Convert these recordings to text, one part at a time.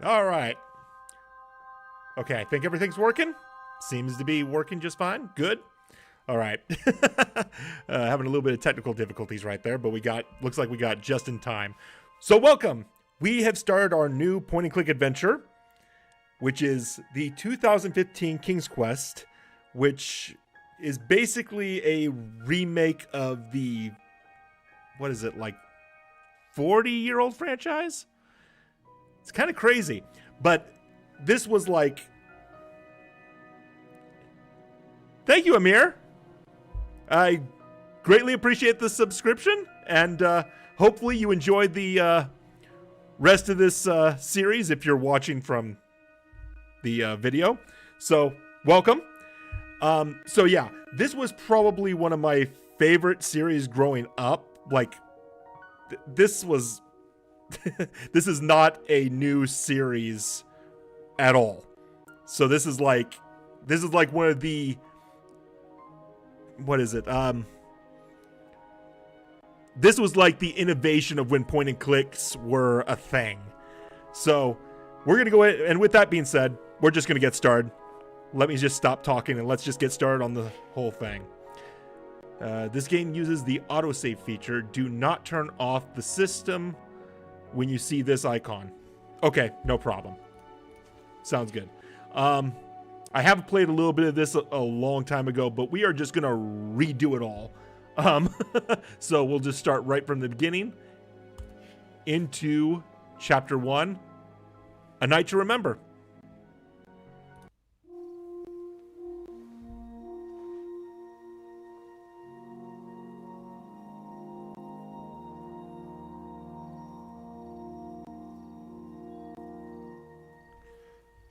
All right. Okay, I think everything's working. Seems to be working just fine. Good. All right. Having a little bit of technical difficulties right there, but looks like we got just in time. So welcome. We have started our new point-and-click adventure, which is the 2015 King's Quest, which is basically a remake of the, what is it, like 40-year-old franchise? It's kind of crazy, but this was like... Thank you, Amir. I greatly appreciate the subscription, and hopefully you enjoyed the rest of this series if you're watching from the video. So, welcome. So yeah, this was probably one of my favorite series growing up. Like, this was... this is not a new series at all. So this is like one of the... What is it? This was like the innovation of when point and clicks were a thing. So we're going to go ahead, and with that being said, we're just going to get started. Let me just stop talking and let's just get started on the whole thing. This game uses the autosave feature. Do not turn off the system when you see this icon. Okay, no problem. Sounds good. I have played a little bit of this a long time ago, but we are just going to redo it all. So we'll just start right from the beginning into Chapter 1, A Night to Remember.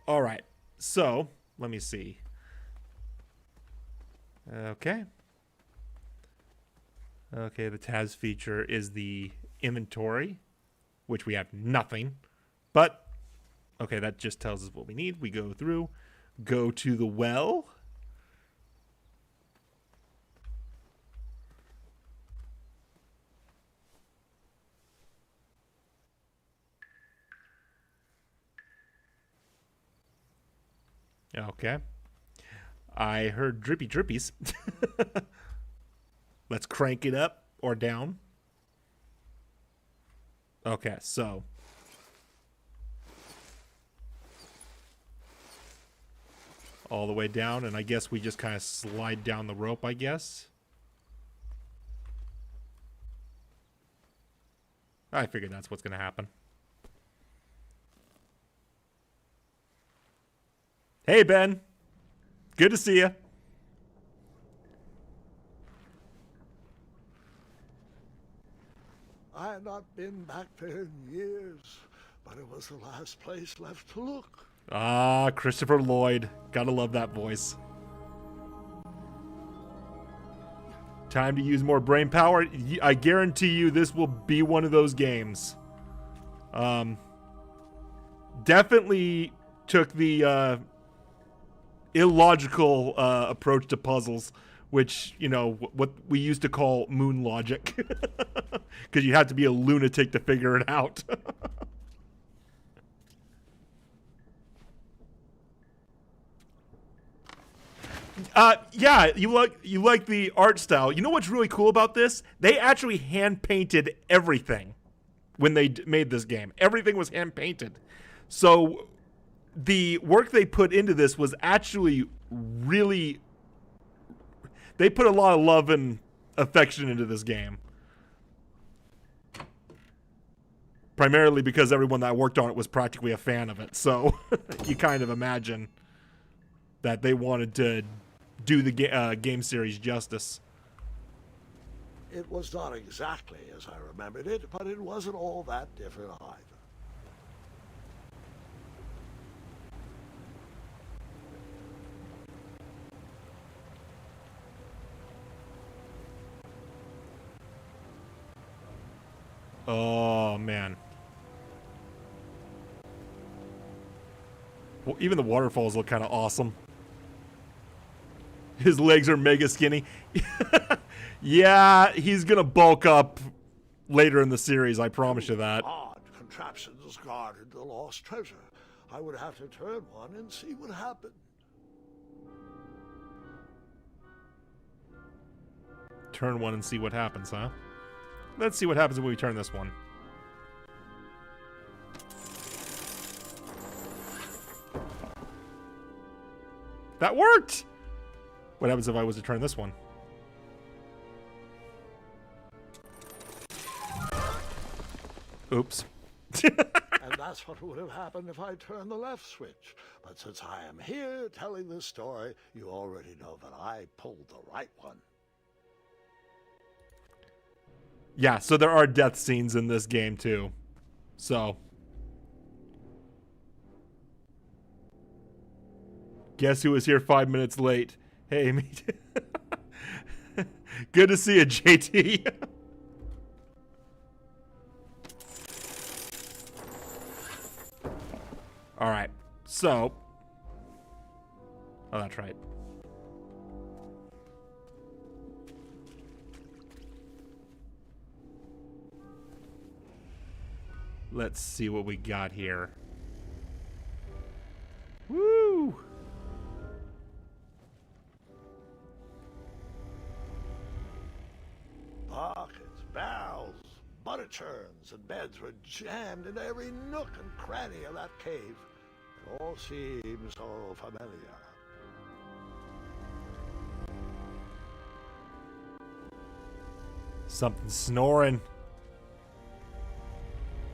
All right, so let me see. Okay, the tabs feature is the inventory, which we have nothing, but okay, that just tells us what we need. We go through, go to the well. Okay. I heard drippy drippies. Let's crank it up or down. Okay, so. All the way down, and I guess we just kind of slide down the rope, I guess. I figured that's what's going to happen. Hey, Ben. Good to see you. I had not been back there in years, but it was the last place left to look. Ah, Christopher Lloyd. Gotta love that voice. Time to use more brain power. I guarantee you this will be one of those games. Definitely took the... illogical approach to puzzles, which, you know, what we used to call moon logic, because you had to be a lunatic to figure it out. Yeah, you like the art style. You know what's really cool about this? They actually hand painted everything when they made this game. Everything was hand painted. So the work they put into this was actually really... They put a lot of love and affection into this game. Primarily because everyone that worked on it was practically a fan of it. So you kind of imagine that they wanted to do the game series justice. It was not exactly as I remembered it, but it wasn't all that different either. Oh, man. Well, even the waterfalls look kind of awesome. His legs are mega skinny. Yeah, he's going to bulk up later in the series, I promise you that. Odd contraptions guarded the lost treasure. I would have to turn one and see what happened. Turn one and see what happens, huh? Let's see what happens when we turn this one. That worked! What happens if I was to turn this one? Oops. And that's what would have happened if I turned the left switch. But since I am here telling this story, you already know that I pulled the right one. Yeah, so there are death scenes in this game too. So. Guess who was here 5 minutes late? Hey, me too. Good to see you, JT. All right, so. Oh, that's right. Let's see what we got here. Woo! Buckets, barrels, butter churns, and beds were jammed into every nook and cranny of that cave. It all seems so familiar. Something snoring.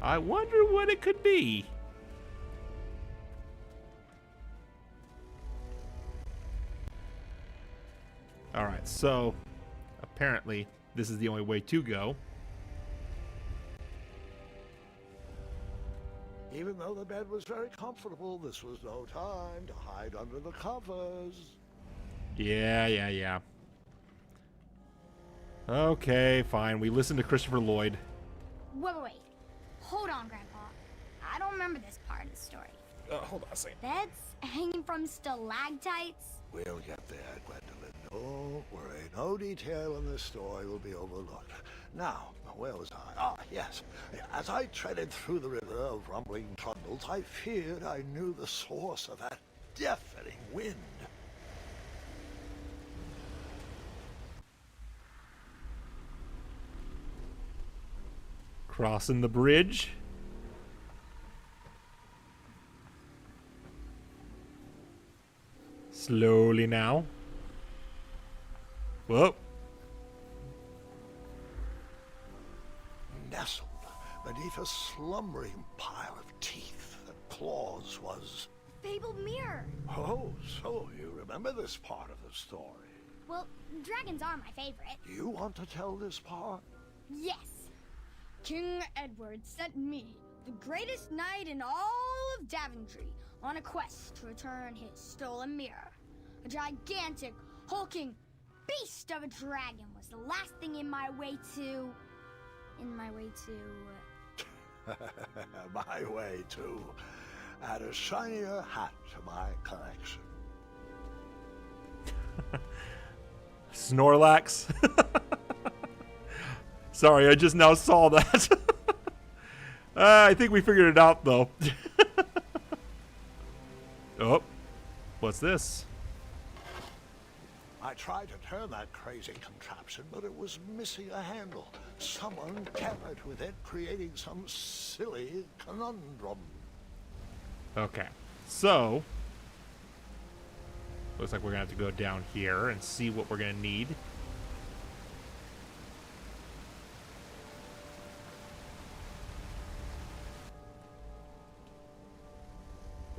I wonder what it could be. Alright, so apparently this is the only way to go. Even though the bed was very comfortable, this was no time to hide under the covers. Yeah. Okay, fine. We listen to Christopher Lloyd. Wait. Hold on, Grandpa. I don't remember this part of the story. Hold on a second. Beds hanging from stalactites? We'll get there, Gwendolyn. Don't worry. No detail in this story will be overlooked. Now, where was I? Ah, yes. As I treaded through the river of rumbling trundles, I feared I knew the source of that deafening wind. Crossing the bridge. Slowly now. Whoa. Nestled beneath a slumbering pile of teeth and claws was... Fabled mirror. Oh, so you remember this part of the story. Well, dragons are my favorite. You want to tell this part? Yes. King Edward sent me, the greatest knight in all of Daventry, on a quest to return his stolen mirror. A gigantic, hulking beast of a dragon was the last thing in my way to... My way to add a shinier hat to my collection. Snorlax. Sorry, I just now saw that. I think we figured it out, though. Oh, what's this? I tried to turn that crazy contraption, but it was missing a handle. Someone tampered with it, creating some silly conundrum. Okay, so looks like we're gonna have to go down here and see what we're gonna need.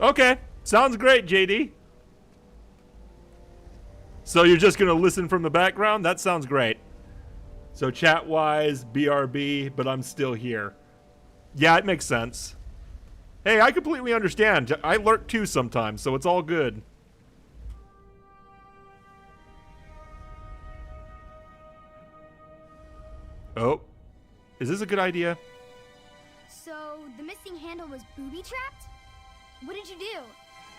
Okay, sounds great, JD. So you're just gonna listen from the background? That sounds great. So chat-wise, BRB, but I'm still here. Yeah, it makes sense. Hey, I completely understand. I lurk too sometimes, so it's all good. Oh, is this a good idea? So, the missing handle was booby-trapped? What did you do?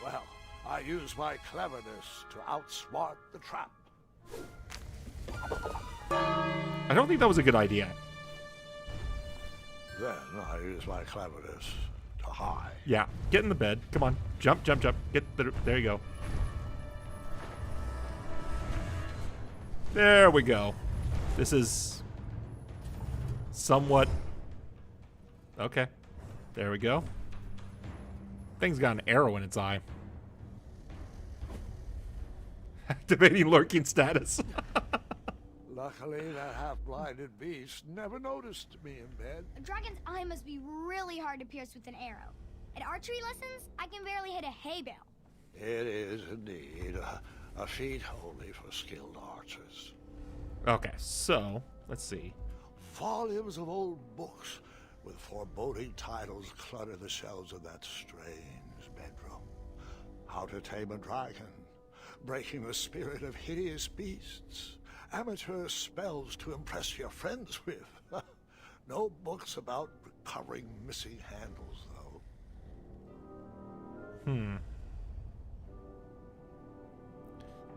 Well, I used my cleverness to outsmart the trap. I don't think that was a good idea. Then I used my cleverness to high. Yeah, get in the bed. Come on. Jump, jump, jump. There you go. There we go. This is somewhat... Okay. There we go. Thing's got an arrow in its eye. Activating lurking status. Luckily, that half-blinded beast never noticed me in bed. A dragon's eye must be really hard to pierce with an arrow. At archery lessons, I can barely hit a hay bale. It is indeed a feat only for skilled archers. Okay, so, let's see. Volumes of old books with foreboding titles clutter the shelves of that strange bedroom. How to Tame a Dragon, Breaking the Spirit of Hideous Beasts, Amateur Spells to Impress Your Friends with. No books about recovering missing handles, though.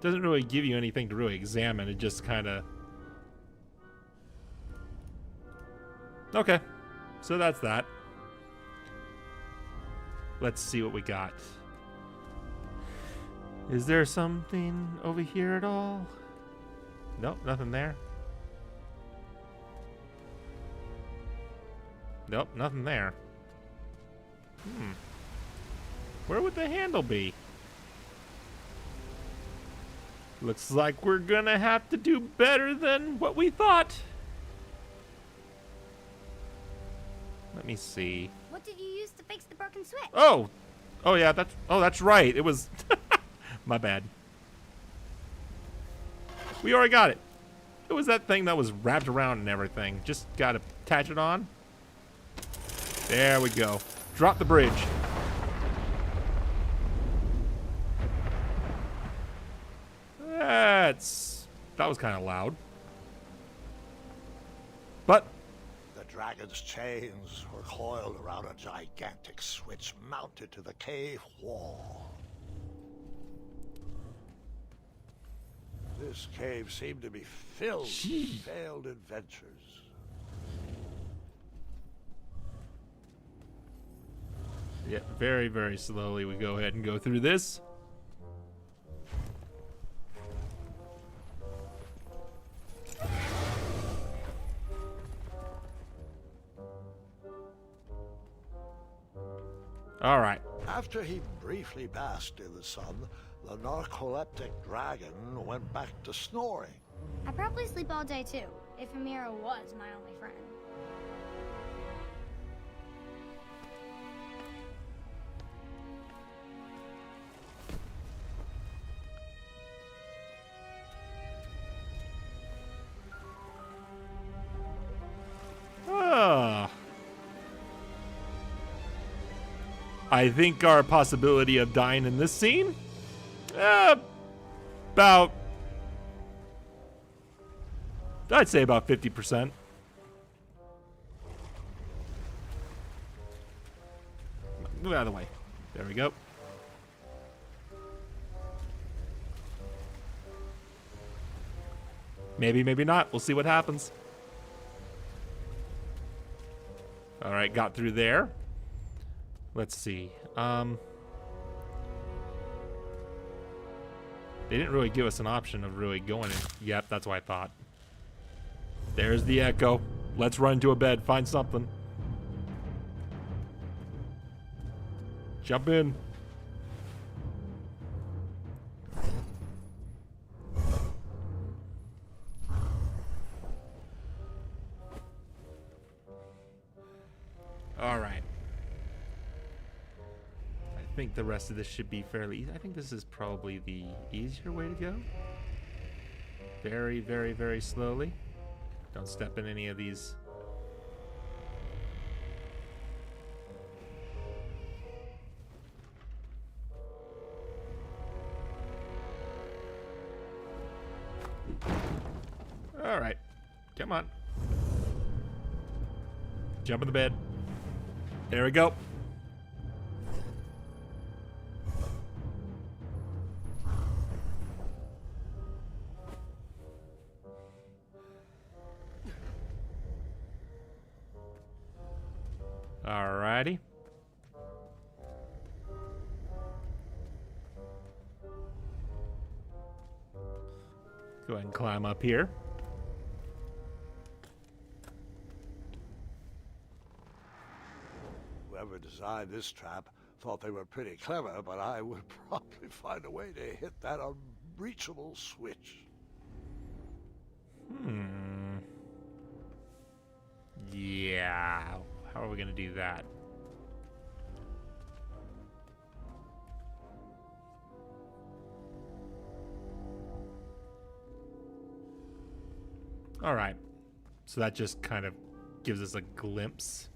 Doesn't really give you anything to really examine. It just kind of... Okay, so that's that. Let's see what we got. Is there something over here at all? Nope, nothing there. Nope, nothing there. Where would the handle be? Looks like we're gonna have to do better than what we thought. Let me see. What did you use to fix the broken switch? Oh yeah, that's right. It was my bad. We already got it. It was that thing that was wrapped around and everything. Just gotta attach it on. There we go. Drop the bridge. That was kind of loud. But The dragon's chains were coiled around a gigantic switch mounted to the cave wall. This cave seemed to be filled with failed adventures. yeah, very, very slowly we go ahead and go through this. All right. After he briefly basked in the sun, the narcoleptic dragon went back to snoring. I probably sleep all day too, if Amira was my only friend. I think our possibility of dying in this scene, about, I'd say about 50%. Move out of the way. There we go. Maybe, maybe not. We'll see what happens. All right, got through there. Let's see. They didn't really give us an option of really going in. Yep, that's what I thought. There's the echo. Let's run to a bed. Find something. Jump in. All right. I think the rest of this should be fairly easy. I think this is probably the easier way to go. Very, very, very slowly. Don't step in any of these. All right. Come on. Jump in the bed. There we go. Alrighty. climb up here. Whoever designed this trap thought they were pretty clever, but I would probably find a way to hit that unreachable switch. Yeah. How are we gonna do that? All right. So that just kind of gives us a glimpse.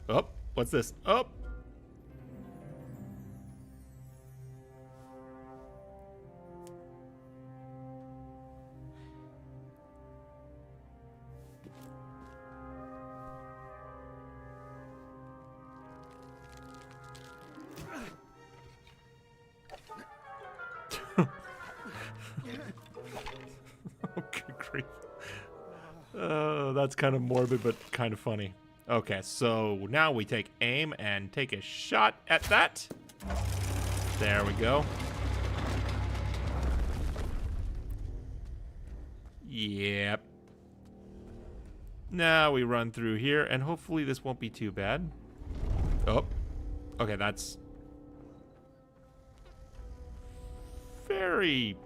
Oh, what's this? Oh. Good grief. That's kind of morbid, but kind of funny. Okay, so now we take aim and take a shot at that. There we go. Yep. Now we run through here, and hopefully this won't be too bad. Oh. Okay, that's very...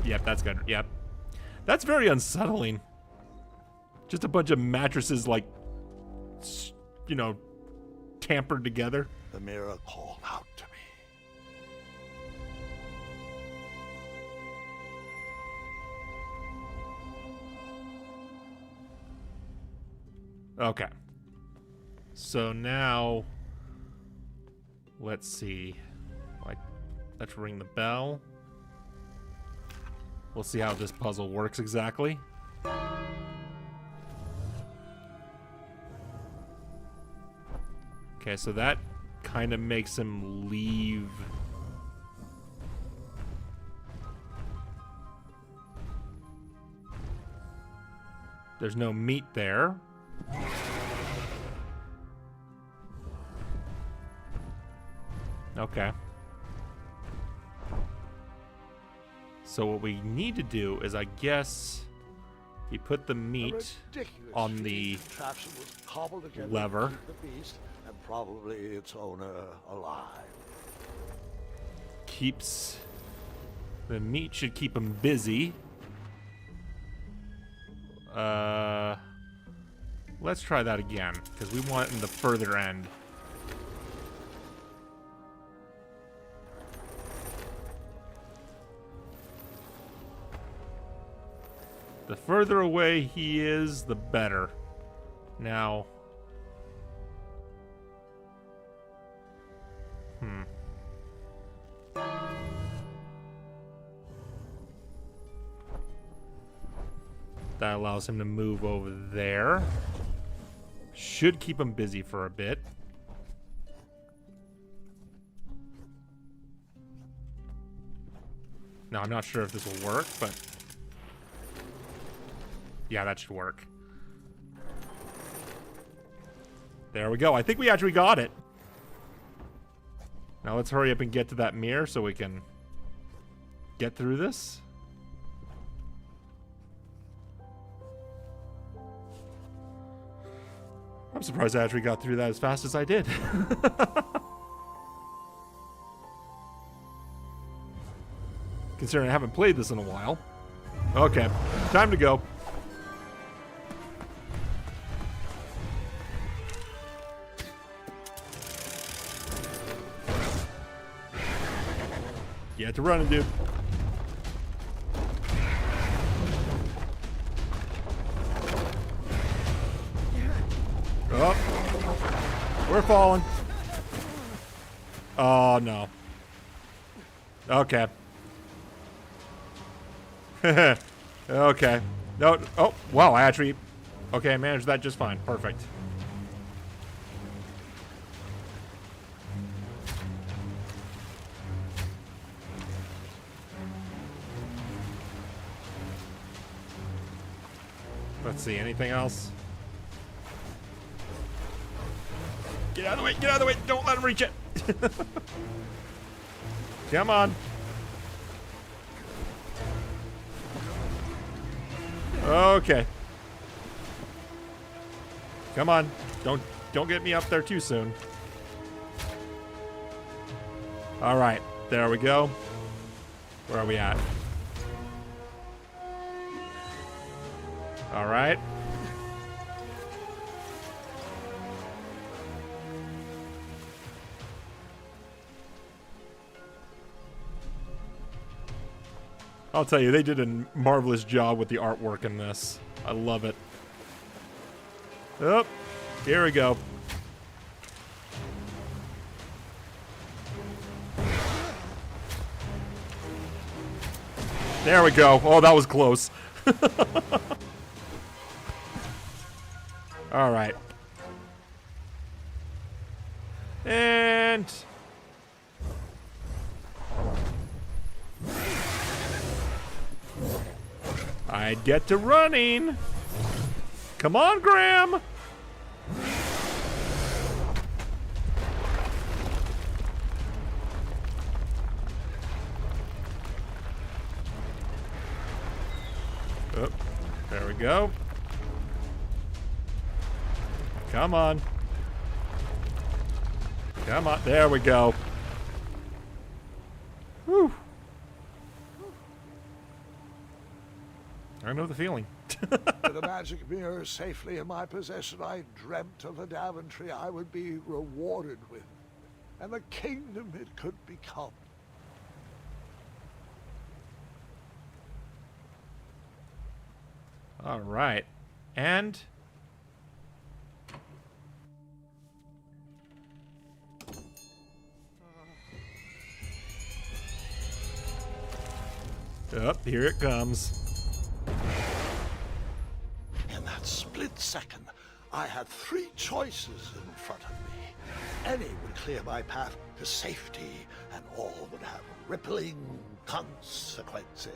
Yep, that's good. Yep. That's very unsettling. Just a bunch of mattresses, like, you know, tampered together. The mirror called out to me. Okay. So now, let's see. Like, let's ring the bell. We'll see how this puzzle works exactly. Okay, so that kind of makes him leave. There's no meat there. Okay. So what we need to do is, I guess, we put the meat on the lever. The beast and probably its owner alive. Keeps... The meat should keep him busy. Let's try that again, because we want in the further end. The further away he is, the better. Now... That allows him to move over there. Should keep him busy for a bit. Now, I'm not sure if this will work, but... Yeah, that should work. There we go. I think we actually got it. Now let's hurry up and get to that mirror so we can get through this. I'm surprised I actually got through that as fast as I did. Considering I haven't played this in a while. Okay, time to go. Get to running, dude. Oh, we're falling. Oh, no. Okay. Okay. No. Oh, wow. I actually... Okay, I managed that just fine. Perfect. Let's see. Anything else? Get out of the way. Get out of the way. Don't let him reach it. Come on. Okay. Come on. Don't get me up there too soon. All right. There we go. Where are we at? All right. I'll tell you, they did a marvelous job with the artwork in this. I love it. Oh, here we go. There we go. Oh, that was close. All right. And... I'd get to running. Come on, Graham. Oh, there we go. Come on. Come on. There we go. Whew. I know the feeling. With the magic mirror safely in my possession, I dreamt of a Daventry I would be rewarded with, and the kingdom it could become. All right. And... Up, here it comes. In that split second, I had three choices in front of me. Any would clear my path to safety, and all would have rippling consequences.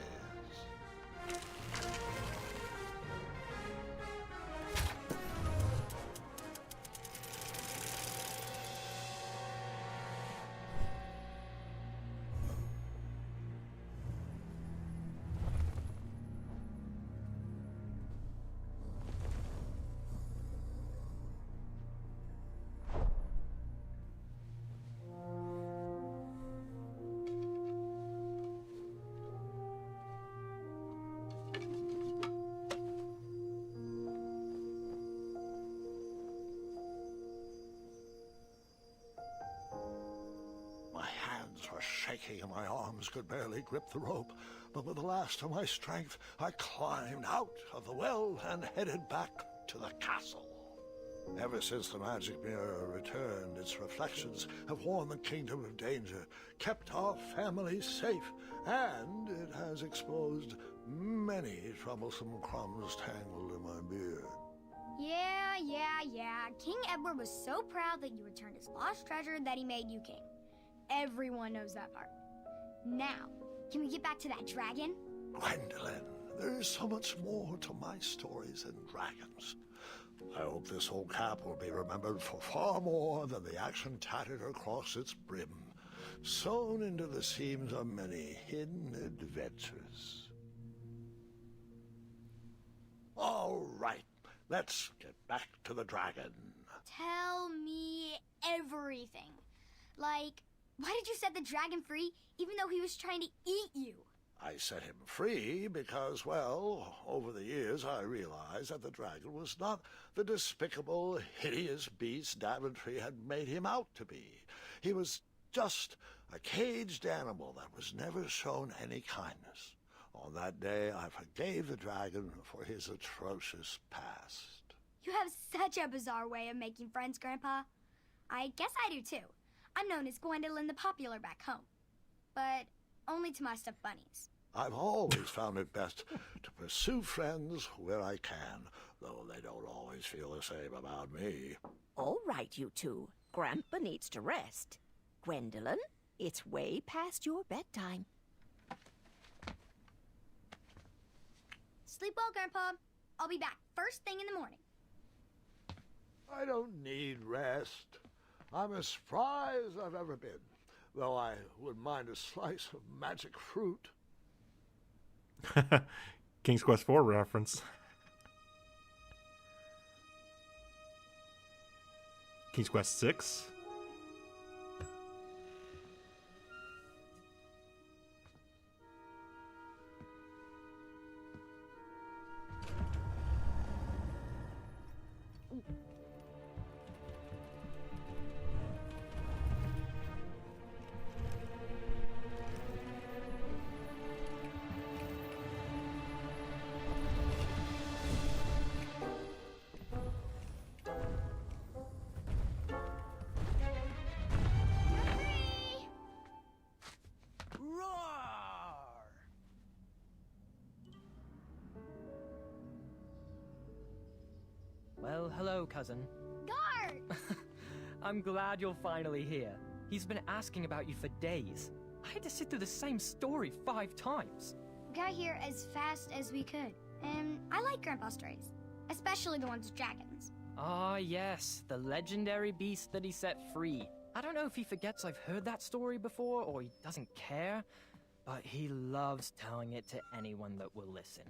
Were shaking and my arms could barely grip the rope, but with the last of my strength, I climbed out of the well and headed back to the castle. Ever since the magic mirror returned, its reflections have warned the kingdom of danger, kept our family safe, and it has exposed many troublesome crumbs tangled in my beard. Yeah. King Edward was so proud that you returned his lost treasure that he made you king. Everyone knows that part. Now, can we get back to that dragon? Gwendolyn, there is so much more to my stories than dragons. I hope this old cap will be remembered for far more than the action tattered across its brim, sewn into the seams of many hidden adventures. All right, let's get back to the dragon. Tell me everything. Like, why did you set the dragon free even though he was trying to eat you? I set him free because, well, over the years I realized that the dragon was not the despicable, hideous beast Daventry had made him out to be. He was just a caged animal that was never shown any kindness. On that day, I forgave the dragon for his atrocious past. You have such a bizarre way of making friends, Grandpa. I guess I do too. I'm known as Gwendolyn the Popular back home, but only to my stuffed bunnies. I've always found it best to pursue friends where I can, though they don't always feel the same about me. All right, you two. Grandpa needs to rest. Gwendolyn, it's way past your bedtime. Sleep well, Grandpa. I'll be back first thing in the morning. I don't need rest. I'm as spry as I've ever been, though I wouldn't mind a slice of magic fruit. King's Quest IV reference. King's Quest 6. Well, hello, cousin. Guard! I'm glad you're finally here. He's been asking about you for days. I had to sit through the same story 5 times. We got here as fast as we could. And I like Grandpa's stories, especially the ones with dragons. Ah, yes, the legendary beast that he set free. I don't know if he forgets I've heard that story before or he doesn't care, but he loves telling it to anyone that will listen.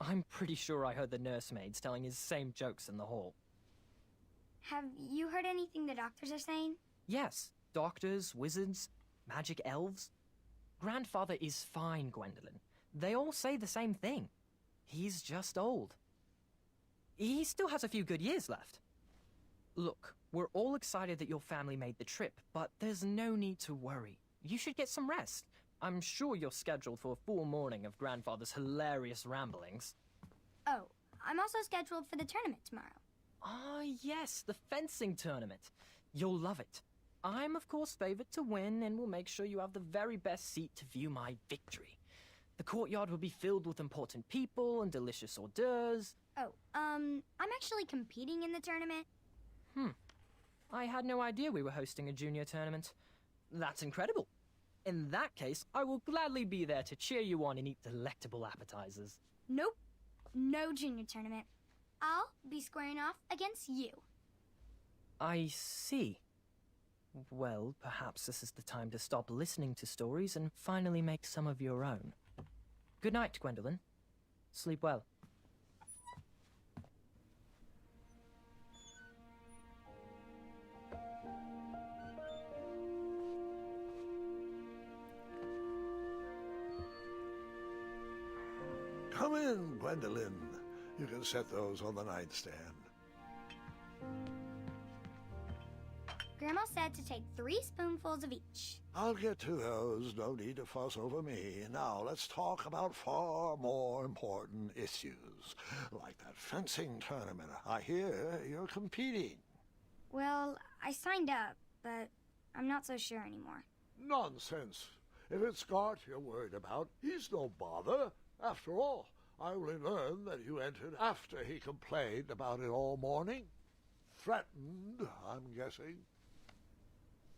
I'm pretty sure I heard the nursemaids telling his same jokes in the hall. Have you heard anything the doctors are saying? Yes, doctors, wizards, magic elves. Grandfather is fine, Gwendolyn. They all say the same thing. He's just old. He still has a few good years left. Look, we're all excited that your family made the trip, but there's no need to worry. You should get some rest. I'm sure you're scheduled for a full morning of Grandfather's hilarious ramblings. Oh, I'm also scheduled for the tournament tomorrow. Ah, yes, the fencing tournament. You'll love it. I'm, of course, favored to win, and will make sure you have the very best seat to view my victory. The courtyard will be filled with important people and delicious hors d'oeuvres. Oh, I'm actually competing in the tournament. I had no idea we were hosting a junior tournament. That's incredible. In that case, I will gladly be there to cheer you on and eat delectable appetizers. Nope, no junior tournament. I'll be squaring off against you. I see. Well, perhaps this is the time to stop listening to stories and finally make some of your own. Good night, Gwendolyn. Sleep well. Come in, Gwendolyn. You can set those on the nightstand. Grandma said to take 3 spoonfuls of each. I'll get to those. No need to fuss over me. Now, let's talk about far more important issues. Like that fencing tournament. I hear you're competing. Well, I signed up, but I'm not so sure anymore. Nonsense. If it's Scott you're worried about, he's no bother. After all, I only learned that you entered after he complained about it all morning. Threatened, I'm guessing.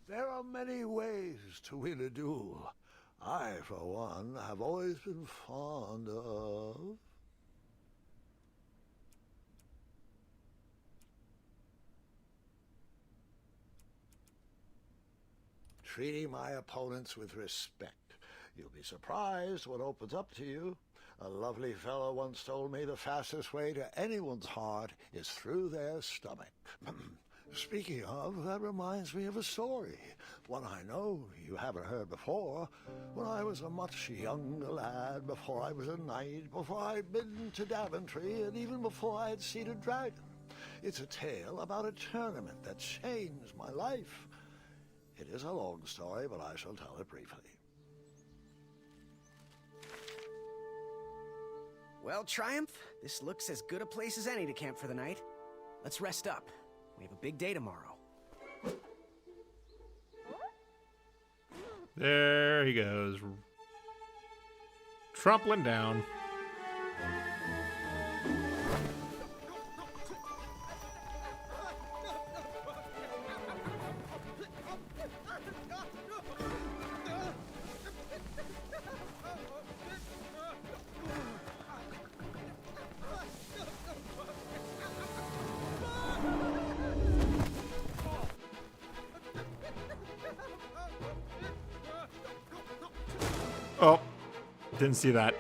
There are many ways to win a duel. I, for one, have always been fond of... treating my opponents with respect. You'll be surprised what opens up to you. A lovely fellow once told me the fastest way to anyone's heart is through their stomach. Speaking of, that reminds me of a story, one I know you haven't heard before. When I was a much younger lad, before I was a knight, before I'd been to Daventry, and even before I had seen a dragon. It's a tale about a tournament that changed my life. It is a long story, but I shall tell it briefly. Well, Triumph, this looks as good a place as any to camp for the night. Let's rest up. We have a big day tomorrow. There he goes. Trumpling down. Oh, didn't see that.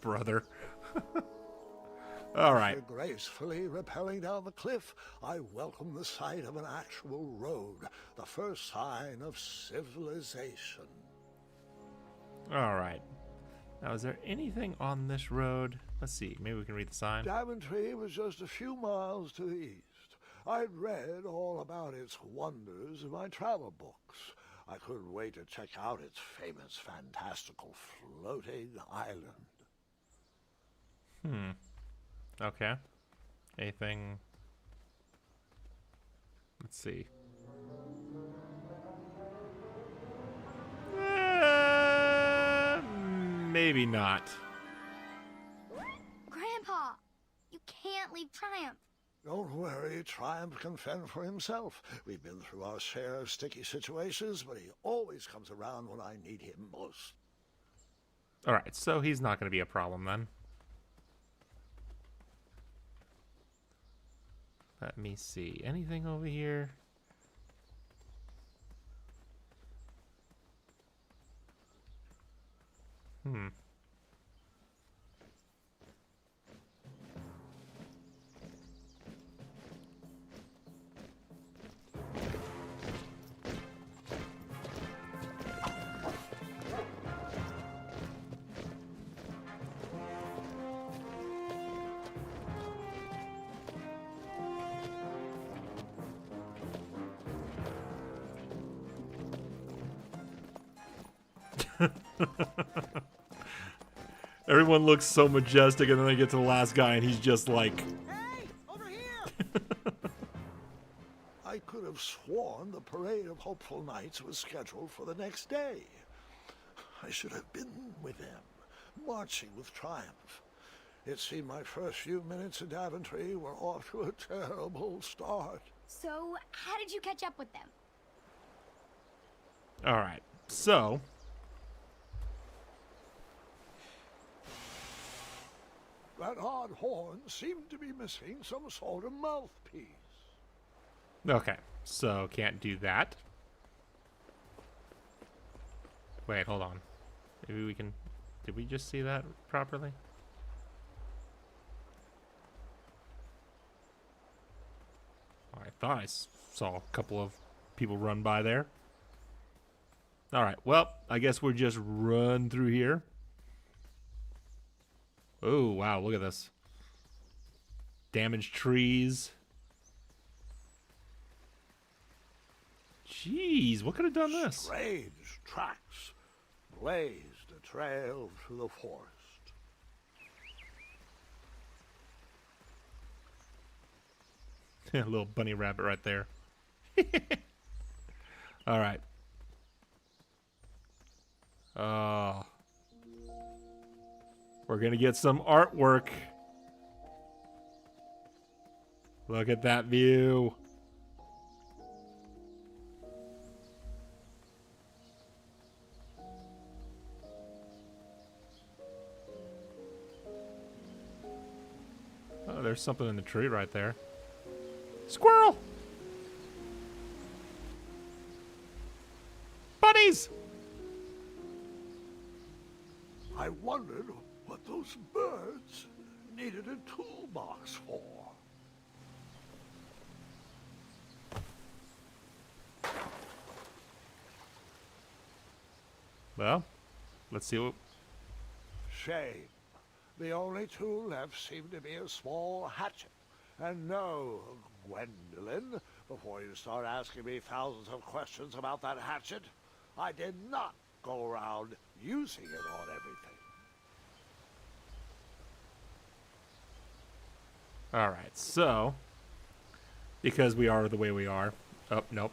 brother. All right. After gracefully rappelling down the cliff, I welcome the sight of an actual road, the first sign of civilization. All right. Now, is there anything on this road? Let's see. Maybe we can read the sign. Daventry was just a few miles to the east. I'd read all about its wonders in my travel books. I couldn't wait to check out its famous, fantastical floating island. Okay. Anything? Let's see. Maybe not. Grandpa, you can't leave Triumph. Don't worry, Triumph can fend for himself. We've been through our share of sticky situations, but he always comes around when I need him most. All right, so he's not going to be a problem then. Let me see. Anything over here? Everyone looks so majestic, and then they get to the last guy, and he's just like... Hey, over here! I could have sworn the Parade of Hopeful Knights was scheduled for the next day. I should have been with them, marching with Triumph. It seemed my first few minutes in Daventry were off to a terrible start. So, how did you catch up with them? All right, so... That odd horn seemed to be missing some sort of mouthpiece. Okay, so can't do that. Wait, hold on. Maybe we can... Did we just see that properly? I thought I saw a couple of people run by there. Alright, well, I guess we'll just run through here. Oh, wow, look at this. Damaged trees. Jeez, what could have done this? Strange tracks blazed a trail through the forest. A little bunny rabbit right there. All right. We're gonna get some artwork. Look at that view. Oh, there's something in the tree right there. Squirrel! Bunnies! I wondered what those birds needed a toolbox for. Well, let's see what... Shame. The only tool left seemed to be a small hatchet. And no, Gwendolyn, before you start asking me thousands of questions about that hatchet, I did not go around using it on everything. Alright, so... Because we are the way we are... Oh, nope.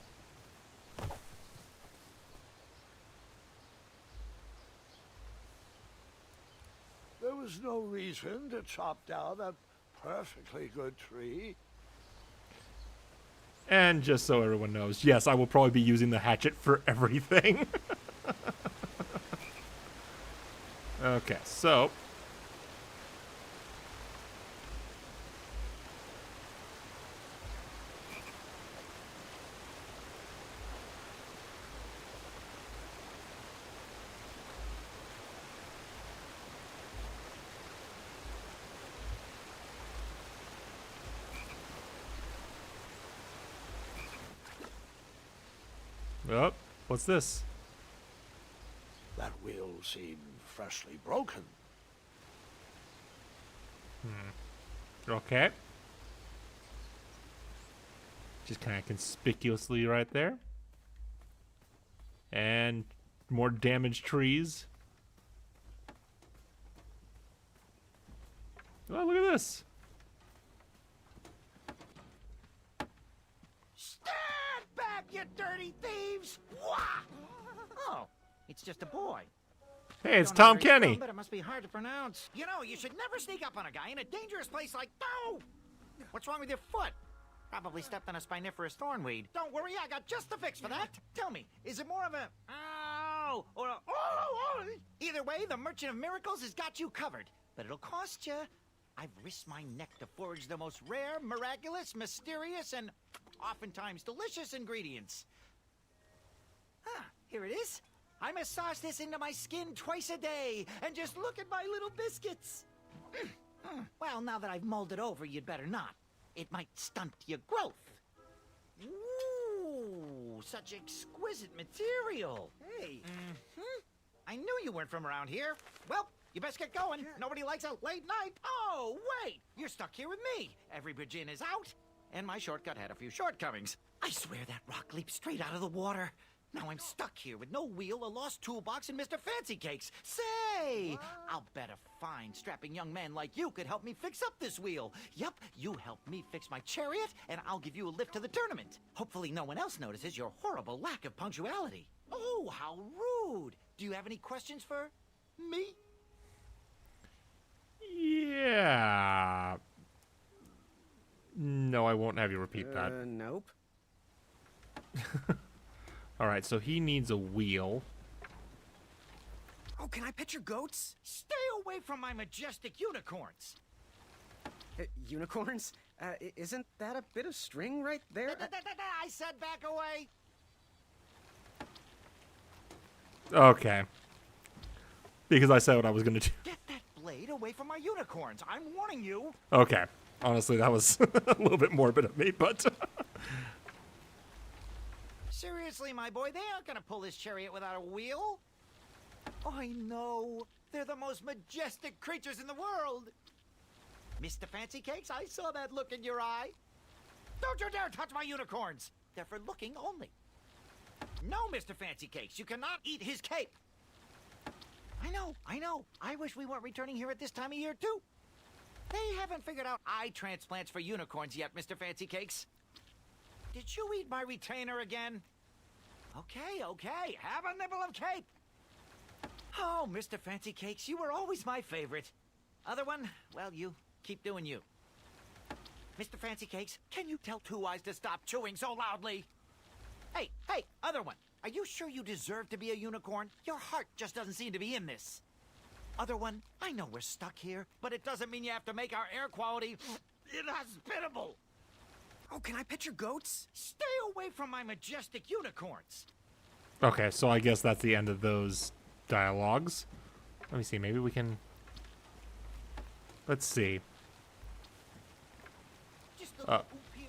There was no reason to chop down that perfectly good tree. And just so everyone knows, yes, I will probably be using the hatchet for everything. Okay, so... Oh, what's this? That wheel seemed freshly broken. Okay. Just kind of conspicuously right there. And more damaged trees. Oh, look at this. Stand back, you dirty thieves! Wah! Oh, it's just a boy. Hey, it's Don't know Tom where he's from, Kenny. but it must be hard to pronounce. You know, you should never sneak up on a guy in a dangerous place like... No! What's wrong with your foot? Probably stepped on a spiniferous thornweed. Don't worry, I got just the fix for that. Tell me, is it more of a... Ow! Or a... Oh! Either way, the Merchant of Miracles has got you covered. But it'll cost you. I've risked my neck to forage the most rare, miraculous, mysterious, and oftentimes delicious ingredients. Ah, here it is. I massage this into my skin twice a day, and just look at my little biscuits. Well, now that I've mulled it over, you'd better not. It might stunt your growth. Ooh, such exquisite material. Hey. I knew you weren't from around here. Well, you best get going. Nobody likes a late night. Oh, wait. You're stuck here with me. Every bridge in is out. And my shortcut had a few shortcomings. I swear that rock leaped straight out of the water. Now I'm stuck here with no wheel, a lost toolbox, and Mr. Fancy Cakes. Say, I'll bet a fine, strapping young man like you could help me fix up this wheel. Yep, you help me fix my chariot, and I'll give you a lift to the tournament. Hopefully no one else notices your horrible lack of punctuality. Oh, how rude. Do you have any questions for me? Yeah. No, I won't have you repeat that. Nope. All right, so he needs a wheel. Oh, can I pet your goats? Stay away from my majestic unicorns. Unicorns? Isn't that a bit of string right there? I said back away. Okay. Because I said what I was going to do. Get that blade away from my unicorns. I'm warning you. Okay. Honestly, that was a little bit morbid of me, but... Seriously, my boy, they aren't gonna pull this chariot without a wheel. I know. They're the most majestic creatures in the world. Mr. Fancy Cakes, I saw that look in your eye. Don't you dare touch my unicorns. They're for looking only. No, Mr. Fancy Cakes, you cannot eat his cape. I know. I wish we weren't returning here at this time of year, too. They haven't figured out eye transplants for unicorns yet, Mr. Fancy Cakes. Did you eat my retainer again? Okay. Have a nibble of cape. Oh, Mr. Fancy Cakes, you were always my favorite. Other one, well, you keep doing you. Mr. Fancy Cakes, can you tell Two Eyes to stop chewing so loudly? Hey, other one, are you sure you deserve to be a unicorn? Your heart just doesn't seem to be in this. Other one, I know we're stuck here, but it doesn't mean you have to make our air quality inhospitable. Oh, can I pet your goats? Stay away from my majestic unicorns. Okay, so I guess that's the end of those dialogues. Let me see, maybe we can... Let's see.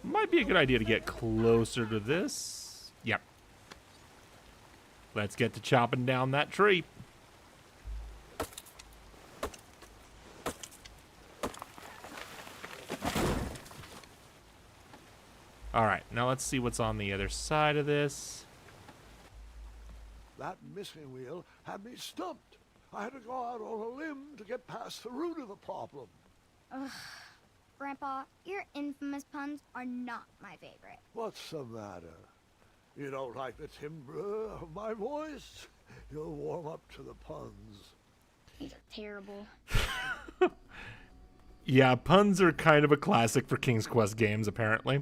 Might be a good idea to get closer to this. Yep. Let's get to chopping down that tree. Alright, now let's see what's on the other side of this. That missing wheel had me stumped. I had to go out on a limb to get past the root of the problem. Ugh. Grandpa, your infamous puns are not my favorite. What's the matter? You don't like the timbre of my voice? You'll warm up to the puns. These are terrible. Yeah, puns are kind of a classic for King's Quest games, apparently.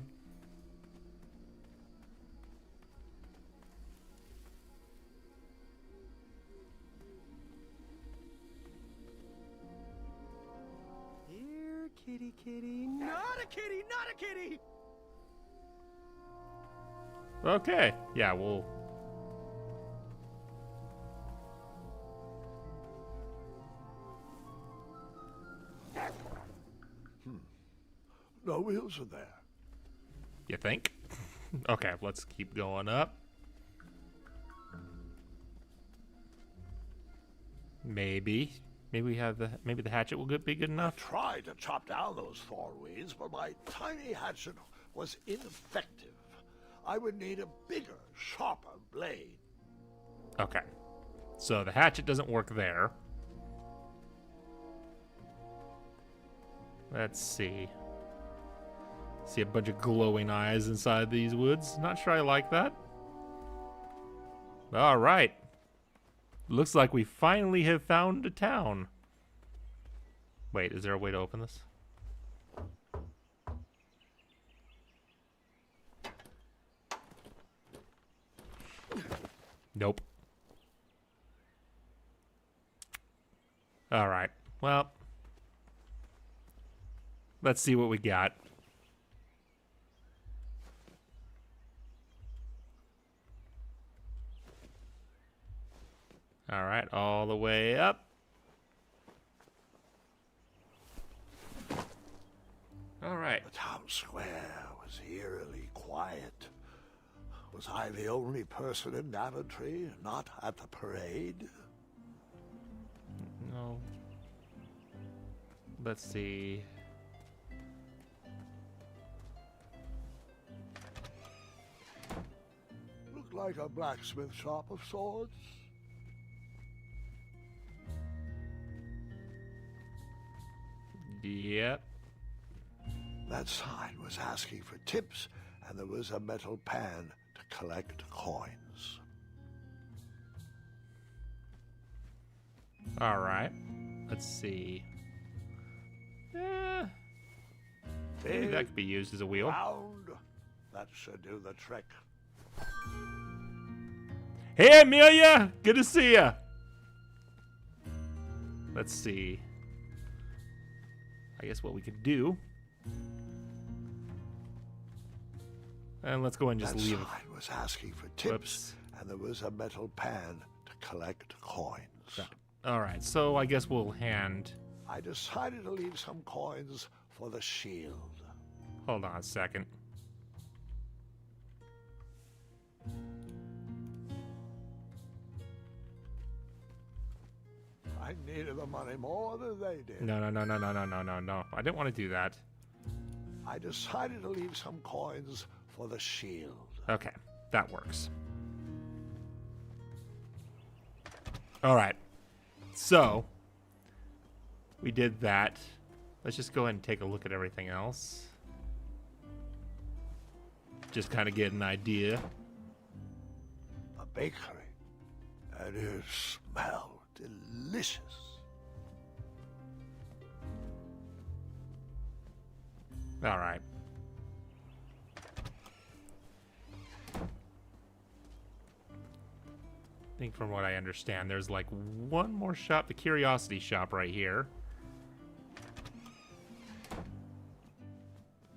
Here, kitty, kitty. Not a kitty, not a kitty! Okay, yeah, we'll... No wheels in there. You think? Okay, let's keep going up. Maybe. Maybe the hatchet will be good I enough. tried to chop down those thorn weeds, but my tiny hatchet was ineffective. I would need a bigger, sharper blade. Okay. So the hatchet doesn't work there. Let's see. See a bunch of glowing eyes inside these woods. Not sure I like that. All right. Looks like we finally have found a town. Wait, is there a way to open this? Nope. All right. Well, let's see what we got. All right, all the way up. All right. The town square was eerily quiet. Was I the only person in Daventry not at the parade? No. Let's see. Looked like a blacksmith shop of sorts. Yep. That sign was asking for tips, and there was a metal pan to collect coins. All right. Let's see. Maybe that could be used as a wheel. Round. That should do the trick. Hey, Amelia! Good to see ya. Let's see. I guess what we could do. And let's go and just That leave. sign was asking for tips, and there was a metal pan to collect coins. All right, so I guess we'll hand. I decided to leave some coins for the shield. Hold on a second. I needed the money more than they did. No. I didn't want to do that. I decided to leave some coins for the shield. Okay, that works. All right. So, we did that. Let's just go ahead and take a look at everything else. Just kind of get an idea. A bakery. And it smelled delicious. All right. I think from what I understand, there's like one more shop, the curiosity shop right here.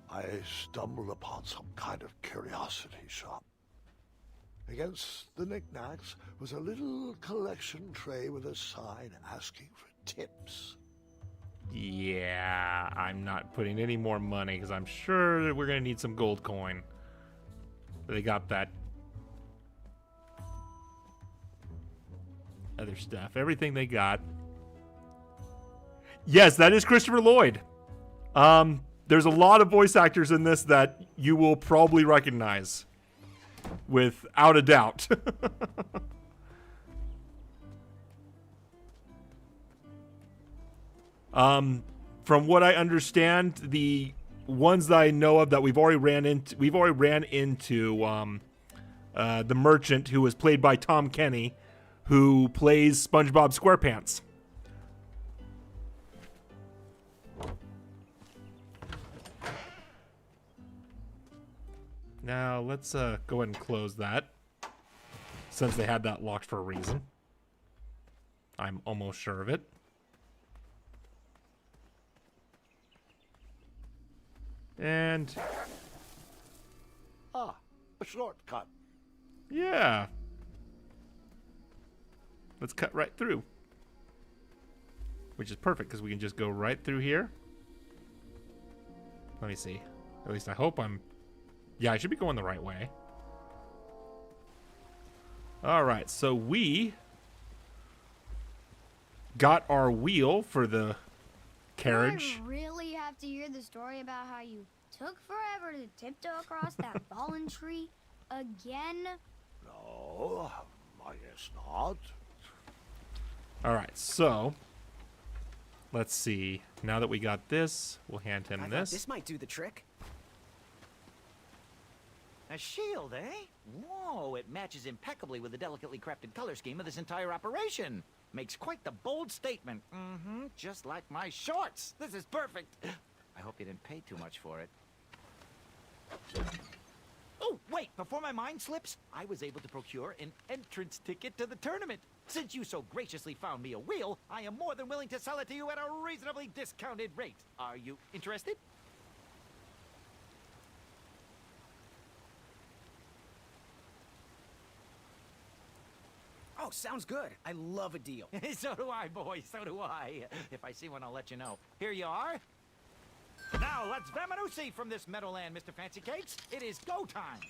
I stumbled upon some kind of curiosity shop. Against the knickknacks was a little collection tray with a sign asking for tips. Yeah, I'm not putting any more money because I'm sure that we're going to need some gold coin. They got that other stuff. Everything they got. Yes, that is Christopher Lloyd. There's a lot of voice actors in this that you will probably recognize. Without a doubt. From what I understand, the ones that I know of that we've already ran into the merchant, who was played by Tom Kenny, who plays SpongeBob SquarePants. Now, let's go ahead and close that, since they had that locked for a reason. I'm almost sure of it. And... Ah, a shortcut. yeah. Let's cut right through. Which is perfect, because we can just go right through here. Let me see. At least I hope I'm... yeah, I should be going the right way. All right, so we got our wheel for the carriage. Do I really have to hear the story about how you took forever to tiptoe across that fallen tree again? No, I guess not. All right, so let's see. Now that we got this, we'll hand him I thought this. this might do the trick. A shield, eh? Whoa, it matches impeccably with the delicately crafted color scheme of this entire operation. Makes quite the bold statement. Mm-hmm, just like my shorts. This is perfect. I hope you didn't pay too much for it. Oh, wait, before my mind slips, I was able to procure an entrance ticket to the tournament. Since you so graciously found me a wheel, I am more than willing to sell it to you at a reasonably discounted rate. Are you interested? Oh, sounds good. I love a deal. So do I, boy, so do I. If I see one, I'll let you know. Here you are. Now, let's Vamanusi from this meadowland, Mr. Fancy Cakes. It is go time.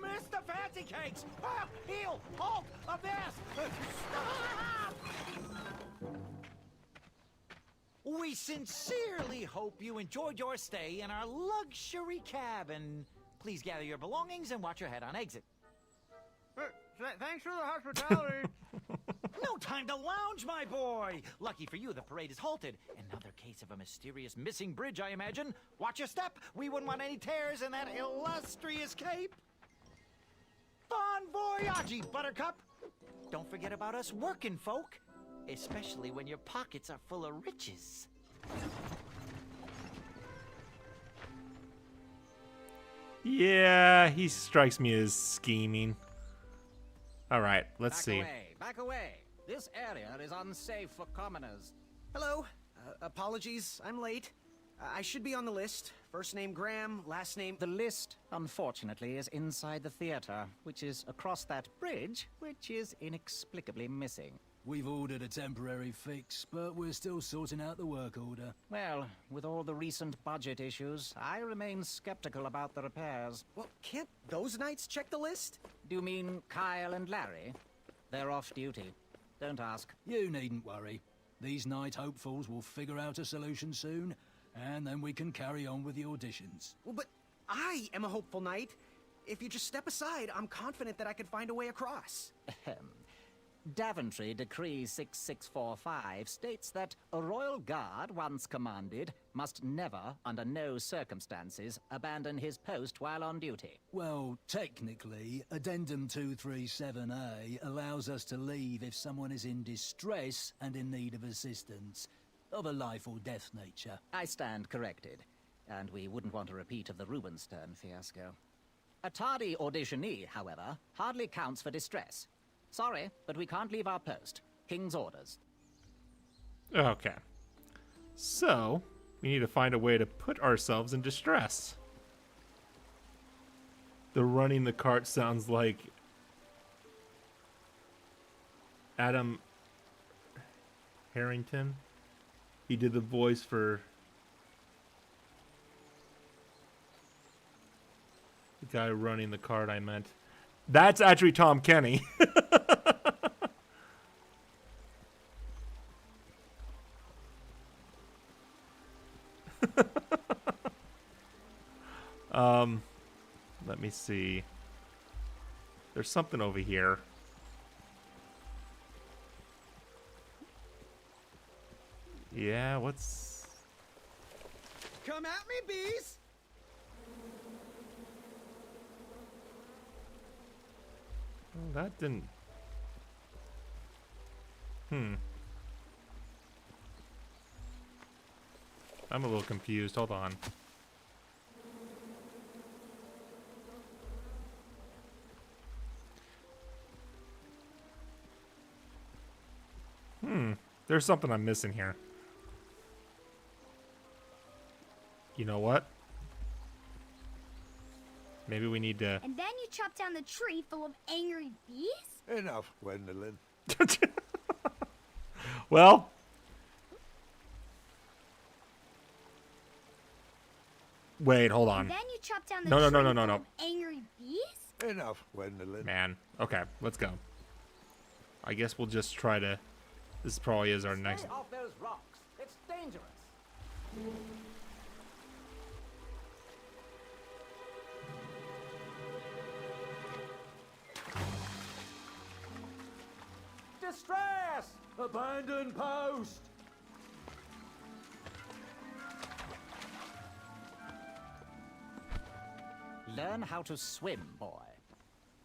Mr. Fancy Cakes! Ah, heel! Halt! Avast! Stop! We sincerely hope you enjoyed your stay in our luxury cabin. Please gather your belongings and watch your head on exit. Thanks for the hospitality. No time to lounge, my boy! Lucky for you, the parade is halted. Another case of a mysterious missing bridge, I imagine. Watch your step. We wouldn't want any tears in that illustrious cape. Bon voyage, Buttercup! Don't forget about us working folk, especially when your pockets are full of riches. Yeah, he strikes me as scheming. All right, let's see. Back away. This area is unsafe for commoners. Hello. Apologies, I'm late. I should be on the list. First name Graham, last name... The list, unfortunately, is inside the theater, which is across that bridge, which is inexplicably missing. We've ordered a temporary fix, but we're still sorting out the work order. Well, with all the recent budget issues, I remain skeptical about the repairs. Well, can't those knights check the list? Do you mean Kyle and Larry? They're off duty. Don't ask. You needn't worry. These night hopefuls will figure out a solution soon, and then we can carry on with the auditions. Well, but I am a hopeful knight. If you just step aside, I'm confident that I could find a way across. Daventry Decree 6645 states that a royal guard once commanded must never, under no circumstances, abandon his post while on duty. Well, technically, Addendum 237A allows us to leave if someone is in distress and in need of assistance, of a life or death nature. I stand corrected, and we wouldn't want a repeat of the Rubenstern fiasco. A tardy auditionee, however, hardly counts for distress. Sorry, but we can't leave our post. King's orders. Okay. So, we need to find a way to put ourselves in distress. The running the cart sounds like Adam Harrington. He did the voice for the guy running the cart, I meant. That's actually Tom Kenny. Let me see. There's something over here. Yeah, what's... Come at me, bees! Well, that didn't... I'm a little confused. Hold on. There's something I'm missing here. You know what? Maybe we need to... And then you chop down the tree full of angry bees? Enough, Gwendolyn. Well, Wait, hold on. And then you chop down the No, no, tree no, no, no, full no. of angry bees? Enough, Gwendolyn. Man. Okay, let's go. I guess we'll just try to... This probably is our next... Stay off those rocks. It's dangerous. Distress! Abandon post! Learn how to swim, boy.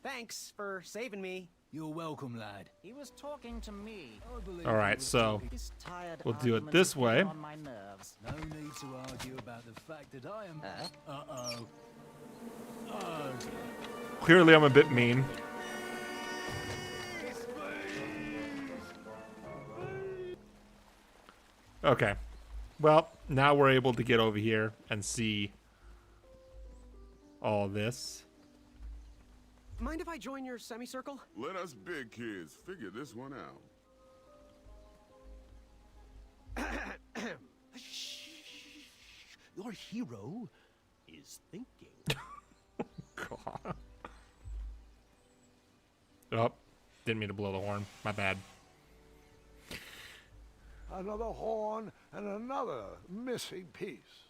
Thanks for saving me. You're welcome, lad. He was talking to me. I believe All right, he was so talking- This tired we'll do it argument this is way. getting on my nerves. No need to argue about the fact that I am... Huh? Uh-oh. Oh, Clearly I'm a bit mean. Okay. Well, now we're able to get over here and see all this. Mind if I join your semicircle? Let us big kids figure this one out. Your hero is thinking. God. Oh, didn't mean to blow the horn. My bad. Another horn and another missing piece.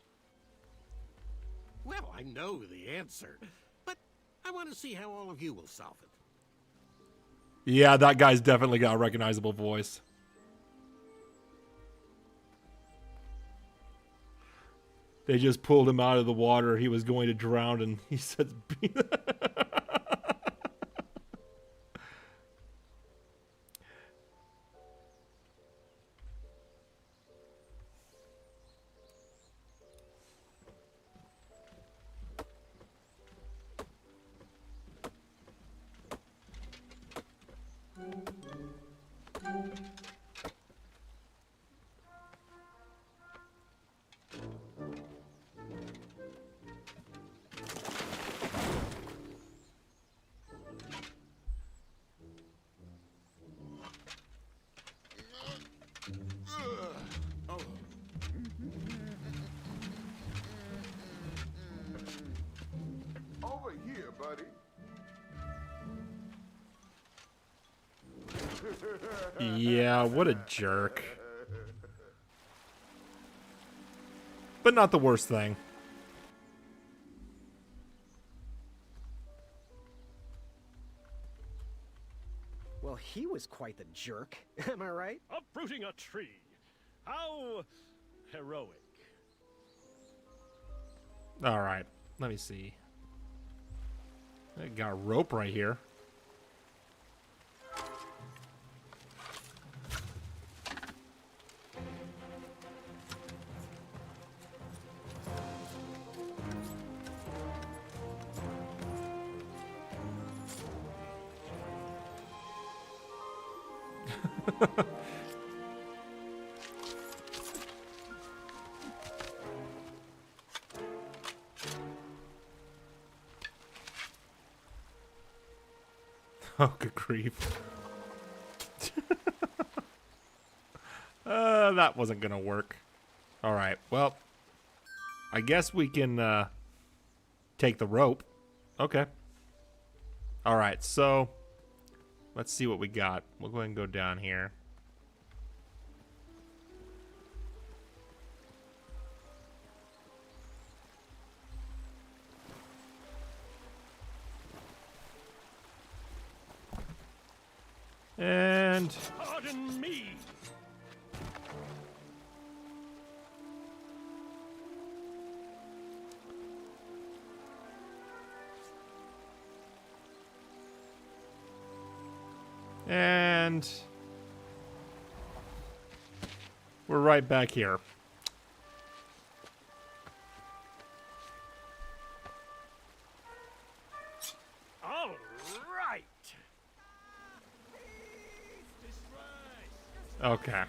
Well, I know the answer, but I want to see how all of you will solve it. Yeah, that guy's definitely got a recognizable voice. They just pulled him out of the water. He was going to drown, and he says... Over here, buddy. Yeah, what a jerk. But not the worst thing. Well, he was quite the jerk. Am I right? Uprooting a tree. How heroic. All right, let me see. I got a rope right here. Oh, good grief. That wasn't gonna work. Alright, well, I guess we can take the rope. Okay. Alright, so let's see what we got. We'll go ahead and go down here. And Pardon me. And we're right back here. All right. Okay.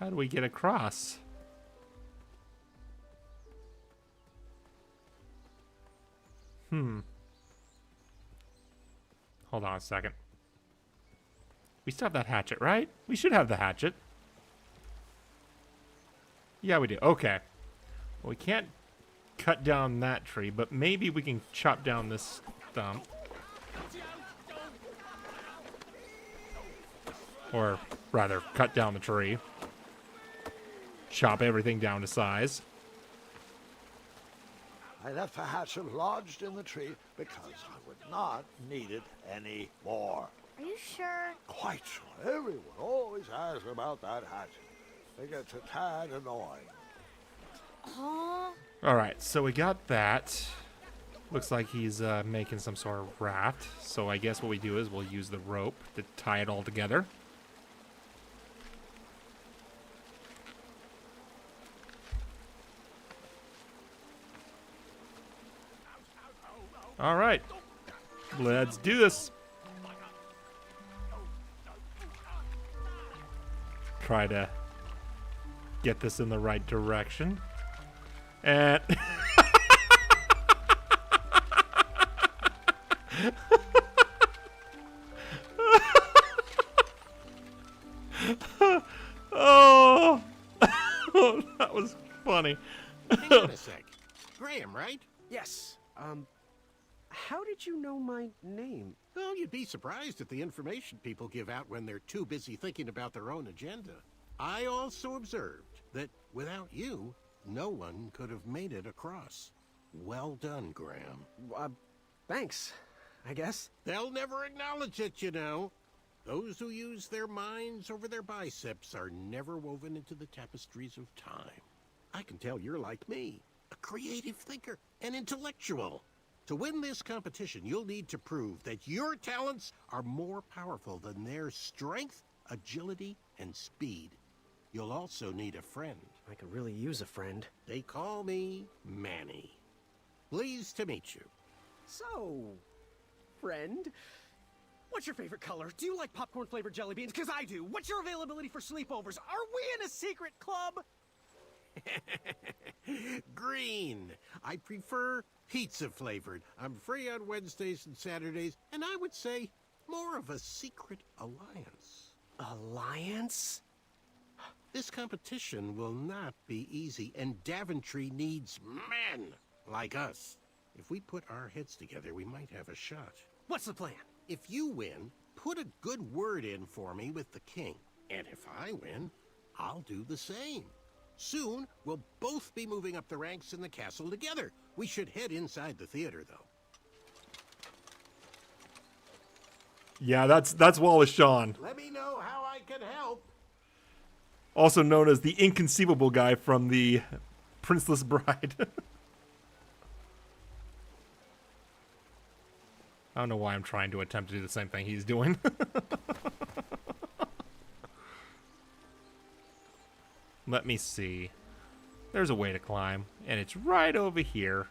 How do we get across? Hold on a second. We still have that hatchet, right? We should have the hatchet. Yeah, we do. Okay. Well, we can't cut down that tree, but maybe we can chop down this stump. Or rather, cut down the tree. Chop everything down to size. I left the hatchet lodged in the tree because I would not need it anymore. Are you sure? Quite sure. Everyone always asks about that hatchet. It gets a tad annoying. Huh? Alright, so we got that. Looks like he's making some sort of raft. So I guess what we do is we'll use the rope to tie it all together. Alright, let's do this. Try to get this in the right direction. And oh, that was funny. Hang on a sec. Graham, right? Yes. How did you know my name? Well, you'd be surprised at the information people give out when they're too busy thinking about their own agenda. I also observed that without you, no one could have made it across. Well done, Graham. Thanks, I guess. They'll never acknowledge it, you know. Those who use their minds over their biceps are never woven into the tapestries of time. I can tell you're like me, a creative thinker, an intellectual. To win this competition, you'll need to prove that your talents are more powerful than their strength, agility, and speed. You'll also need a friend. I could really use a friend. They call me Manny. Pleased to meet you. So, friend, what's your favorite color? Do you like popcorn-flavored jelly beans? Because I do. What's your availability for sleepovers? Are we in a secret club? Green. I prefer pizza-flavored. I'm free on Wednesdays and Saturdays, and I would say more of a secret alliance. Alliance? This competition will not be easy, and Daventry needs men like us. If we put our heads together, we might have a shot. What's the plan? If you win, put a good word in for me with the king. And if I win, I'll do the same. Soon, we'll both be moving up the ranks in the castle together. We should head inside the theater, though. Yeah, that's Wallace Shawn. Let me know how I can help. Also known as the inconceivable guy from the Princeless Bride. I don't know why I'm trying to attempt to do the same thing he's doing. Let me see. There's a way to climb, and it's right over here.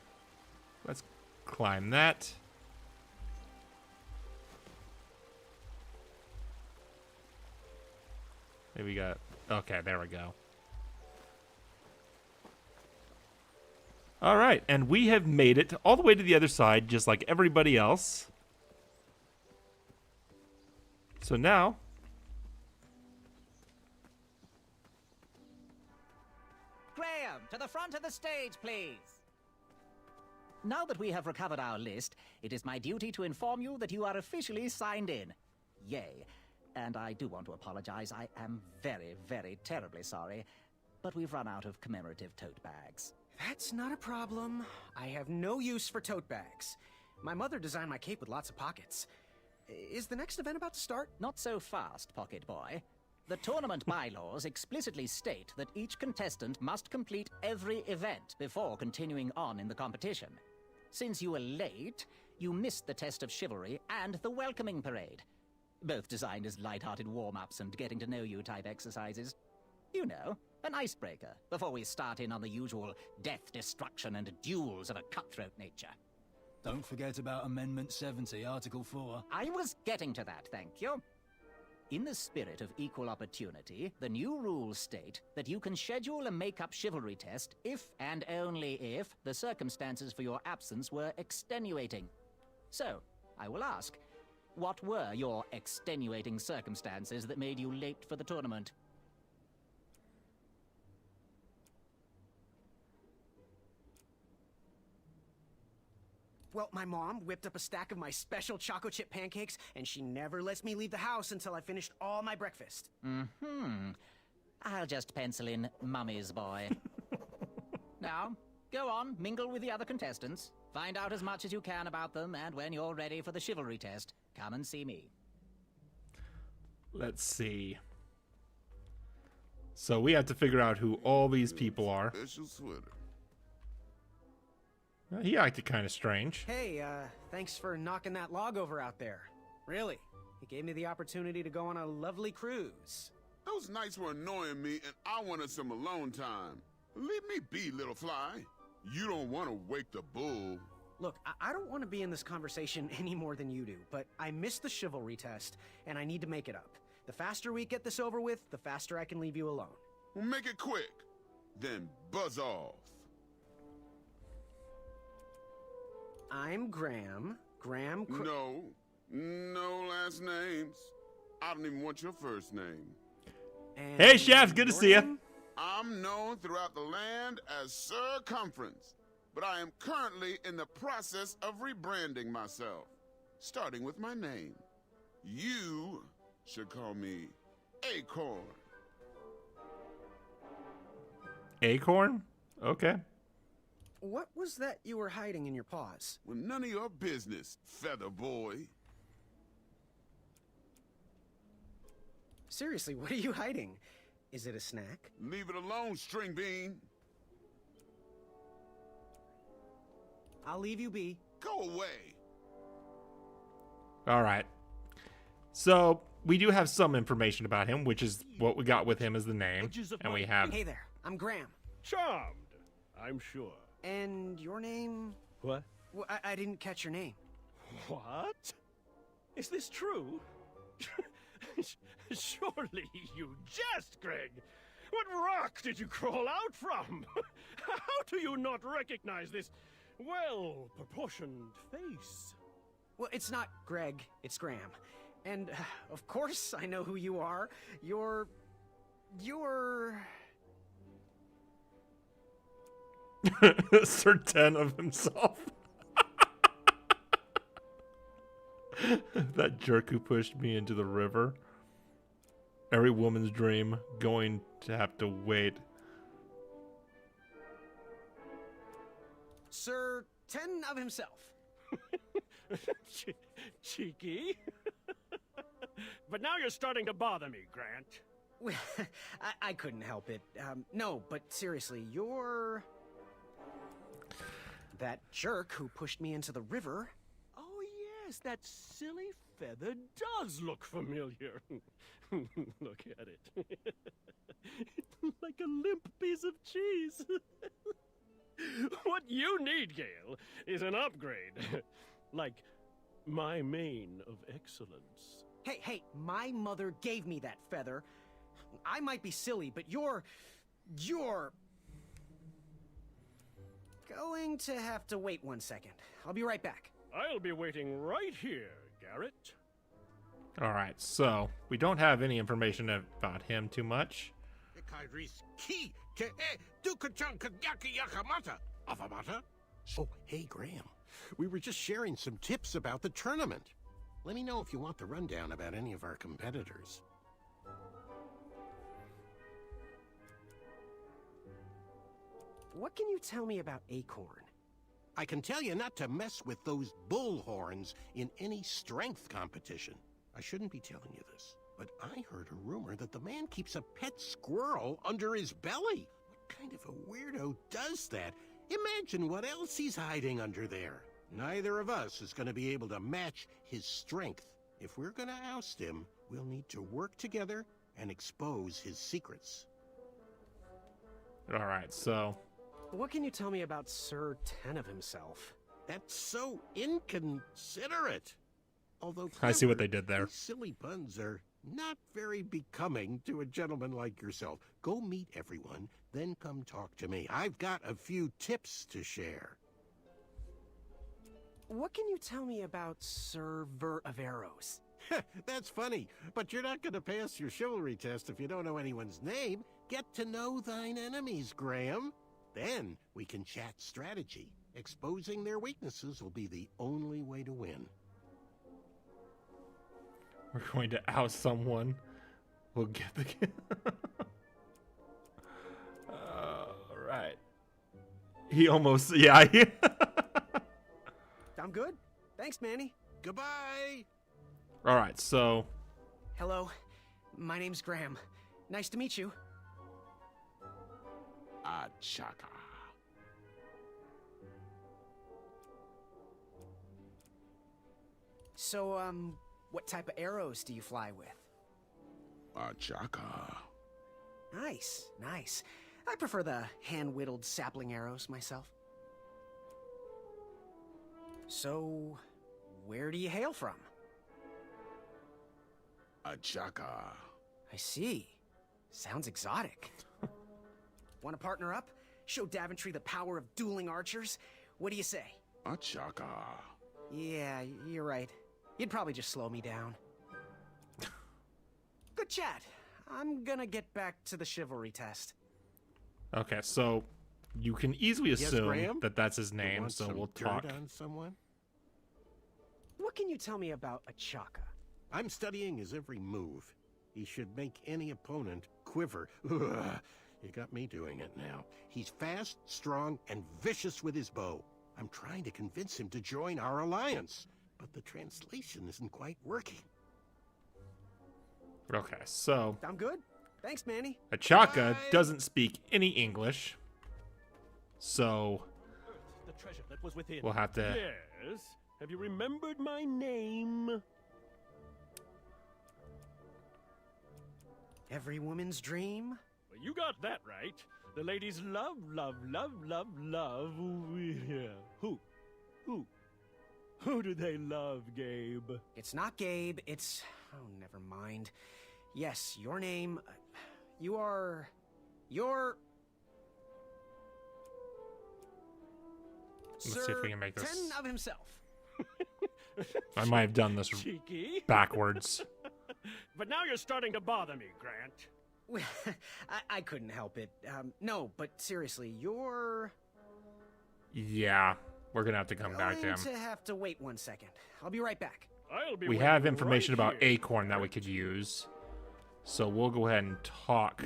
Let's climb that. Maybe we got... Okay, there we go. Alright, and we have made it all the way to the other side, just like everybody else. So now... Graham, to the front of the stage, please. Now that we have recovered our list, it is my duty to inform you that you are officially signed in. Yay. And I do want to apologize. I am very, very terribly sorry, but we've run out of commemorative tote bags. That's not a problem. I have no use for tote bags. My mother designed my cape with lots of pockets. Is the next event about to start? Not so fast, Pocket Boy. The tournament bylaws explicitly state that each contestant must complete every event before continuing on in the competition. Since you were late, you missed the test of chivalry and the welcoming parade. Both designed as light-hearted warm-ups and getting-to-know-you type exercises. You know, an icebreaker before we start in on the usual death, destruction, and duels of a cutthroat nature. Don't forget about Amendment 70, Article 4. I was getting to that, thank you. In the spirit of equal opportunity, the new rules state that you can schedule a make-up chivalry test if and only if the circumstances for your absence were extenuating. So, I will ask, What were your extenuating circumstances that made you late for the tournament? Well, my mom whipped up a stack of my special chocolate chip pancakes, and she never lets me leave the house until I finished all my breakfast. Mm-hmm. I'll just pencil in Mummy's boy. Now, go on, mingle with the other contestants. Find out as much as you can about them, and when you're ready for the chivalry test, come and see me. Let's see. So we have to figure out who all these people are. Special sweater. He acted kind of strange. Hey, thanks for knocking that log over out there. Really. It gave me the opportunity to go on a lovely cruise. Those nights were annoying me, and I wanted some alone time. Leave me be, little fly. You don't want to wake the bull. Look, I don't want to be in this conversation any more than you do, but I missed the chivalry test, and I need to make it up. The faster we get this over with, the faster I can leave you alone. Well, make it quick. Then buzz off. I'm Graham. No last names. I don't even want your first name. And Hey, Chef, good to your see you. name? I'm known throughout the land as Circumference, but I am currently in the process of rebranding myself, starting with my name. You should call me Acorn. Acorn? Okay. What was that you were hiding in your paws? Well, none of your business, feather boy. Seriously, what are you hiding? Is it a snack? Leave it alone, string bean. I'll leave you be. Go away. All right. So we do have some information about him, which is what we got with him as the name. And we have... Hey there, I'm Graham. Charmed, I'm sure. And your name? What? Well, I didn't catch your name. What? Is this true? Surely you jest, Greg. What rock did you crawl out from? How do you not recognize this well-proportioned face? Well, it's not Greg, it's Graham. And, of course, I know who you are. You're... certain of himself. That jerk who pushed me into the river. Every woman's dream, going to have to wait. Sir Ten of himself. Cheeky. But now you're starting to bother me, Grant. Well, I couldn't help it. No, but seriously, you're... that jerk who pushed me into the river. Oh, yes, that silly feather does look familiar. Look at it. It's like a limp piece of cheese. What you need, Gale, is an upgrade. Like my mane of excellence. Hey, my mother gave me that feather. I might be silly, but you're going to have to wait 1 second. I'll be right back. I'll be waiting right here, Garrett. All right, so we don't have any information about him too much. Oh, hey, Graham. We were just sharing some tips about the tournament. Let me know if you want the rundown about any of our competitors. What can you tell me about Acorn? I can tell you not to mess with those bull horns in any strength competition. I shouldn't be telling you this, but I heard a rumor that the man keeps a pet squirrel under his belly. What kind of a weirdo does that? Imagine what else he's hiding under there. Neither of us is going to be able to match his strength. If we're going to oust him, we'll need to work together and expose his secrets. All right, so What can you tell me about Sir Ten of himself? That's so inconsiderate. Although I see what clever, they did there. these silly puns are not very becoming to a gentleman like yourself. Go meet everyone, then come talk to me. I've got a few tips to share. What can you tell me about Sir Ver of Arrows? That's funny, but you're not going to pass your chivalry test if you don't know anyone's name. Get to know thine enemies, Graham. Then we can chat strategy. Exposing their weaknesses will be the only way to win. We're going to oust someone. We'll get the... Alright. He almost... Yeah. I'm good. Thanks, Manny. Goodbye! Alright, so... Hello. My name's Graham. Nice to meet you. Chaka. So, what type of arrows do you fly with? Chaka. Nice, nice. I prefer the hand-whittled sapling arrows myself. So, where do you hail from? Chaka. I see. Sounds exotic. Want to partner up? Show Daventry the power of dueling archers? What do you say? Chaka. Yeah, you're right. You'd probably just slow me down. Good chat. I'm gonna get back to the chivalry test. Okay, so you can easily assume Graham? that that's his You name, want so some we'll dirt talk. on someone? What can you tell me about a Chaka? I'm studying his every move. He should make any opponent quiver. Ugh, you got me doing it now. He's fast, strong, and vicious with his bow. I'm trying to convince him to join our alliance, but the translation isn't quite working. Okay, so I'm good. Thanks, Manny. Achaka Bye. doesn't speak any English, so The treasure that was within. we'll have to... Yes. Have you remembered my name? Every woman's dream? Well, you got that right. The ladies love, love, love, love, love. Yeah. Who? Who do they love, Gabe? It's not Gabe, it's... Oh, never mind. Yes, your name... You're... Let's see if we can make this... Ten of himself. I might have done this Cheeky. backwards. But now you're starting to bother me, Grant. Well, I couldn't help it. No, but seriously, you're... Yeah, we're gonna have to come back to going him. to have to wait 1 second. I'll be right back. I'll be We waiting have information right about here. Acorn that we could use, so we'll go ahead and talk.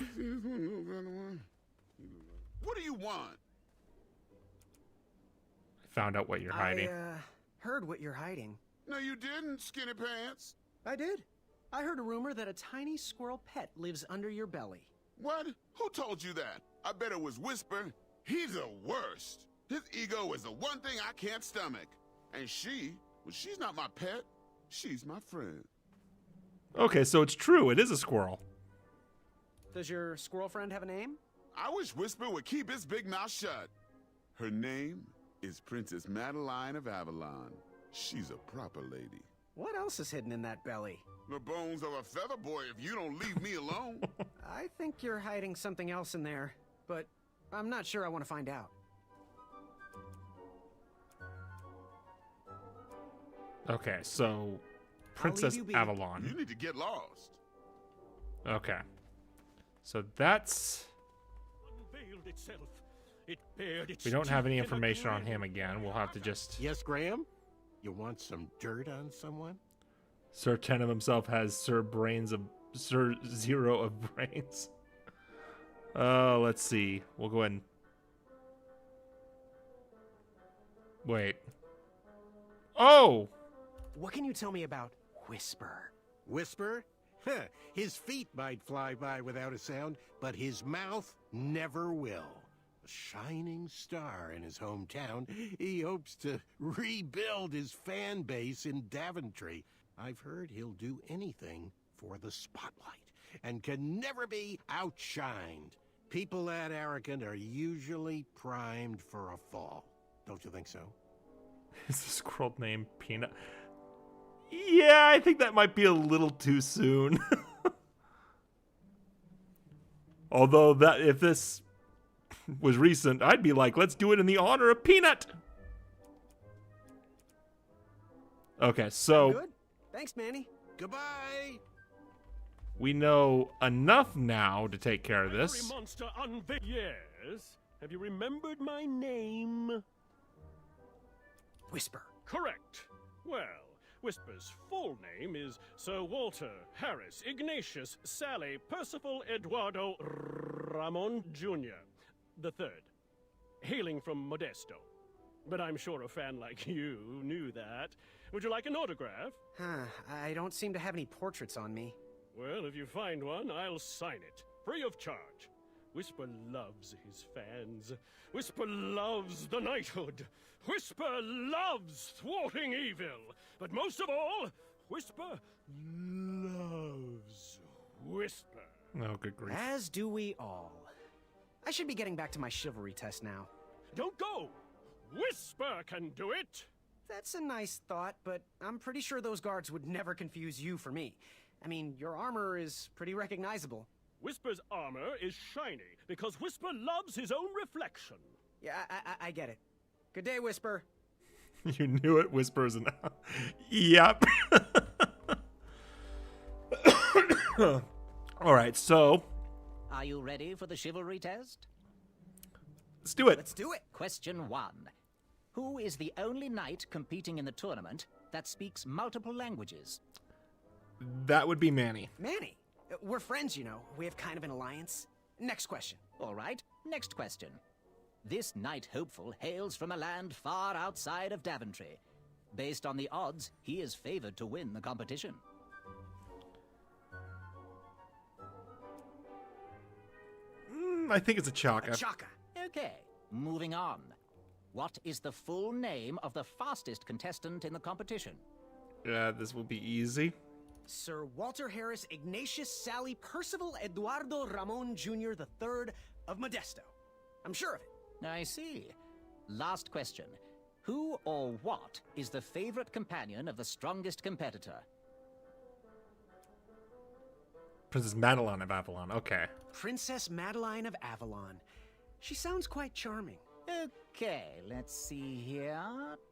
What do you want? Found out what you're hiding. I heard what you're hiding. No, you didn't, skinny pants. I did. I heard a rumor that a tiny squirrel pet lives under your belly. What? Who told you that? I bet it was Whisper. He's the worst. His ego is the one thing I can't stomach. And she's not my pet. She's my friend. Okay, so it's true. It is a squirrel. Does your squirrel friend have a name? I wish Whisper would keep his big mouth shut. Her name is Princess Madeline of Avalon. She's a proper lady. What else is hidden in that belly? The bones of a feather boy if you don't leave me alone. I think you're hiding something else in there, but I'm not sure I want to find out. Okay, so Princess you be. Avalon. You need to get lost. Okay, so that's... Unveiled itself. It bared its We don't have any teeth in a information on grin. him again. We'll have to just... Yes, Graham? You want some dirt on someone? Sir Ten of himself has Sir Zero of brains. Let's see. We'll go ahead and... Wait. Oh! What can you tell me about Whisper? Whisper? Huh, his feet might fly by without a sound, but his mouth never will. A shining star in his hometown, he hopes to rebuild his fan base in Daventry. I've heard he'll do anything for the spotlight and can never be outshined. People that arrogant are usually primed for a fall. Don't you think so? Is the squirrel named Peanut? Yeah, I think that might be a little too soon. Although that if this was recent, I'd be like, let's do it in the honor of Peanut. Okay, so Good. Thanks, Manny. Goodbye. we know enough now to take care of this. Every monster Yes. Have you remembered my name? Whisper. Correct. Well, Whisper's full name is Sir Walter Harris Ignatius Sally Percival Eduardo Ramon Jr. the Third, hailing from Modesto. But I'm sure a fan like you knew that. Would you like an autograph? I don't seem to have any portraits on me. Well, if you find one, I'll sign it, free of charge. Whisper loves his fans. Whisper loves the knighthood. Whisper loves thwarting evil. But most of all, Whisper loves Whisper. Oh, good grief. As do we all. I should be getting back to my chivalry test now. Don't go! Whisper can do it! That's a nice thought, but I'm pretty sure those guards would never confuse you for me. I mean, your armor is pretty recognizable. Whisper's armor is shiny because Whisper loves his own reflection. Yeah, I get it. Good day, Whisper. You knew it, Whispers, and yep. All right, so Are you ready for the chivalry test? let's do it. Let's do it. Question 1. Who is the only knight competing in the tournament that speaks multiple languages? That would be Manny. Manny. We're friends, you know. We have kind of an alliance. Next question. All right, next question. This knight hopeful hails from a land far outside of Daventry. Based on the odds, he is favored to win the competition. I think it's a Chaka. Chaka. Okay, moving on. What is the full name of the fastest contestant in the competition? This will be easy. Sir Walter Harris Ignatius Sally Percival Eduardo Ramon Jr. the Third of Modesto. I'm sure of it. I see. Last question. Who or what is the favorite companion of the strongest competitor? Princess Madeline of Avalon. Okay. Princess Madeline of Avalon. She sounds quite charming. Okay, let's see here.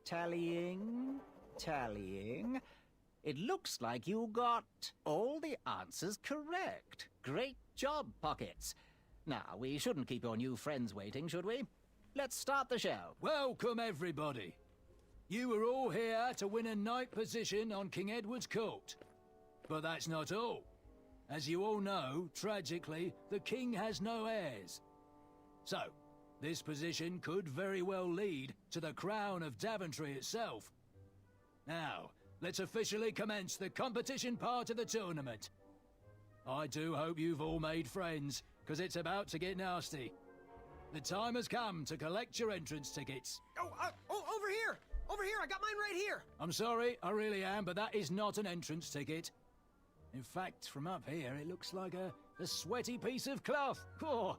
Tallying. It looks like you got all the answers correct. Great job, Pockets. Now, we shouldn't keep your new friends waiting, should we? Let's start the show. Welcome, everybody. You are all here to win a knight position on King Edward's court. But that's not all. As you all know, tragically, the king has no heirs. So, this position could very well lead to the crown of Daventry itself. Now, let's officially commence the competition part of the tournament. I do hope you've all made friends, because it's about to get nasty. The time has come to collect your entrance tickets. Oh, over here! Over here! I got mine right here! I'm sorry, I really am, but that is not an entrance ticket. In fact, from up here, it looks like a sweaty piece of cloth. Oh,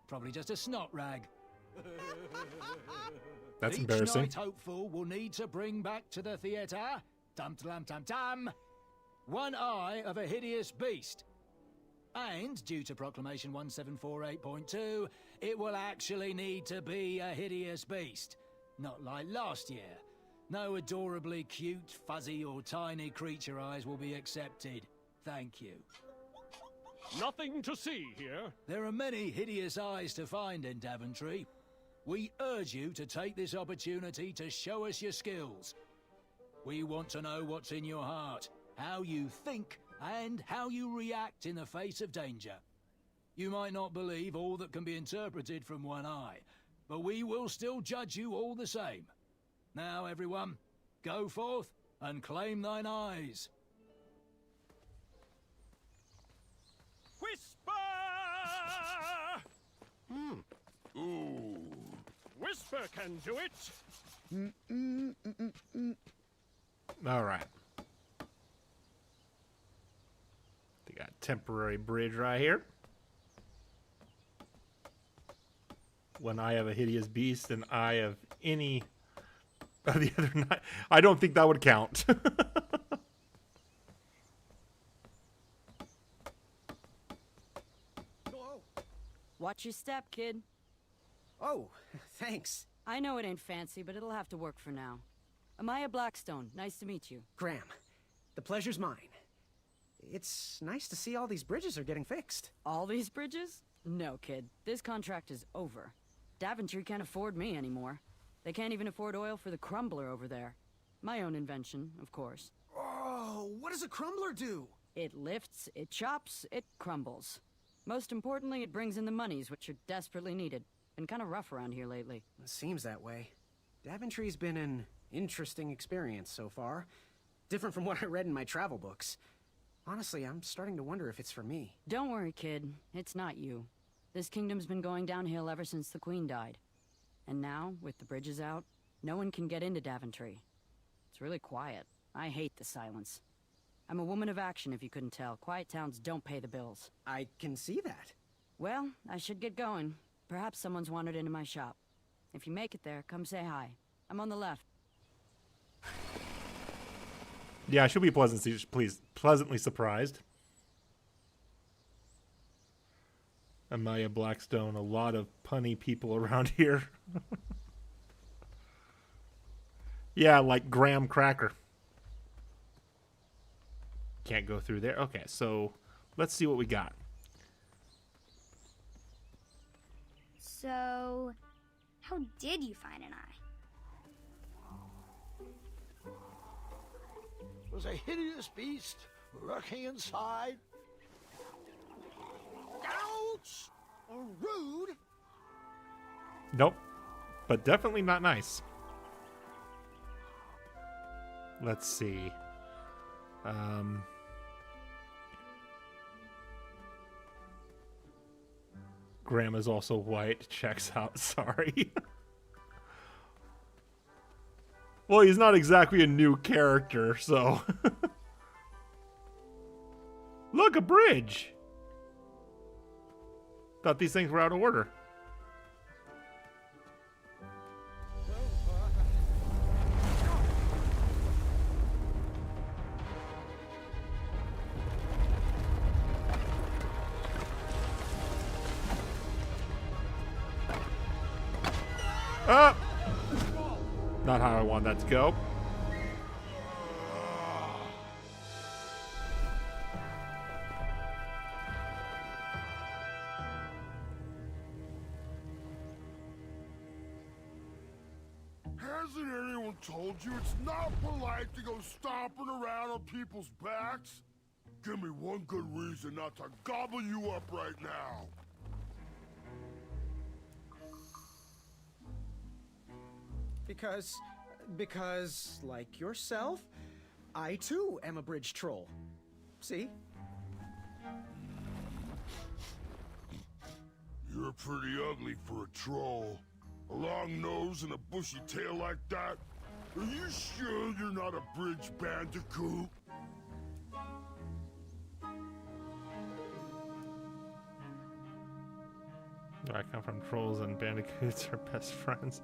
probably just a snot rag. That's Each embarrassing. knight hopeful will need to bring back to the theatre, dum-dum-dum-dum, one eye of a hideous beast. And, due to Proclamation 1748.2, it will actually need to be a hideous beast. Not like last year. No adorably cute, fuzzy or tiny creature eyes will be accepted. Thank you. Nothing to see here. There are many hideous eyes to find in Daventry. We urge you to take this opportunity to show us your skills. We want to know what's in your heart, how you think, and how you react in the face of danger. You might not believe all that can be interpreted from one eye, but we will still judge you all the same. Now, everyone, go forth and claim thine eyes. Whisper! Ooh. Whisper can do it! All right. They got a temporary bridge right here. One eye of a hideous beast, an eye of any of the other night. I don't think that would count. Watch your step, kid. Oh, thanks. I know it ain't fancy, but it'll have to work for now. Amaya Blackstone, nice to meet you. Graham, the pleasure's mine. It's nice to see all these bridges are getting fixed. All these bridges? No, kid. This contract is over. Daventry can't afford me anymore. They can't even afford oil for the crumbler over there. My own invention, of course. Oh, what does a crumbler do? It lifts, it chops, it crumbles. Most importantly, it brings in the monies, which are desperately needed. Been kind of rough around here lately. It seems that way. Daventry's been an interesting experience so far. Different from what I read in my travel books. Honestly, I'm starting to wonder if it's for me. Don't worry, kid. It's not you. This kingdom's been going downhill ever since the Queen died. And now, with the bridges out, no one can get into Daventry. It's really quiet. I hate the silence. I'm a woman of action, if you couldn't tell. Quiet towns don't pay the bills. I can see that. Well, I should get going. Perhaps someone's wandered into my shop. If you make it there, come say hi. I'm on the left. Yeah, she'll be pleasantly surprised. Amaya Blackstone, a lot of punny people around here. Yeah, like Graham Cracker. Can't go through there. Okay, so let's see what we got. So, how did you find an eye? It was a hideous beast lurking inside. Ouch! Rude! Nope, but definitely not nice. Let's see. Grandma's also white. Checks out. Sorry. Well, he's not exactly a new character, so... Look, a bridge! Thought these things were out of order. Ah! Not how I want that to go. Hasn't anyone told you it's not polite to go stomping around on people's backs? Give me one good reason not to gobble you up right now. Because, like yourself, I too am a bridge troll. See? You're pretty ugly for a troll. A long nose and a bushy tail like that? Are you sure you're not a bridge bandicoot? I come from trolls and bandicoots are best friends.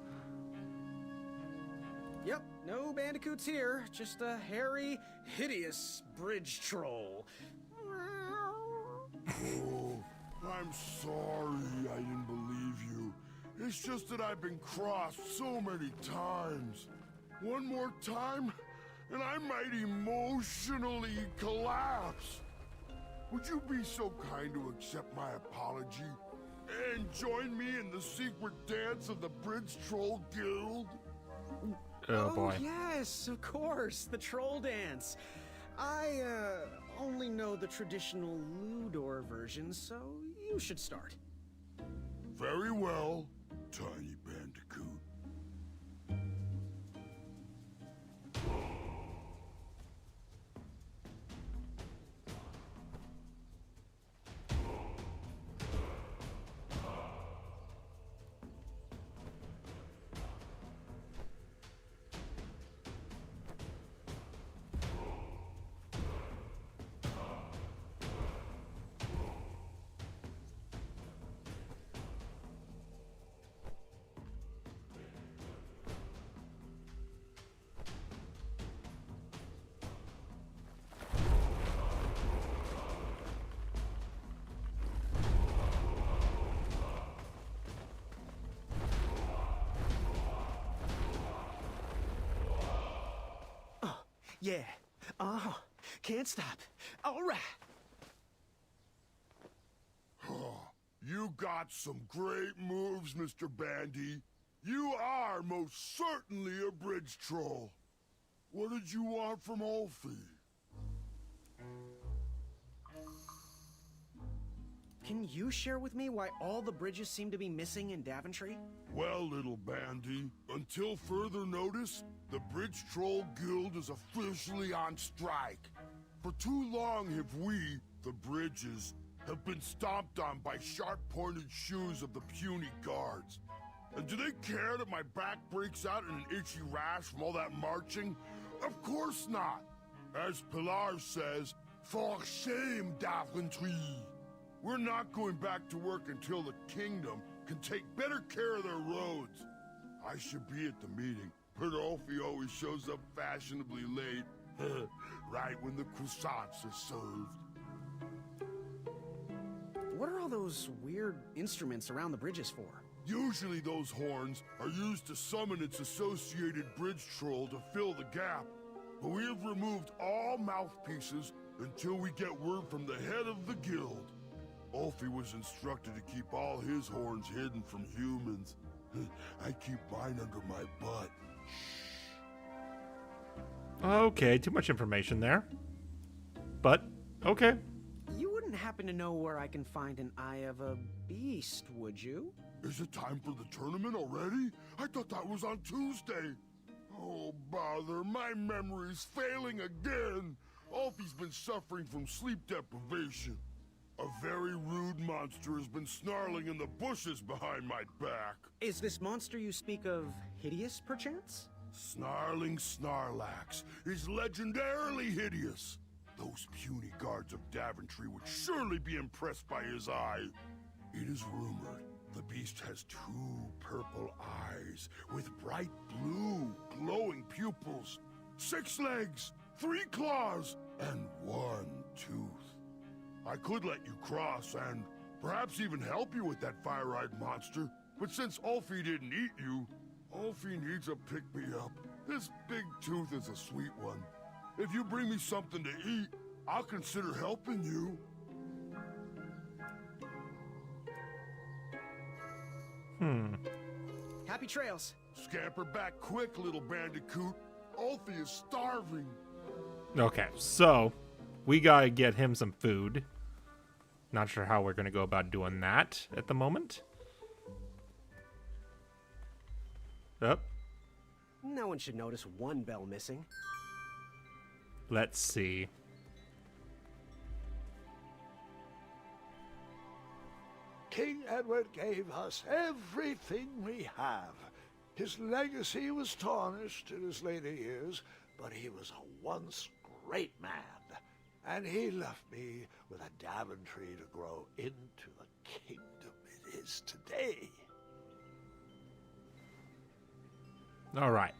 Yep, no bandicoots here. Just a hairy, hideous bridge troll. Oh, I'm sorry I didn't believe you. It's just that I've been crossed so many times. One more time, and I might emotionally collapse. Would you be so kind to accept my apology and join me in the secret dance of the Bridge Troll Guild? Oh boy. Yes, of course, the troll dance. I only know the traditional Ludor version, so you should start. Very well, tiny bandicoot. Yeah. Oh, can't stop. All right. You got some great moves, Mr. Bandy. You are most certainly a bridge troll. What did you want from Olfie? Can you share with me why all the bridges seem to be missing in Daventry? Well, little Bandy, until further notice, the Bridge Troll Guild is officially on strike. For too long have we, the Bridges, have been stomped on by sharp-pointed shoes of the puny guards. And do they care that my back breaks out in an itchy rash from all that marching? Of course not! As Pilar says, for shame, Daventry! We're not going back to work until the kingdom can take better care of their roads. I should be at the meeting, but Olfie always shows up fashionably late. Right when the croissants are served. What are all those weird instruments around the bridges for? Usually those horns are used to summon its associated bridge troll to fill the gap. But we have removed all mouthpieces until we get word from the head of the guild. Olfie was instructed to keep all his horns hidden from humans. I keep mine under my butt. Okay, too much information there. But, okay. You wouldn't happen to know where I can find an Eye of a Beast, would you? Is it time for the tournament already? I thought that was on Tuesday. Oh, bother, my memory's failing again. Olfie's been suffering from sleep deprivation. A very rude monster has been snarling in the bushes behind my back. Is this monster you speak of hideous, perchance? Snarling Snarlax is legendarily hideous. Those puny guards of Daventry would surely be impressed by his eye. It is rumored the beast has 2 purple eyes with bright blue, glowing pupils, 6 legs, 3 claws, and 1 tooth. I could let you cross and perhaps even help you with that fire-eyed monster, but since Olfie didn't eat you, Olfie needs a pick-me-up. This big tooth is a sweet one. If you bring me something to eat, I'll consider helping you. Happy trails. Scamper back quick, little bandicoot. Olfie is starving. Okay, so we gotta get him some food. Not sure how we're gonna go about doing that at the moment. Up. No one should notice one bell missing. Let's see. King Edward gave us everything we have. His legacy was tarnished in his later years, but he was a once great man. And he left me with a Daventry to grow into the kingdom it is today. All right.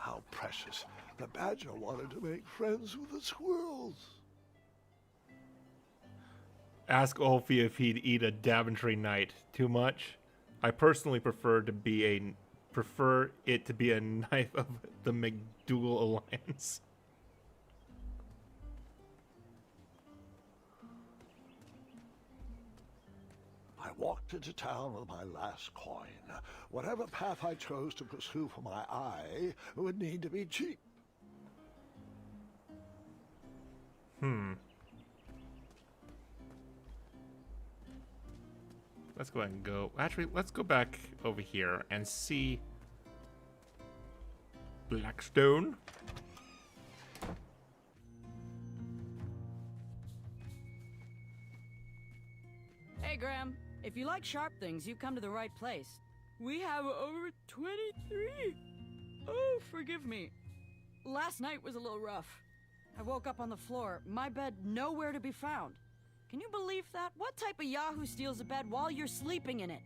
How precious. The badger wanted to make friends with the squirrels. Ask Olfie if he'd eat a Daventry knight. Too much? I personally prefer it to be a knife of the MacDoogle Alliance. I walked into town with my last coin. Whatever path I chose to pursue for my eye would need to be cheap. Let's go ahead and go. Actually, let's go back over here and see Blackstone. Hey, Graham. If you like sharp things, you've come to the right place. We have over 23. Oh, forgive me. Last night was a little rough. I woke up on the floor, my bed nowhere to be found. Can you believe that? What type of yahoo steals a bed while you're sleeping in it?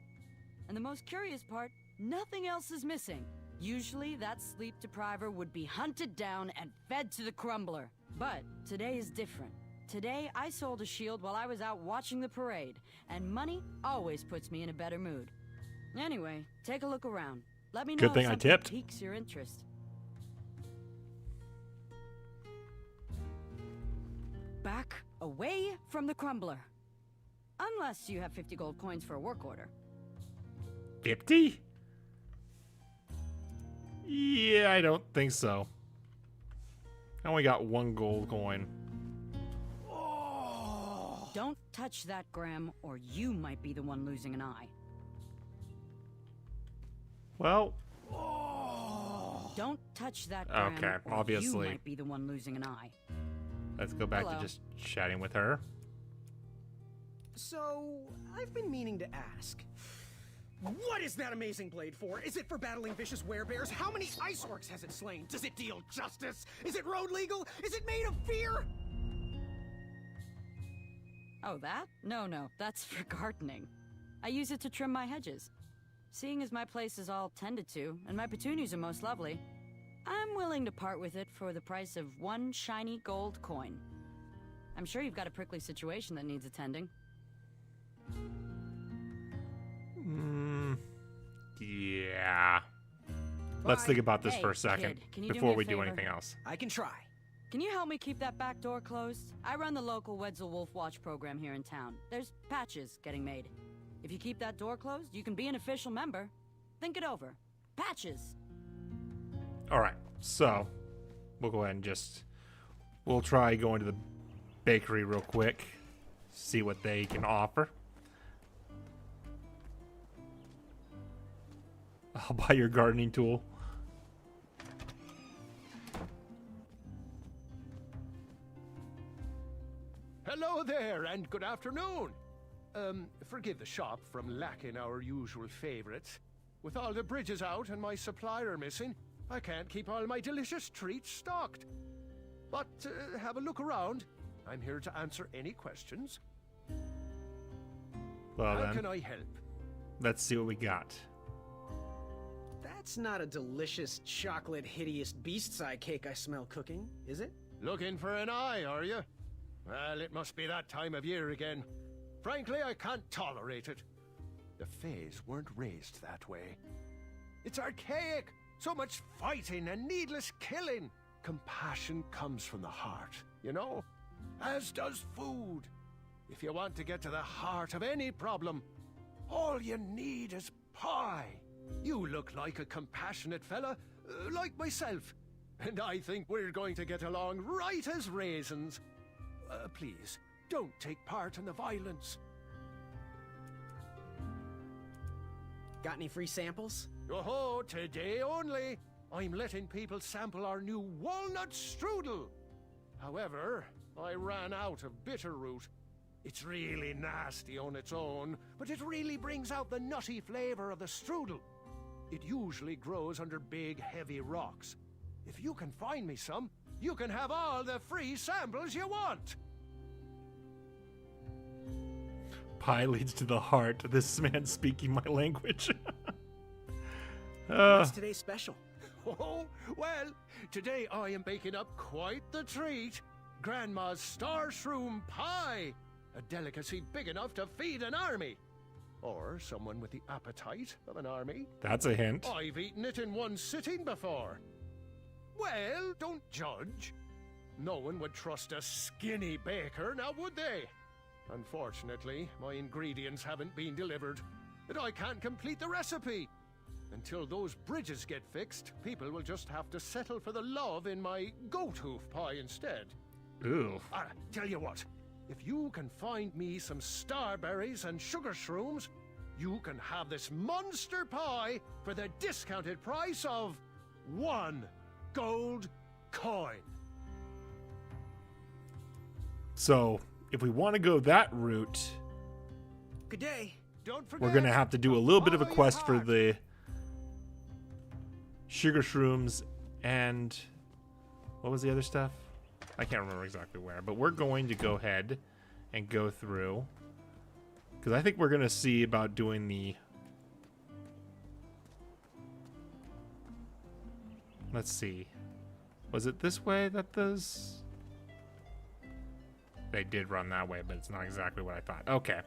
And the most curious part, nothing else is missing. Usually, that sleep depriver would be hunted down and fed to the crumbler. But today is different. Today, I sold a shield while I was out watching the parade, and money always puts me in a better mood. Anyway, take a look around. Let me know Good thing if I something tipped. piques your interest. Back away from the crumbler. Unless you have 50 gold coins for a work order. 50? Yeah, I don't think so. I only got 1 gold coin. Don't touch that, Graham, or you might be the one losing an eye. Well, Don't touch that, Graham, okay, or obviously. you might be the one losing an eye. Let's go back Hello. to just chatting with her. So, I've been meaning to ask. What is that amazing blade for? Is it for battling vicious werebears? How many ice orcs has it slain? Does it deal justice? Is it road legal? Is it made of fear? Oh, that? No, that's for gardening. I use it to trim my hedges. Seeing as my place is all tended to, and my petunias are most lovely, I'm willing to part with it for the price of 1 shiny gold coin. I'm sure you've got a prickly situation that needs attending. Yeah. Let's Bye. think about this Hey, for a second kid, can you do before me a we do favor? anything else. I can try. Can you help me keep that back door closed? I run the local Wetzel Wolf Watch program here in town. There's patches getting made. If you keep that door closed, you can be an official member. Think it over. Patches! Alright, so we'll go ahead and we'll try going to the bakery real quick, see what they can offer. I'll buy your gardening tool. Hello there, and good afternoon. Forgive the shop from lacking our usual favorites. With all the bridges out and my supplier missing, I can't keep all my delicious treats stocked. But have a look around. I'm here to answer any questions. Well How then, can I help? let's see what we got. That's not a delicious chocolate hideous beast's eye cake I smell cooking, is it? Looking for an eye, are you? Well, it must be that time of year again. Frankly, I can't tolerate it. The Fays weren't raised that way. It's archaic! So much fighting and needless killing! Compassion comes from the heart, you know? As does food. If you want to get to the heart of any problem, all you need is pie. You look like a compassionate fella, like myself. And I think we're going to get along right as raisins. Please, don't take part in the violence. Got any free samples? Oh, today only. I'm letting people sample our new walnut strudel. However, I ran out of bitter root. It's really nasty on its own, but it really brings out the nutty flavor of the strudel. It usually grows under big, heavy rocks. If you can find me some, you can have all the free samples you want. Pie leads to the heart. This man speaking my language. What's today's special? Oh, well, today I am baking up quite the treat. Grandma's star shroom pie. A delicacy big enough to feed an army. Or someone with the appetite of an army. That's a hint. I've eaten it in one sitting before. Well, don't judge. No one would trust a skinny baker, now would they? Unfortunately, my ingredients haven't been delivered, and I can't complete the recipe. Until those bridges get fixed, people will just have to settle for the love in my goat hoof pie instead. Ooh. Tell you what, if you can find me some starberries and sugar shrooms, you can have this monster pie for the discounted price of 1 gold coin. So, if we want to go that route, Good day. Don't forget, we're going to have to do a little bit of a pie quest for heart. the sugar shrooms and what was the other stuff? I can't remember exactly where, but we're going to go ahead and go through because I think we're going to see about doing the Let's see. Was it this way that those... They did run that way, but it's not exactly what I thought. Okay.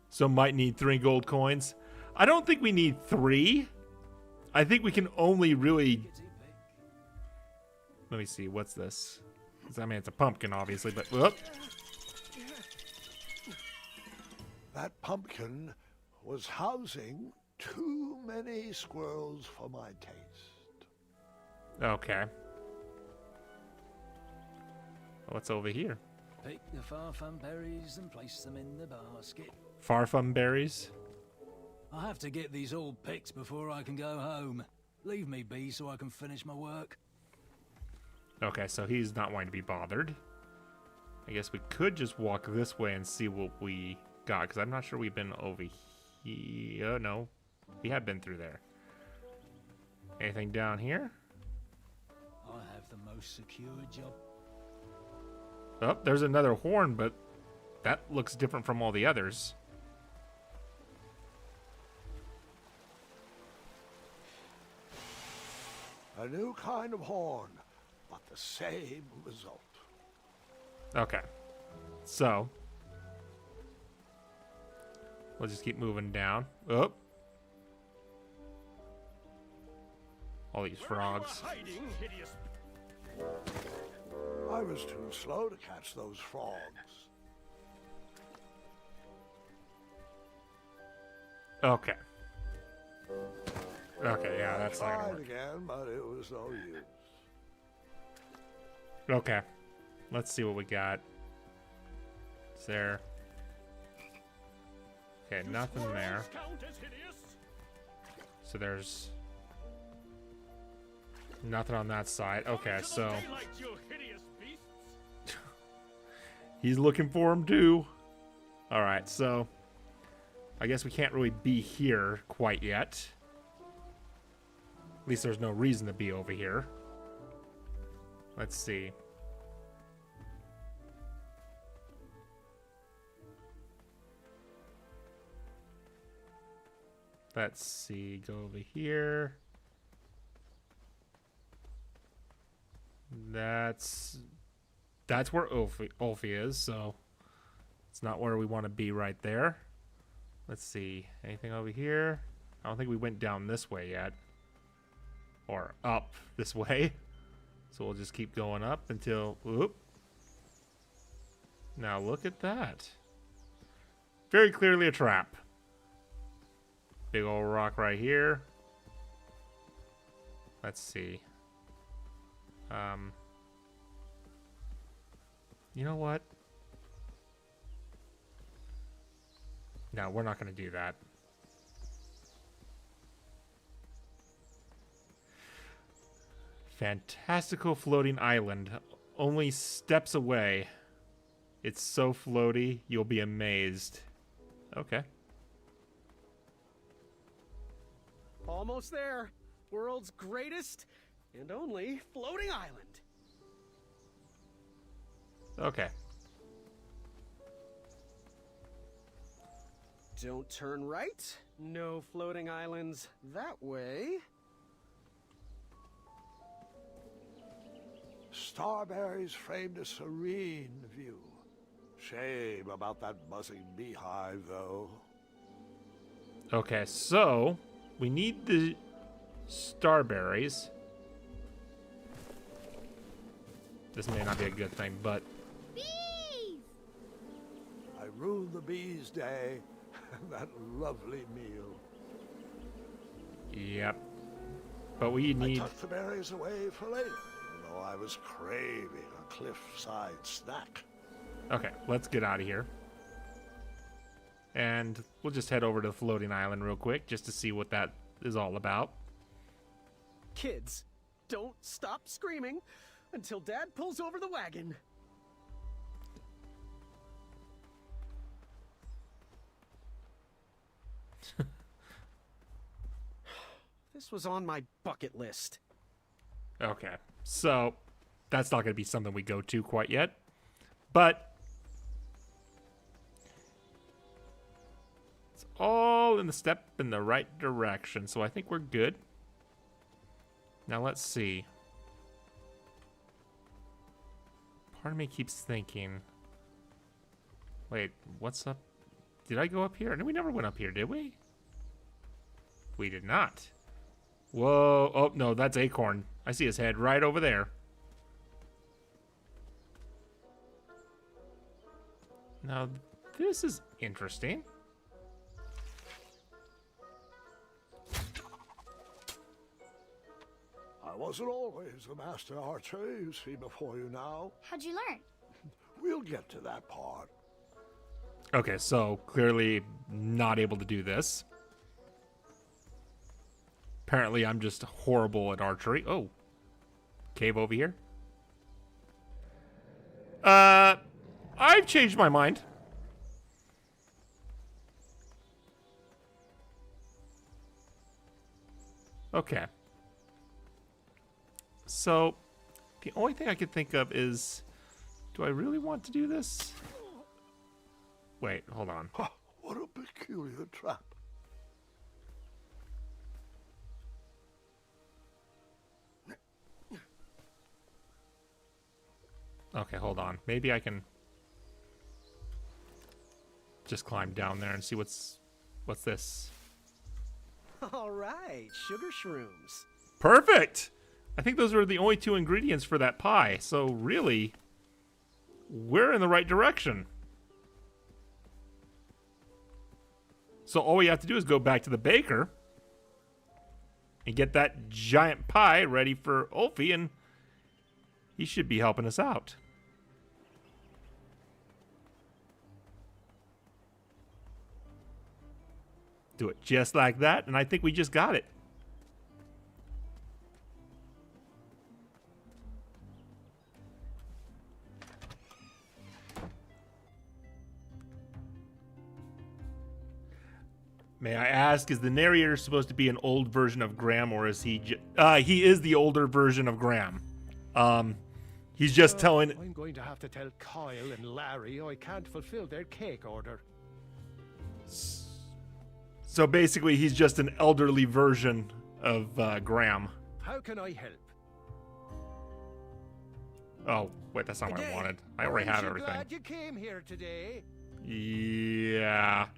So might need 3 gold coins. I don't think we need 3. I think we can only really... Let me see. What's this? I mean, it's a pumpkin, obviously, but... Whoop. That pumpkin was housing too many squirrels for my taste. Okay. What's over here? Pick the farfum berries and place them in the basket. Farfum berries? I have to get these all picked before I can go home. Leave me be so I can finish my work. Okay, so he's not wanting to be bothered. I guess we could just walk this way and see what we got, because I'm not sure we've been over here. No, we have been through there. Anything down here? I have the most secure job. Oh, there's another horn, but that looks different from all the others. A new kind of horn, but the same result. Okay. So, we'll just keep moving down. Oh. All these frogs. I was too slow to catch those frogs. Okay. Okay, yeah, that's not gonna Tried work. again, but it was no use. Okay. Let's see what we got. Is there... Okay, nothing there. So there's... Nothing on that side. Okay, so... He's looking for him too. Alright, so... I guess we can't really be here quite yet. At least there's no reason to be over here. Let's see. Let's see. Go over here. That's where Ulfi is, so it's not where we want to be right there. Let's see. Anything over here? I don't think we went down this way yet. Or up this way. So we'll just keep going up until... Whoop. Now look at that. Very clearly a trap. Big old rock right here. Let's see. You know what? No, we're not going to do that. Fantastical floating island. Only steps away. It's so floaty, you'll be amazed. Okay. Almost there. World's greatest and only floating island. Okay. Don't turn right. No floating islands that way. Starberries framed a serene view. Shame about that buzzing beehive, though. Okay, so we need the starberries. This may not be a good thing, but... Bees! I ruined the bees' day. That lovely meal. Yep. But we need... I tucked the berries away for later, though I was craving a cliffside snack. Okay, let's get out of here. And we'll just head over to the floating island real quick, just to see what that is all about. Kids, don't stop screaming until Dad pulls over the wagon. This was on my bucket list. Okay, so that's not going to be something we go to quite yet. But It's all in the step in the right direction, so I think we're good. Now let's see. Part of me keeps thinking, wait, what's up? Did I go up here? No, we never went up here, did we? We did not. Whoa. Oh, no, that's Acorn. I see his head right over there. Now, this is interesting. I wasn't always the master archer you see before you now. How'd you learn? We'll get to that part. Okay, so clearly not able to do this. Apparently I'm just horrible at archery. Oh. Cave over here. I've changed my mind. Okay. So, the only thing I could think of is, do I really want to do this? Wait, hold on. Huh, what a peculiar trap. Okay, hold on. Maybe I can just climb down there and see what's this. All right, sugar shrooms. Perfect! I think those are the only two ingredients for that pie. So really, we're in the right direction. So all we have to do is go back to the baker and get that giant pie ready for Ulfie, and he should be helping us out. Do it just like that, and I think we just got it. May I ask, is the narrator supposed to be an old version of Graham, or is he he is the older version of Graham. He's just telling... I'm going to have to tell Kyle and Larry I can't fulfill their cake order. So basically, he's just an elderly version of Graham. How can I help? Oh, wait, that's not what I wanted. I already have everything. Glad you came here today. Yeah.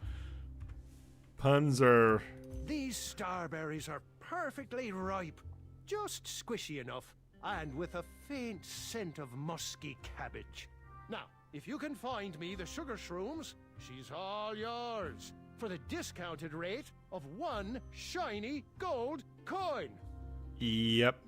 Puns are... These starberries are perfectly ripe. Just squishy enough. And with a faint scent of musky cabbage. Now, if you can find me the sugar shrooms, she's all yours. For the discounted rate of 1 shiny gold coin. Yep.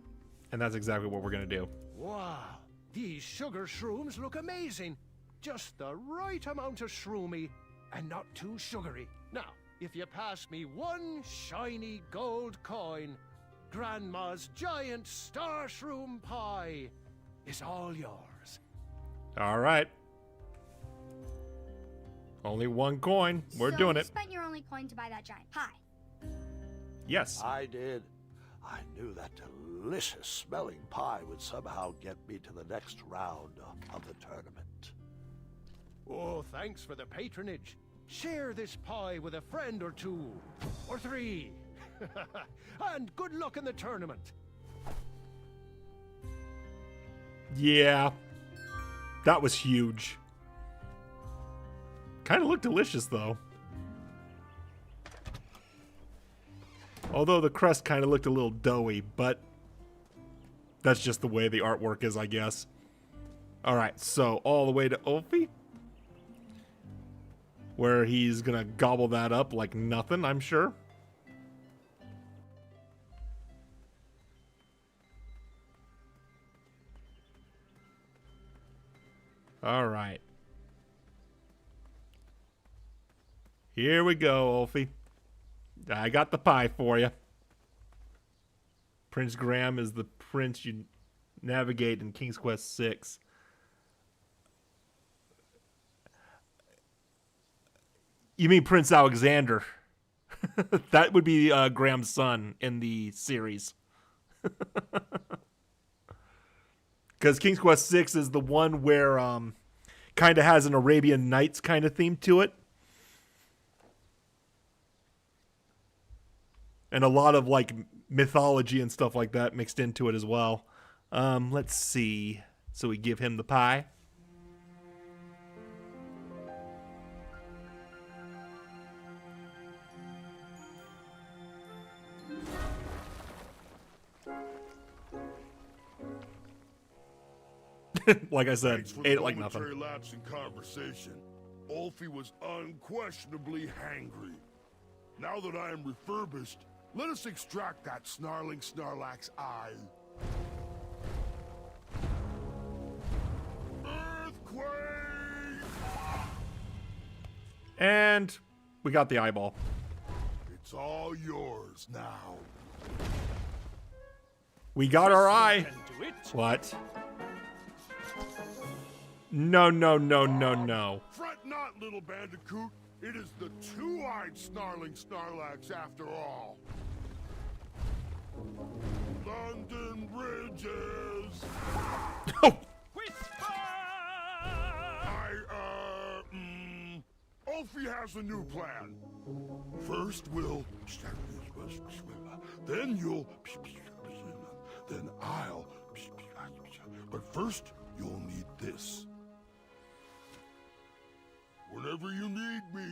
And that's exactly what we're going to do. Wow. These sugar shrooms look amazing. Just the right amount of shroomy and not too sugary. Now, if you pass me 1 shiny gold coin, Grandma's giant star shroom pie is all yours. All right. Only 1 coin. We're doing it. So you spent your only coin to buy that giant pie? Yes. I did. I knew that delicious smelling pie would somehow get me to the next round of the tournament. Oh, thanks for the patronage. Share this pie with a friend or 2, or 3. And good luck in the tournament. Yeah. That was huge. Kind of looked delicious, though. Although the crust kind of looked a little doughy, but that's just the way the artwork is, I guess. Alright, so all the way to Ulfie, where he's gonna gobble that up like nothing, I'm sure. Alright. Here we go, Ulfie. I got the pie for you. Prince Graham is the prince you navigate in King's Quest VI. You mean Prince Alexander. That would be Graham's son in the series. Because King's Quest VI is the one where kind of has an Arabian Nights kind of theme to it. and a lot of like mythology and stuff like that mixed into it as well. Let's see. So we give him the pie. Like I said, ate it like nothing. Momentary lapse in conversation. Ulfie was unquestionably hangry. Now that I am refurbished, let us extract that snarling Snarlack's eye. Earthquake! And we got the eyeball. It's all yours now. We got our eye. What? No, no, no, no, no. Fret not, little bandicoot. It is the two-eyed snarling Snarlax after all. London Bridges. Oh. Ulfie has a new plan. First we'll... Then you'll... Then I'll... But first, you'll need this. Whenever you need me,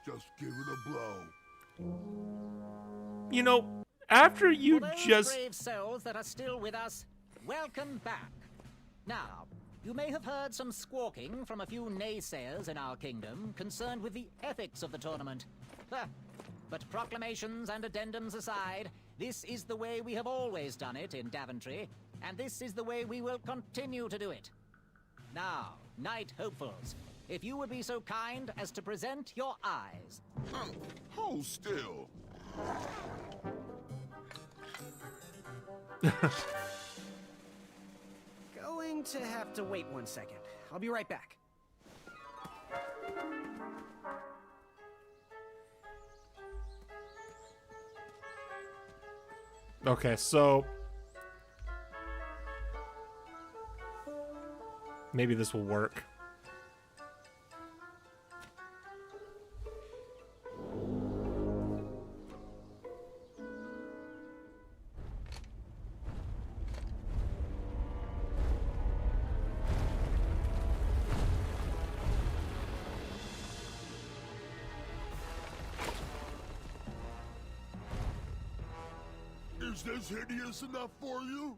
just give it a blow. You know, after you For those just... brave souls that are still with us, welcome back. Now, you may have heard some squawking from a few naysayers in our kingdom concerned with the ethics of the tournament. But proclamations and addendums aside, this is the way we have always done it in Daventry, and this is the way we will continue to do it. Now, Knight Hopefuls, if you would be so kind as to present your eyes. Hold still. Going to have to wait 1 second. I'll be right back. Okay, so... maybe this will work. Is this hideous enough for you?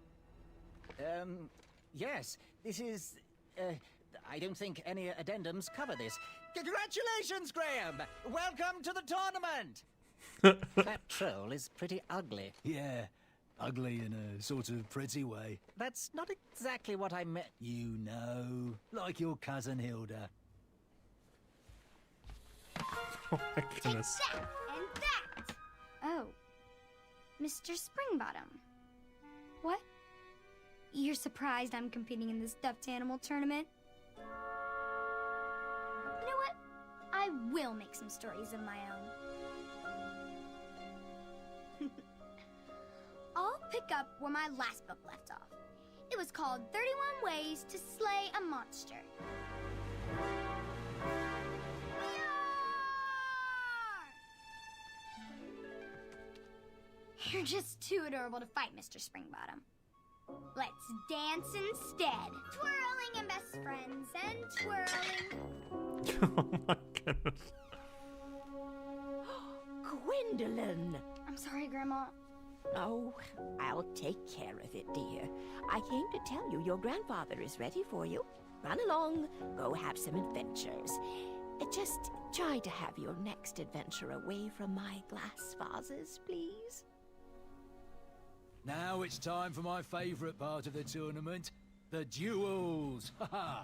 Yes, this is... I don't think any addendums cover this. Congratulations, Graham! Welcome to the tournament! That troll is pretty ugly. Yeah, ugly in a sort of pretty way. That's not exactly what I meant. You know, like your cousin Hilda. Oh my goodness. That and that! Oh. Mr. Springbottom. What? You're surprised I'm competing in the stuffed animal tournament? You know what? I will make some stories of my own. I'll pick up where my last book left off. It was called 31 Ways to Slay a Monster. You're just too adorable to fight, Mr. Springbottom. Let's dance instead. Twirling and best friends and twirling. Oh my goodness. Gwendolyn! I'm sorry, Grandma. Oh, I'll take care of it, dear. I came to tell you your grandfather is ready for you. Run along, go have some adventures. Just try to have your next adventure away from my glass vases, please. Now it's time for my favourite part of the tournament, the duels. Haha!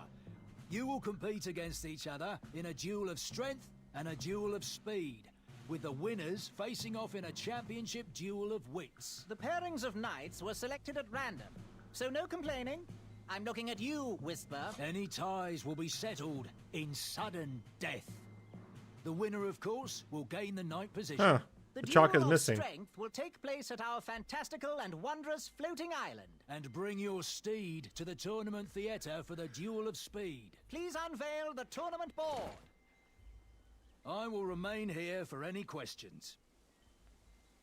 You will compete against each other in a duel of strength and a duel of speed, with the winners facing off in a championship duel of wits. The pairings of knights were selected at random, so no complaining. I'm looking at you, Whisper. Any ties will be settled in sudden death. The winner, of course, will gain the knight position. Huh. The The chalk duel is of missing. strength will take place at our fantastical and wondrous floating island. And bring your steed to the tournament theatre for the duel of speed. Please unveil the tournament board. I will remain here for any questions.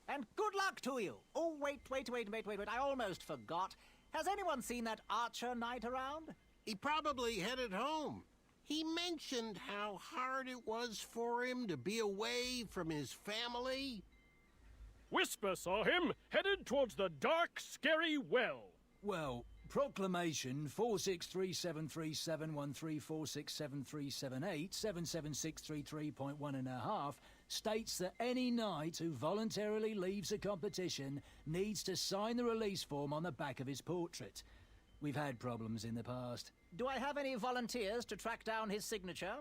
And good luck to you. Oh, wait. I almost forgot. Has anyone seen that archer knight around? He probably headed home. He mentioned how hard it was for him to be away from his family. Whisper saw him headed towards the dark, scary well. Well, Proclamation 4637371346737787763.1.5 states that any knight who voluntarily leaves a competition needs to sign the release form on the back of his portrait. We've had problems in the past. Do I have any volunteers to track down his signature?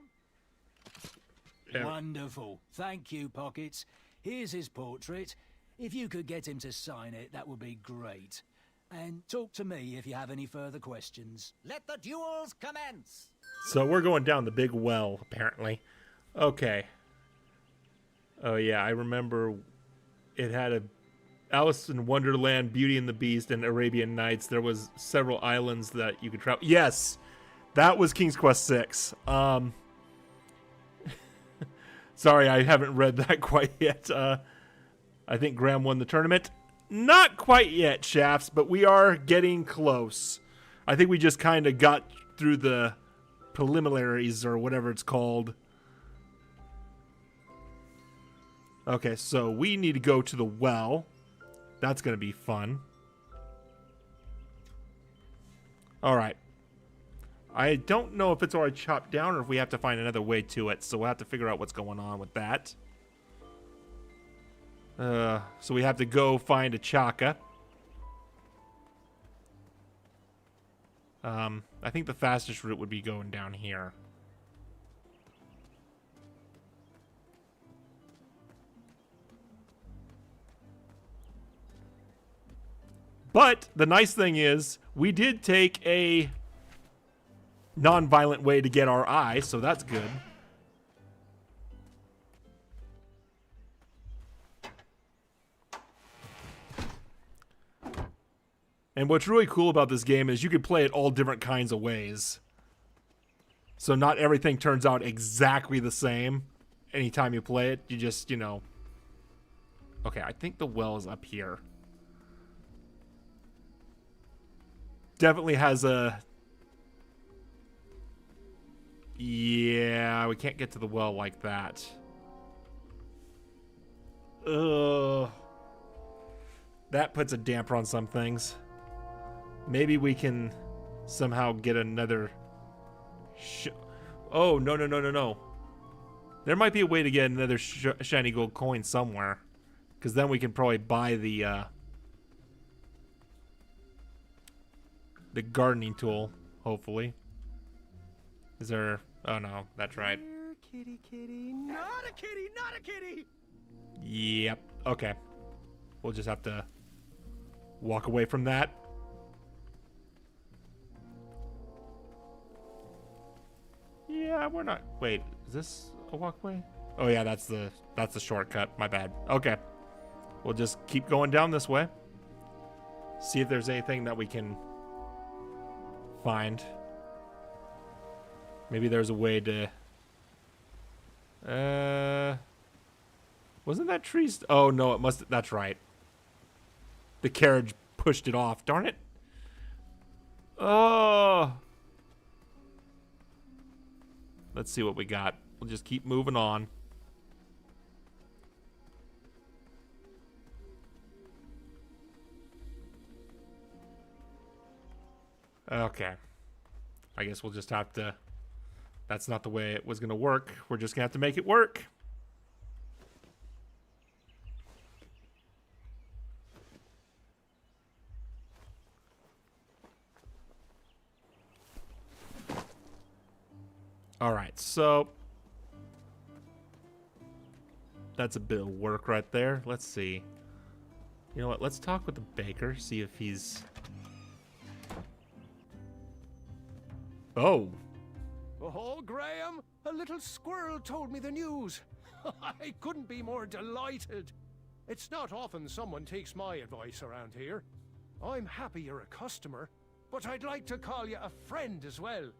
Yeah. Wonderful. Thank you, Pockets. Here's his portrait. If you could get him to sign it, that would be great. And talk to me if you have any further questions. Let the duels commence! So we're going down the big well, apparently. Okay. Oh, yeah, I remember it had a Alice in Wonderland, Beauty and the Beast, and Arabian Nights. There was several islands that you could travel. Yes, that was King's Quest VI. Sorry, I haven't read that quite yet. I think Graham won the tournament. Not quite yet, Shafts, but we are getting close. I think we just kind of got through the preliminaries or whatever it's called. Okay, so we need to go to the well. That's going to be fun. All right. I don't know if it's already chopped down or if we have to find another way to it, so we'll have to figure out what's going on with that. So we have to go find a Chaka. I think the fastest route would be going down here. But the nice thing is, we did take a non-violent way to get our eye, so that's good. And what's really cool about this game is you can play it all different kinds of ways. So not everything turns out exactly the same anytime you play it. You just, you know. Okay, I think the well is up here. Definitely has a... Yeah, we can't get to the well like that. Ugh. That puts a damper on some things. Maybe we can somehow get another... Oh, no. There might be a way to get another shiny gold coin somewhere. Because then we can probably buy the gardening tool, hopefully. Is there... Oh, no, that's right. Kitty, kitty, not a kitty, not a kitty! Yep, okay. We'll just have to walk away from that. Yeah, we're not... Wait, is this a walkway? Oh, yeah, that's the shortcut. My bad. Okay. We'll just keep going down this way. See if there's anything that we can find. Maybe there's a way to... Wasn't that trees? Oh, no, it must... That's right. The carriage pushed it off. Darn it. Oh. Let's see what we got. We'll just keep moving on. Okay. I guess we'll just have to... That's not the way it was going to work. We're just going to have to make it work. All right, so that's a bit of work right there. Let's see. You know what? Let's talk with the baker, see if he's... Oh. Oh, Graham, a little squirrel told me the news. I couldn't be more delighted. It's not often someone takes my advice around here. I'm happy you're a customer, but I'd like to call you a friend as well.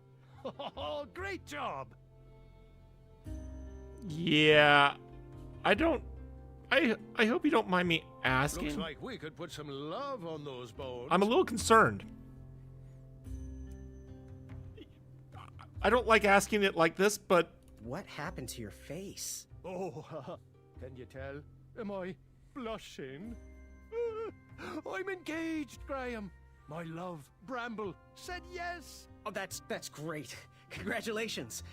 Oh, great job. Yeah, I I hope you don't mind me asking. Looks like we could put some love on those bones. I'm a little concerned. I don't like asking it like this, but... What happened to your face? Oh, can you tell? Am I blushing? I'm engaged, Graham. My love, Bramble, said yes. Oh, that's great. Congratulations.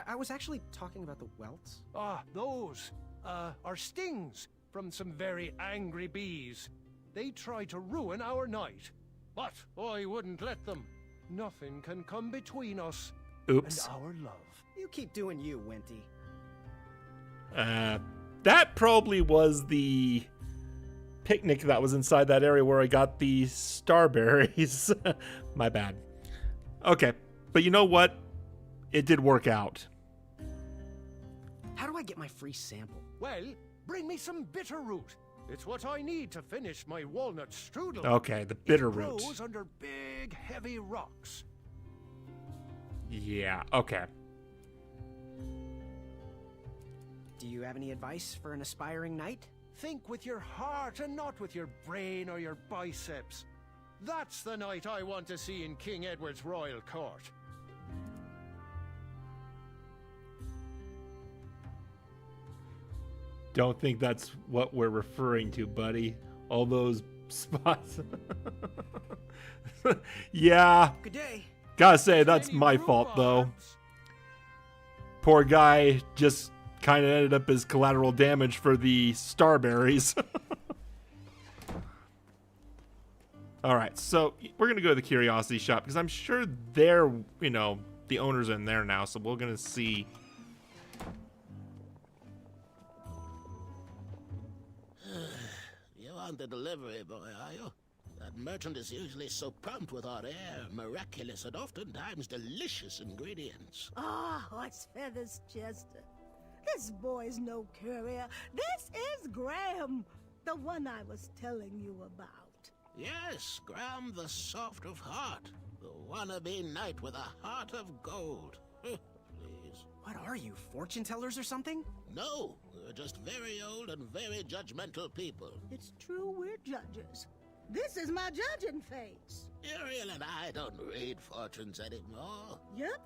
I was actually talking about the welts. Ah, those are stings from some very angry bees. They try to ruin our night, but I wouldn't let them. Nothing can come between us Oops. and our love. You keep doing you, Wenty. That probably was the picnic that was inside that area where I got the starberries. My bad. Okay, but you know what? It did work out. How do I get my free sample? Well, bring me some bitter root. It's what I need to finish my walnut strudel. Okay, the bitter it root. grows under big, heavy rocks. Yeah, okay. Do you have any advice for an aspiring knight? Think with your heart and not with your brain or your biceps. That's the knight I want to see in King Edward's royal court. Don't think that's what we're referring to, buddy. All those spots. Yeah. Good day. Gotta say, that's my fault, though. Poor guy just kind of ended up as collateral damage for the starberries. Alright, so we're gonna go to the curiosity shop, because I'm sure they're, you know, the owner's in there now, so we're gonna see. You want the delivery boy, are you? That merchant is usually so prompt with our rare, miraculous, and oftentimes delicious ingredients. Ah, horse feathers, Chester. This boy's no courier. This is Graham, the one I was telling you about. Yes, Graham the soft of heart. The wannabe knight with a heart of gold. Please. What are you, fortune tellers or something? No, we're just very old and very judgmental people. It's true we're judges. This is my judging face. Ariel and I don't read fortunes anymore. Yep.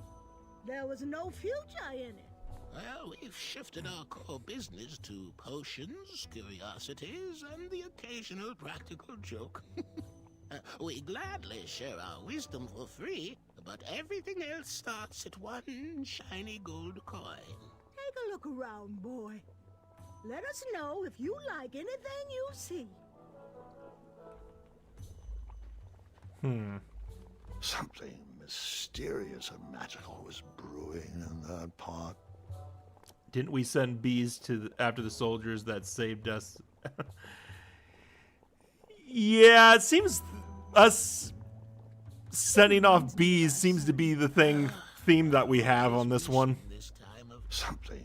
There was no future in it. Well, we've shifted our core business to potions, curiosities, and the occasional practical joke. We gladly share our wisdom for free, but everything else starts at one shiny gold coin. Take a look around, boy. Let us know if you like anything you see. Something mysterious and magical was brewing in that pot. Didn't we send bees to after the soldiers that saved us? Yeah, it seems us sending off bees seems to be the theme that we have on this one. Something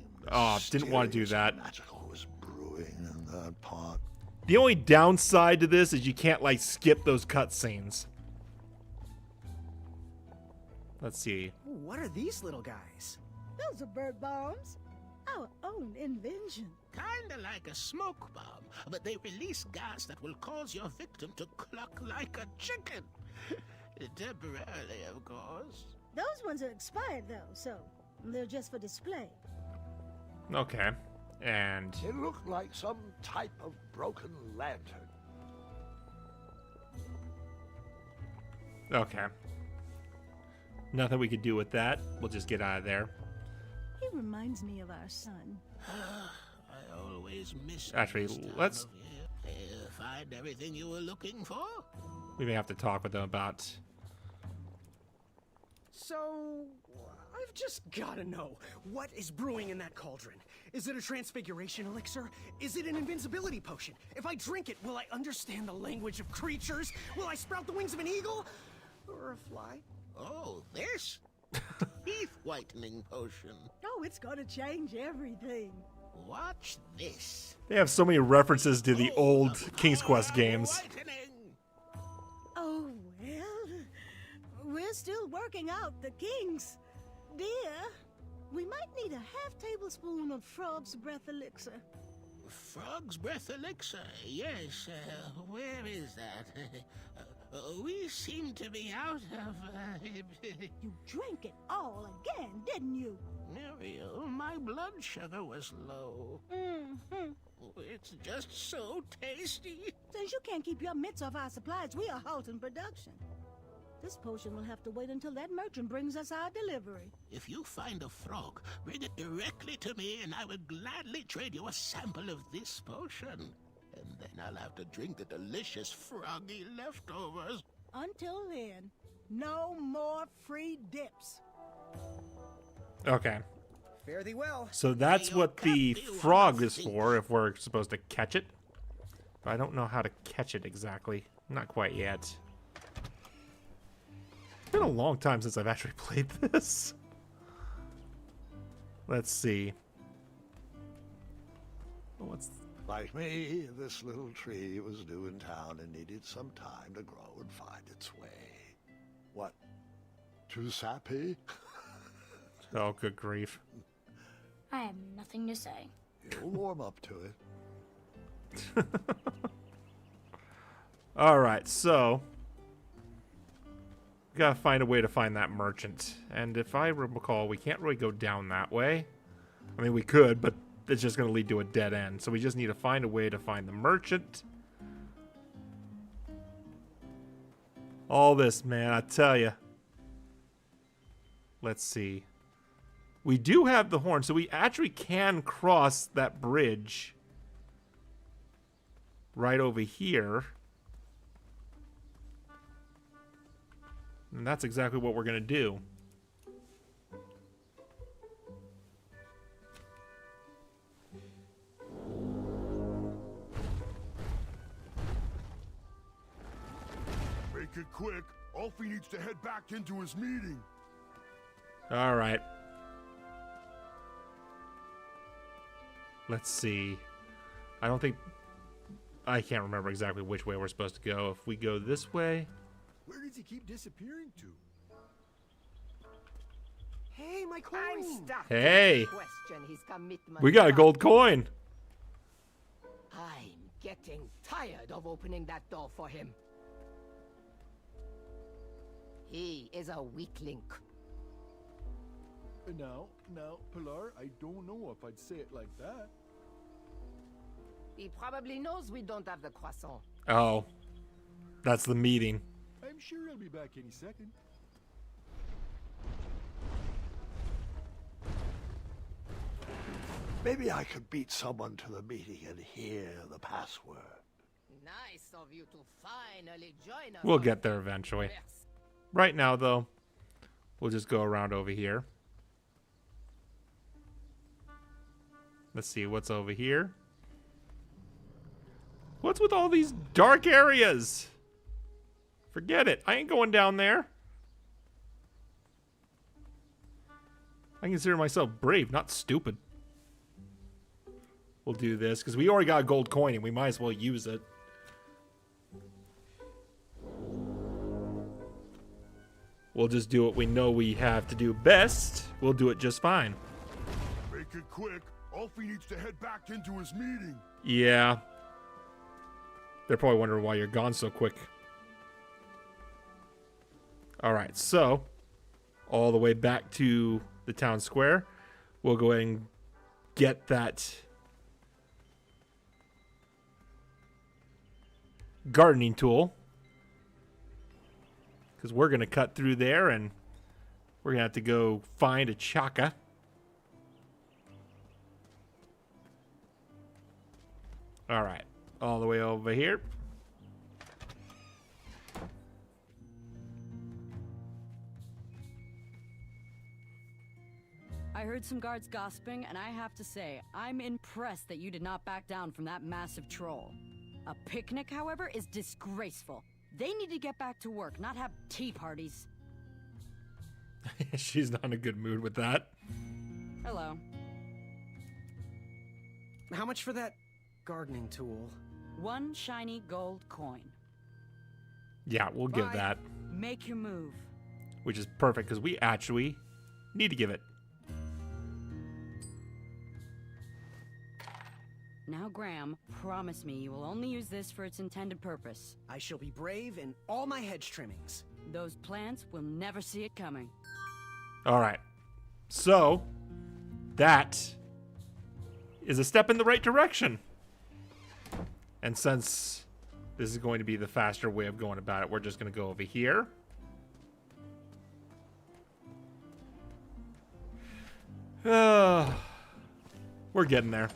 didn't want to do that. magical was brewing in that pot. The only downside to this is you can't like skip those cutscenes. Let's see. What are these little guys? Those are bird bombs. Our own invention. Kinda like a smoke bomb, but they release gas that will cause your victim to cluck like a chicken. Temporarily, of course. Those ones are expired, though, so they're just for display. Okay. And It looked like some type of broken lantern. okay. Nothing we could do with that. We'll just get out of there. He reminds me of our son. I always miss Actually, this time let's- of year. Find everything you were looking for? We may have to talk with them about. So, I've just gotta know, what is brewing in that cauldron? Is it a transfiguration elixir? Is it an invincibility potion? If I drink it, will I understand the language of creatures? Will I sprout the wings of an eagle? Or a fly? Oh, this? Teeth whitening potion. Oh, it's gonna change everything. Watch this. They have so many references to the old King's Quest games. Oh, well, we're still working out the kinks. Dear, we might need a half tablespoon of frog's breath elixir. Frog's breath elixir. Yes, where is that? We seem to be out of... You drank it all again, didn't you? Muriel, my blood sugar was low. Mm-hmm. It's just so tasty. Since you can't keep your mitts off our supplies, we are halting production. This potion will have to wait until that merchant brings us our delivery. If you find a frog, bring it directly to me and I will gladly trade you a sample of this potion. And then I'll have to drink the delicious froggy leftovers. Until then, no more free dips. Okay. Fare thee well. So that's what the frog is for, if we're supposed to catch it. But I don't know how to catch it exactly. Not quite yet. It's been a long time since I've actually played this. Let's see. What's... Like me, this little tree was new in town and needed some time to grow and find its way. What? Too sappy? Oh, good grief. I have nothing to say. You'll warm up to it. Alright, so... we gotta find a way to find that merchant. And if I recall, we can't really go down that way. I mean, we could, but it's just gonna lead to a dead end. So we just need to find a way to find the merchant. All this, man, I tell ya. Let's see. We do have the horn, so we actually can cross that bridge right over here. And that's exactly what we're going to do. Make it quick. Alfie needs to head back into his meeting. All right. Let's see. I don't think... I can't remember exactly which way we're supposed to go. If we go this way... Where does he keep disappearing to? Hey, my coin! Hey! Question his commitment. We got a gold coin! I'm getting tired of opening that door for him. He is a weakling. Now, Pilar, I don't know if I'd say it like that. He probably knows we don't have the croissant. Oh. That's the meeting. I'm sure he'll be back any second. Maybe I could beat someone to the meeting and hear the password. Nice of you to finally join us. We'll get there eventually. Right now, though, we'll just go around over here. Let's see what's over here. What's with all these dark areas? Forget it. I ain't going down there. I consider myself brave, not stupid. We'll do this, because we already got a gold coin, and we might as well use it. We'll just do what we know we have to do best. We'll do it just fine. Make it quick. Alfie needs to head back into his meeting. Yeah. They're probably wondering why you're gone so quick. Alright, so all the way back to the town square. We'll go ahead and get that gardening tool. Because we're going to cut through there and we're going to have to go find a chaka. Alright, all the way over here. I heard some guards gossiping, and I have to say, I'm impressed that you did not back down from that massive troll. A picnic, however, is disgraceful. They need to get back to work, not have tea parties. She's not in a good mood with that. Hello. How much for that gardening tool? 1 shiny gold coin. Yeah, we'll give that. Make your move. Which is perfect, because we actually need to give it. Now, Graham, promise me you will only use this for its intended purpose. I shall be brave in all my hedge trimmings. Those plants will never see it coming. All right. So, that is a step in the right direction. And since this is going to be the faster way of going about it, we're just going to go over here. We're getting there.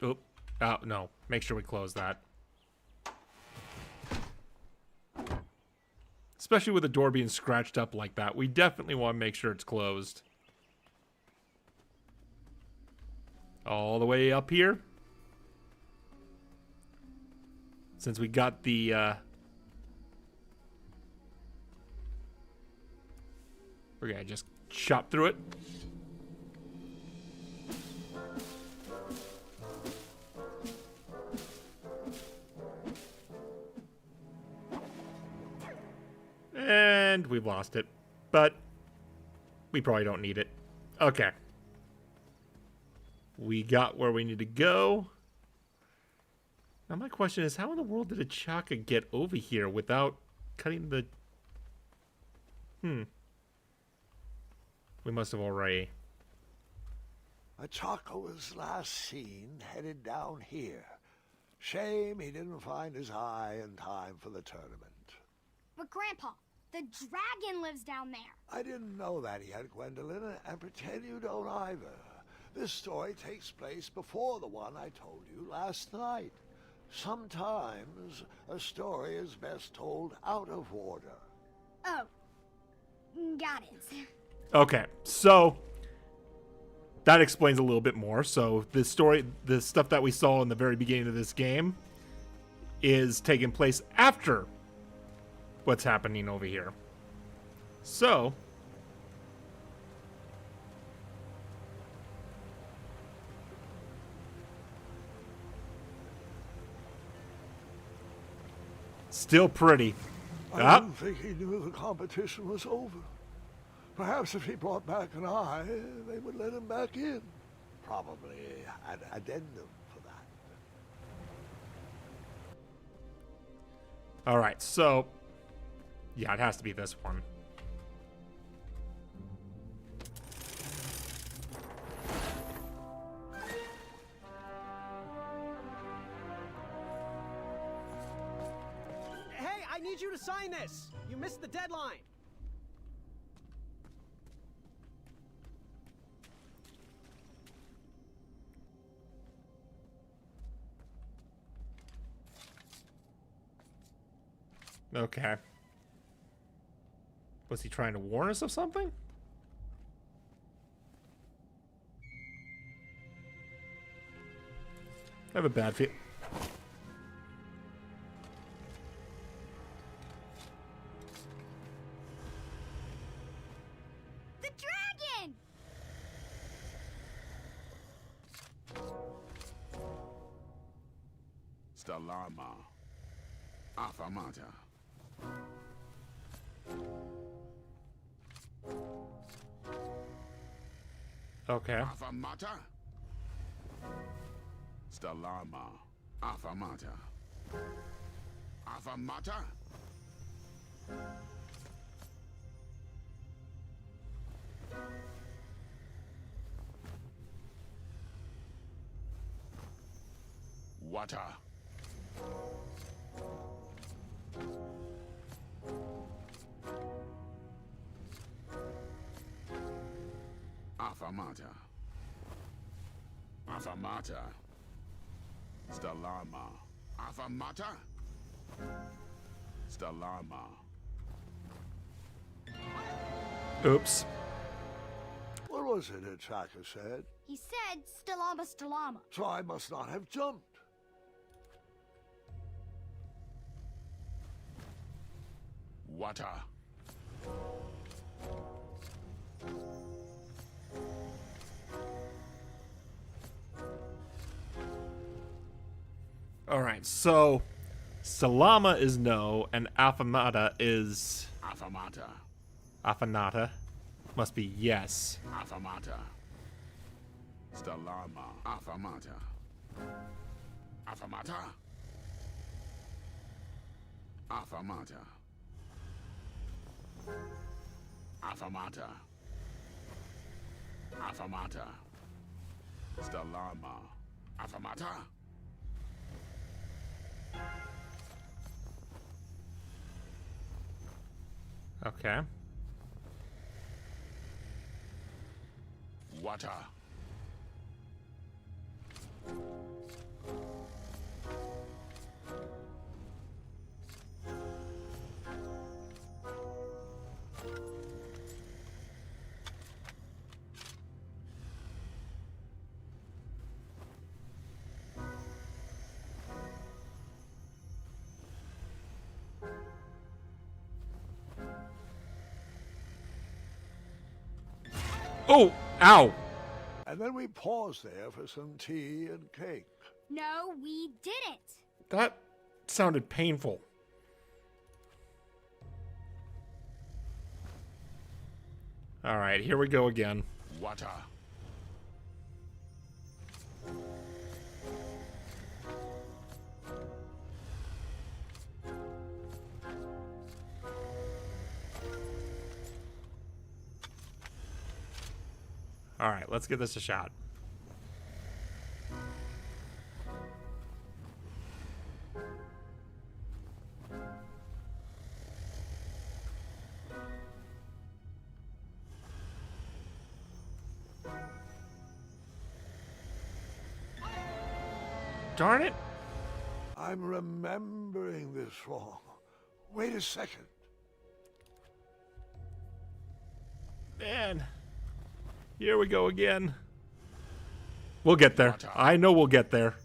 Oop. Oh, no. Make sure we close that. Especially with the door being scratched up like that. We definitely want to make sure it's closed. All the way up here. Since we got the... we're gonna just chop through it. And we've lost it. But we probably don't need it. Okay. We got where we need to go. Now my question is, how in the world did a Chaka get over here without cutting the... We must have already... A Chaka was last seen headed down here. Shame he didn't find his eye in time for the tournament. But Grandpa, the dragon lives down there. I didn't know that yet, Gwendolyn, and pretend you don't either. This story takes place before the one I told you last night. Sometimes a story is best told out of order. Oh, got it. Okay, so that explains a little bit more. So the story, the stuff that we saw in the very beginning of this game is taking place after what's happening over here. So still pretty. I didn't think he knew the competition was over. Perhaps if he brought back an eye, they would let him back in. Probably an addendum for that. All right, so yeah, it has to be this one. Hey, I need you to sign this. You missed the deadline. Okay. Was he trying to warn us of something? I have a bad feel. The dragon! Stalama. Afamata. Okay. Afamata. Stalama. Afamata. Afamata. Water. Afamata. Afamata. Stalama. Afamata. Stalama. Oops. What was it that Chaka said? He said, Stalama, Stalama. So I must not have jumped. Water. All right, so Salama is no, and Afamata is... Afamata. Afanata must be yes. Afamata. Stalama Afamata. Afamata. Afamata. Afamata. Afamata. Stalama Afamata. Okay. Water. Oh, ow. And then we paused there for some tea and cake. No, we didn't. That sounded painful. All right, here we go again. Water. All right, let's give this a shot. Darn it. I'm remembering this wrong. Wait a second. Man. Here we go again. We'll get there. I know we'll get there.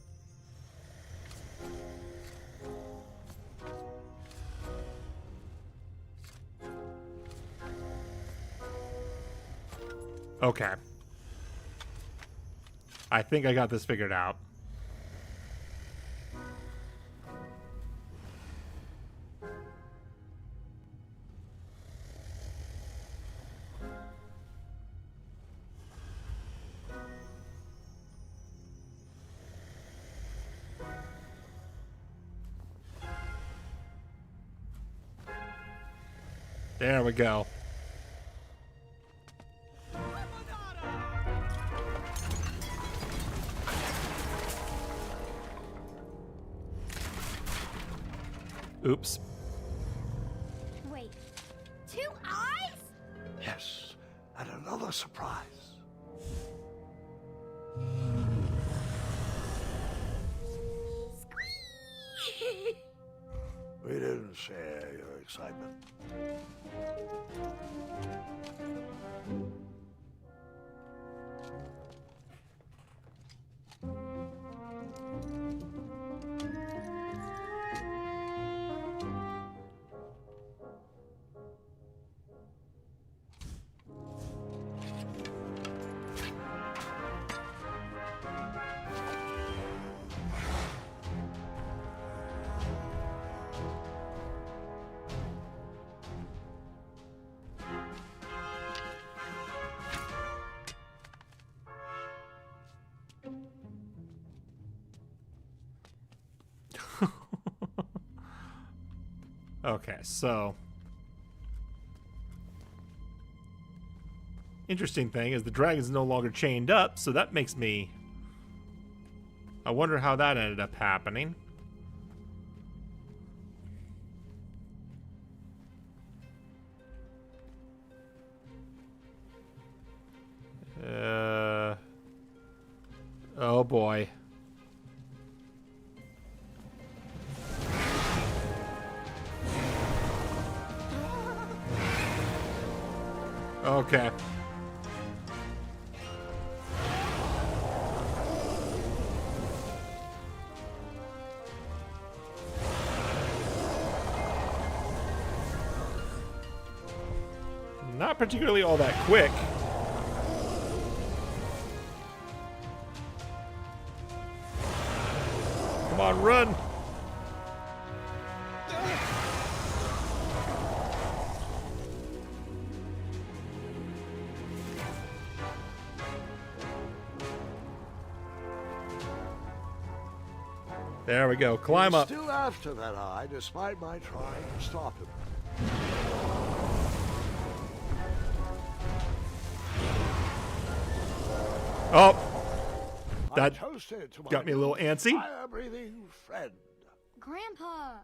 Okay. I think I got this figured out. There we go. Oops. Wait, 2 eyes? Yes, and another surprise. We didn't share your excitement. Okay, so interesting thing is the dragon's no longer chained up, so that makes me... I wonder how that ended up happening. Oh boy. Okay. Not particularly all that quick. Come on, run! There we go. Climb He's up. still after that eye, despite my trying to stop him. Oh, that I toasted to my got me a little new antsy. fire-breathing friend. Grandpa!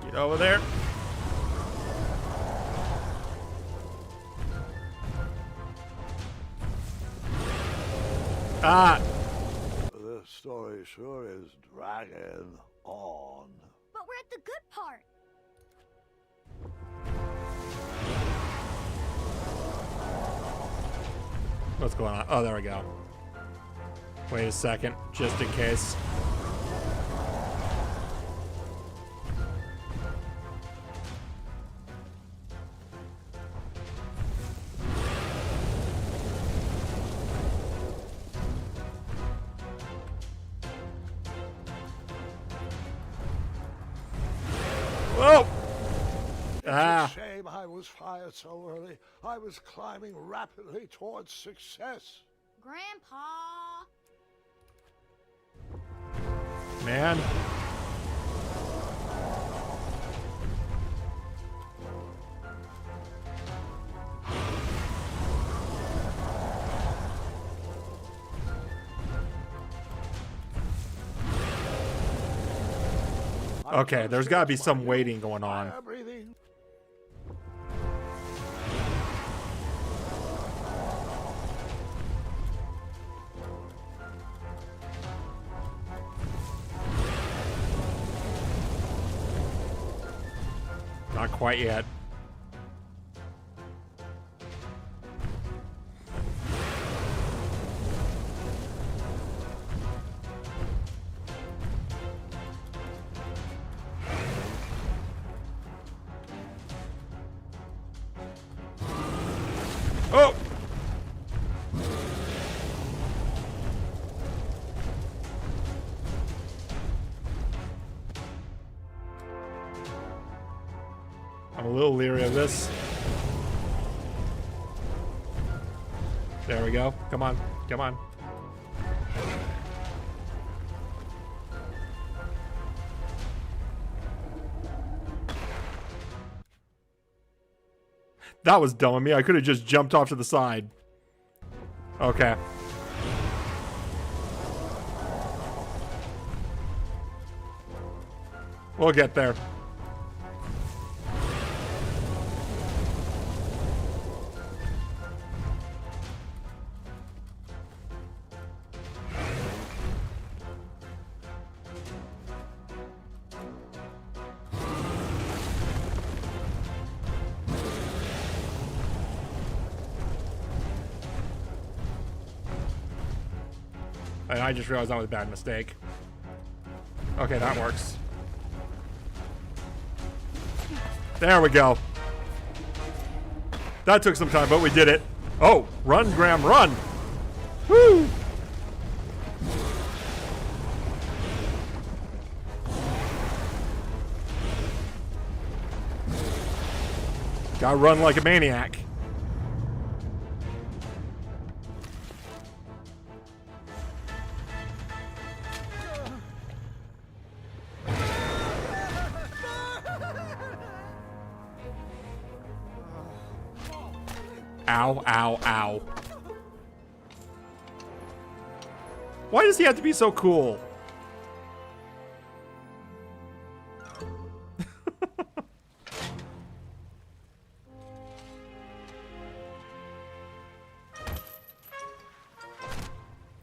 Get over there. Ah! This story sure is dragging on. But we're at the good part. What's going on? Oh, there we go. Wait a second, just in case. Whoa! Ah. It's a shame I was fired so early. I was climbing rapidly towards success. Grandpa! Man. Okay, there's got to be some waiting going on. Fire-breathing. Not quite yet. Oh! I'm a little leery of this. There we go. Come on. Come on. That was dumb of me. I could have just jumped off to the side. Okay. We'll get there. And I just realized that was a bad mistake. Okay, that works. There we go. That took some time, but we did it. Oh, run, Graham, run! Woo! Gotta run like a maniac. Ow, ow, ow. Why does he have to be so cool?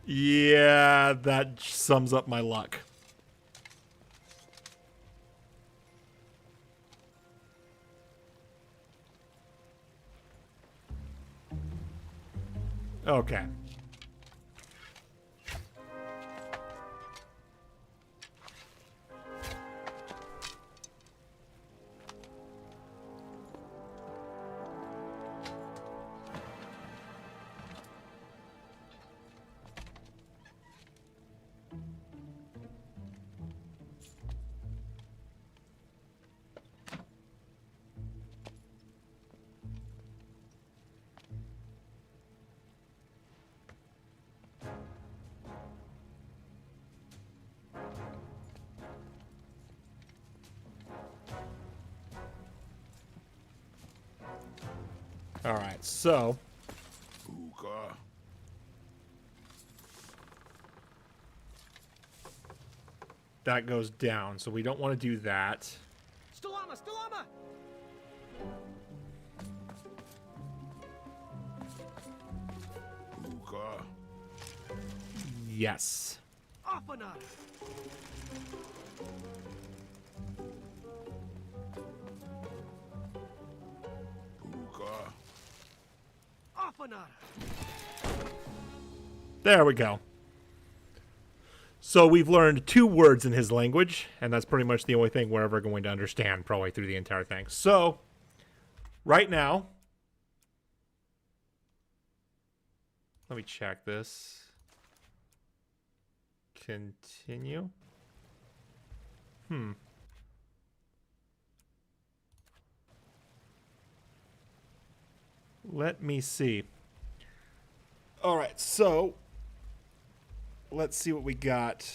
Yeah, that sums up my luck. Okay. so Hookah. that goes down. So we don't want to do that. Stalama! Stalama! Hookah. Yes. Afanada! Hookah. Afanada! There we go. So we've learned 2 words in his language, and that's pretty much the only thing we're ever going to understand probably through the entire thing. So, right now, let me check this. Continue. Let me see. All right, so let's see what we got.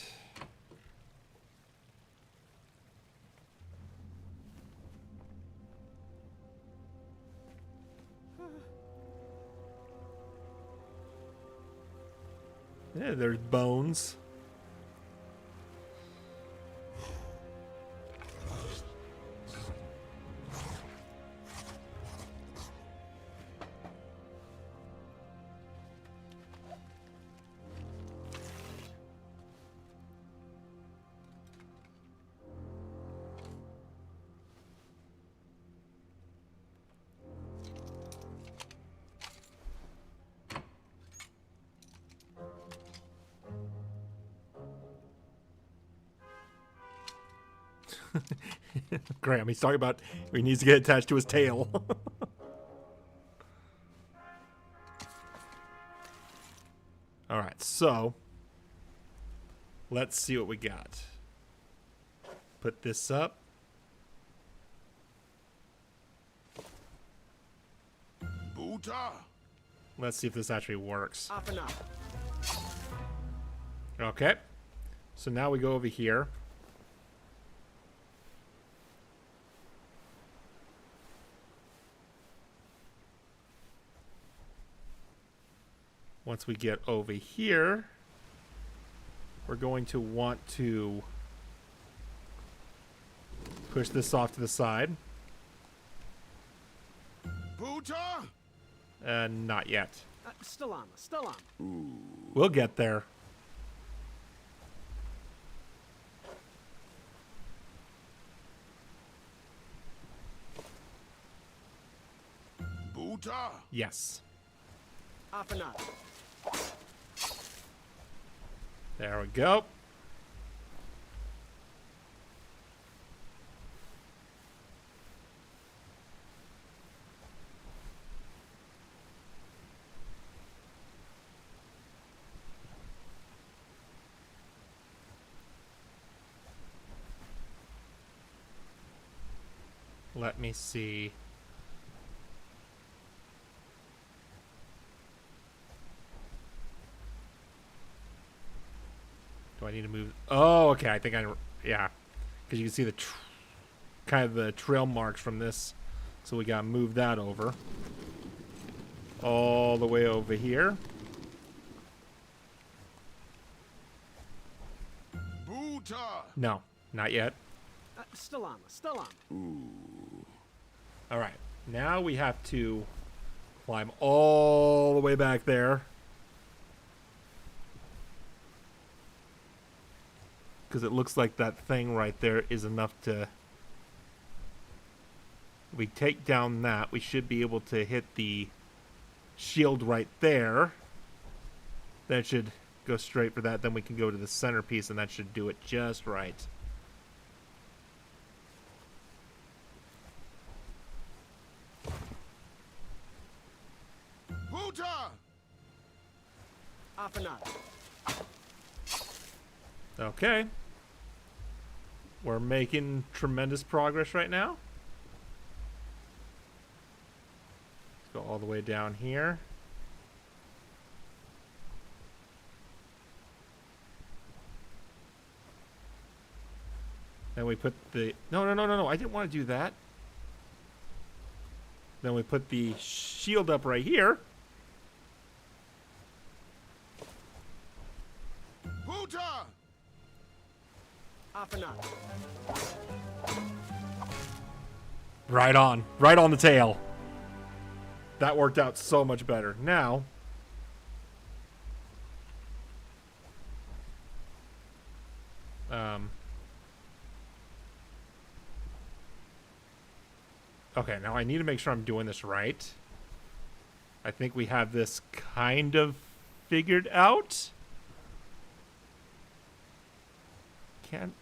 Yeah, there's bones. Graham, he's talking about he needs to get attached to his tail. All right, so let's see what we got. Put this up. Buta. Let's see if this actually works. Afanada! Okay. So now we go over here. Once we get over here, we're going to want to push this off to the side. Buta. Not yet. Stalama! Stalama! We'll get there. Buta. Yes. Afanada! There we go. Let me see. Do I need to move? Oh, okay. I think yeah. Because you can see the kind of the trail marks from this. So we got to move that over. All the way over here. Buta. No, not yet. Stalama! Stalama! All right. Now we have to climb all the way back there. Because it looks like that thing right there is enough to... We take down that. We should be able to hit the shield right there. That should go straight for that. Then we can go to the centerpiece, and that should do it just right. Buta. Afanada! Okay. We're making tremendous progress right now. Let's go all the way down here. Then we put the... No. I didn't want to do that. Then we put the shield up right here. Puta! Off and up. Right on. Right on the tail. That worked out so much better. Now... okay, now I need to make sure I'm doing this right. I think we have this kind of figured out. Can't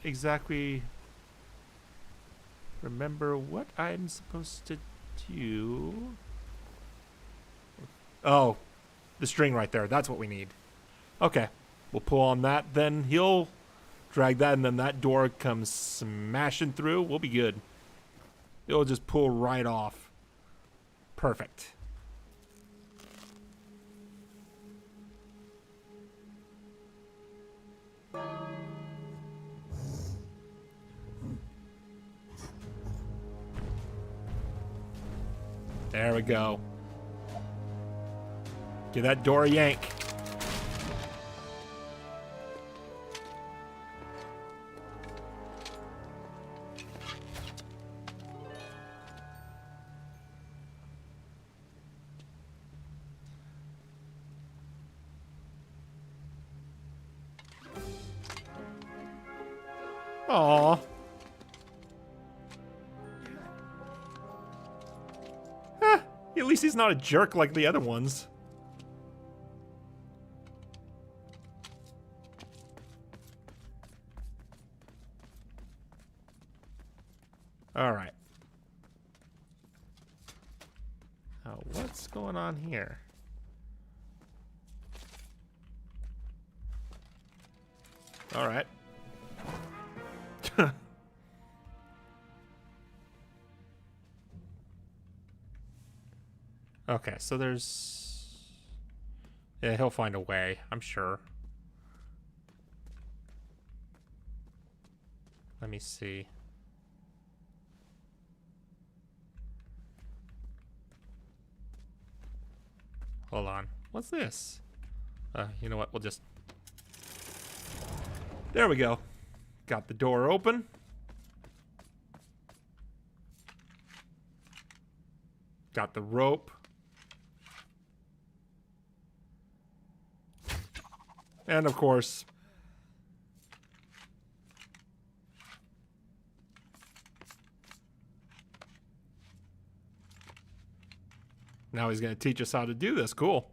exactly remember what I'm supposed to do. Oh, the string right there. That's what we need. Okay, we'll pull on that. Then he'll drag that, and then that door comes smashing through. We'll be good. It'll just pull right off. Perfect. There we go. Give that door a yank. Aww. At least he's not a jerk like the other ones. All right. Now, what's going on here? All right. Okay, so there's... yeah, he'll find a way, I'm sure. Let me see. Hold on. What's this? You know what? We'll just... there we go. Got the door open. Got the rope. And of course, now he's going to teach us how to do this. Cool.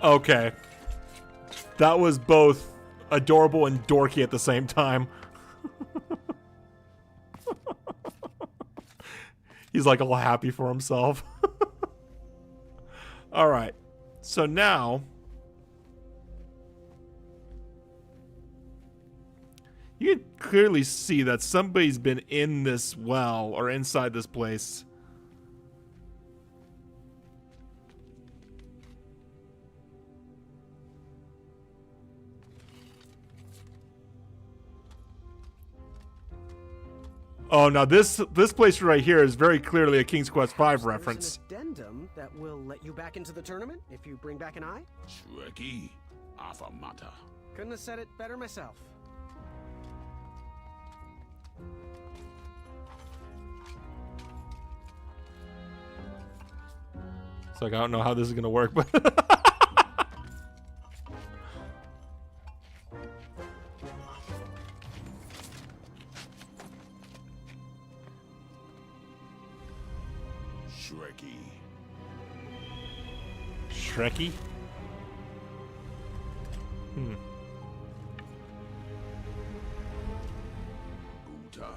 Okay. That was both adorable and dorky at the same time. He's like all happy for himself. All right. So now you can clearly see that somebody's been in this well or inside this place. Oh, now this place right here is very clearly a King's Quest V reference. There's an addendum that will let you back into the tournament if you bring back an eye. Shrekky, affirmata. Couldn't have said it better myself. It's like, I don't know how this is going to work, but... Shrekky? Hmm. Buta.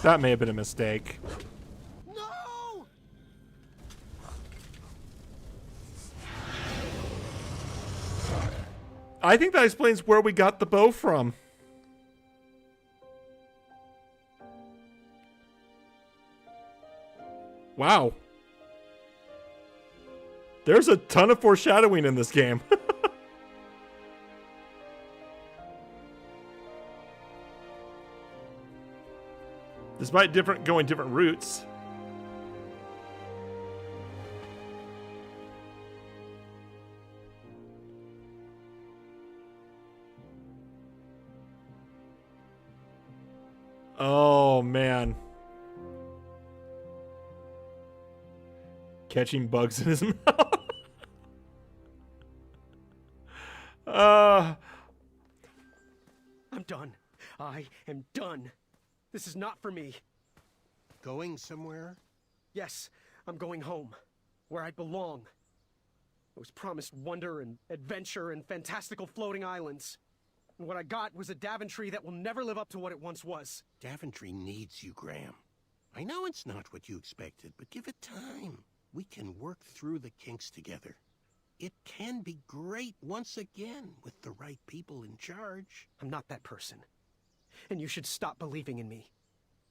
That may have been a mistake. No! I think that explains where we got the bow from. Wow. There's a ton of foreshadowing in this game. Despite going different routes. Oh, man. Catching bugs in his mouth. I'm done. I am done. This is not for me. Going somewhere? Yes, I'm going home, where I belong. I was promised wonder and adventure and fantastical floating islands. And what I got was a Daventry that will never live up to what it once was. Daventry needs you, Graham. I know it's not what you expected, but give it time. We can work through the kinks together. It can be great once again with the right people in charge. I'm not that person. And you should stop believing in me.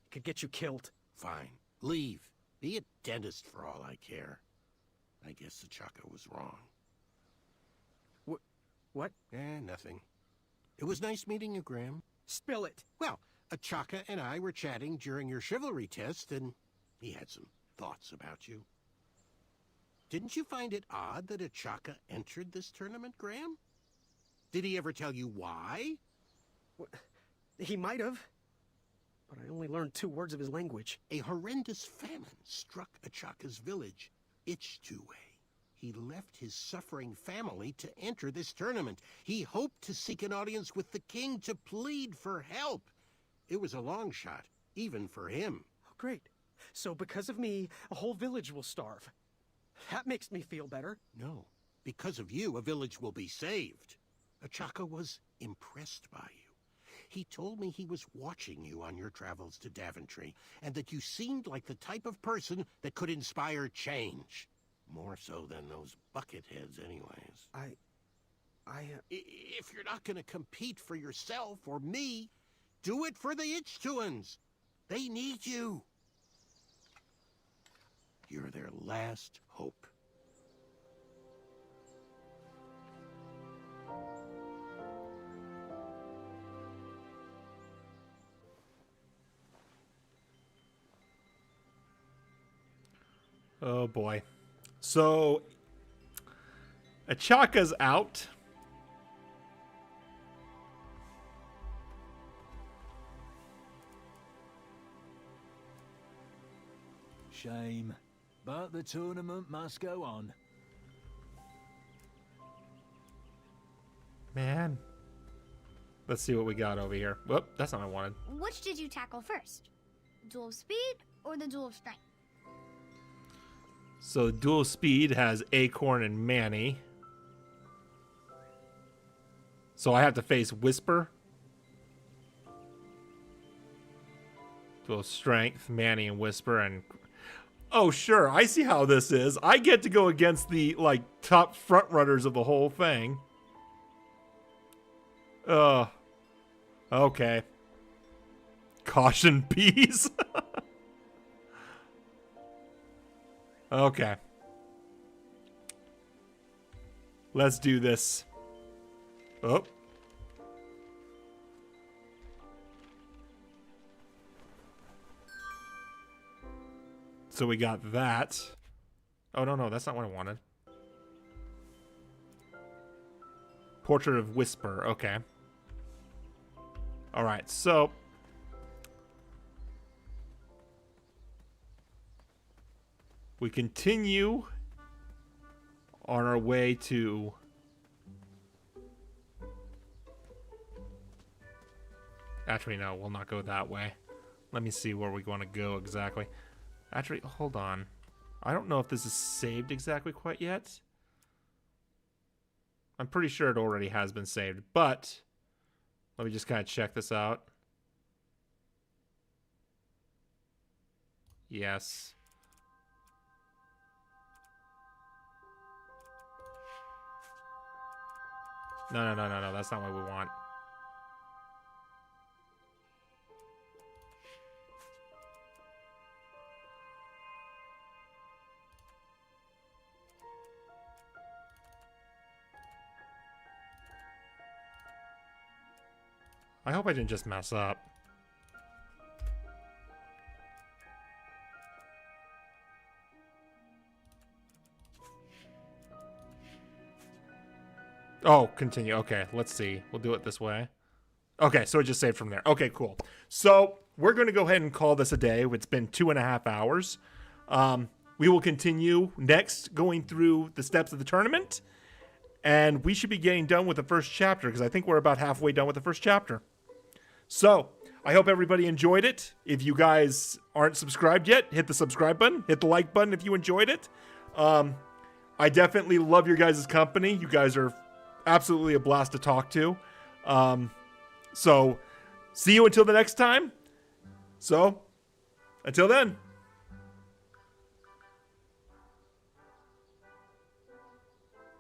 It could get you killed. Fine. Leave. Be a dentist for all I care. I guess the Chaka was wrong. What? Nothing. It was nice meeting you, Graham. Spill it. Well, Achaka and I were chatting during your chivalry test, and he had some thoughts about you. Didn't you find it odd that Achaka entered this tournament, Graham? Did he ever tell you why? What? He might have. But I only learned 2 words of his language. A horrendous famine struck Achaka's village, Ichtuwe. He left his suffering family to enter this tournament. He hoped to seek an audience with the king to plead for help. It was a long shot, even for him. Oh, great. So because of me, a whole village will starve. That makes me feel better. No. Because of you, a village will be saved. Achaka was impressed by you. He told me he was watching you on your travels to Daventry, and that you seemed like the type of person that could inspire change. More so than those bucket heads, anyways. If you're not going to compete for yourself or me, do it for the Ichtuans. They need you. You're their last hope. Oh boy. So Achaka's out. Shame. But the tournament must go on. Man. Let's see what we got over here. Whoop, that's not what I wanted. Which did you tackle first? Duel of speed or the duel of strength? So dual speed has Acorn and Manny. So I have to face Whisper. Dual strength, Manny and Whisper, and oh sure, I see how this is. I get to go against the like top front runners of the whole thing. Okay. Caution bees. Okay. Let's do this. Oh. So we got that. Oh, no, that's not what I wanted. Portrait of Whisper. Okay. All right, so we continue on our way to actually, no, we'll not go that way. Let me see where we want to go exactly. Actually, hold on. I don't know if this is saved exactly quite yet. I'm pretty sure it already has been saved, but let me just kind of check this out. Yes. No, that's not what we want. I hope I didn't just mess up. Oh, continue. Okay, let's see. We'll do it this way. Okay, so it just saved from there. Okay, cool. So we're going to go ahead and call this a day. It's been 2.5 hours. We will continue next going through the steps of the tournament. And we should be getting done with the first chapter because I think we're about halfway done with the first chapter. So I hope everybody enjoyed it. If you guys aren't subscribed yet, hit the subscribe button. Hit the like button if you enjoyed it. I definitely love your guys' company. You guys are absolutely a blast to talk to. So see you until the next time. So until then.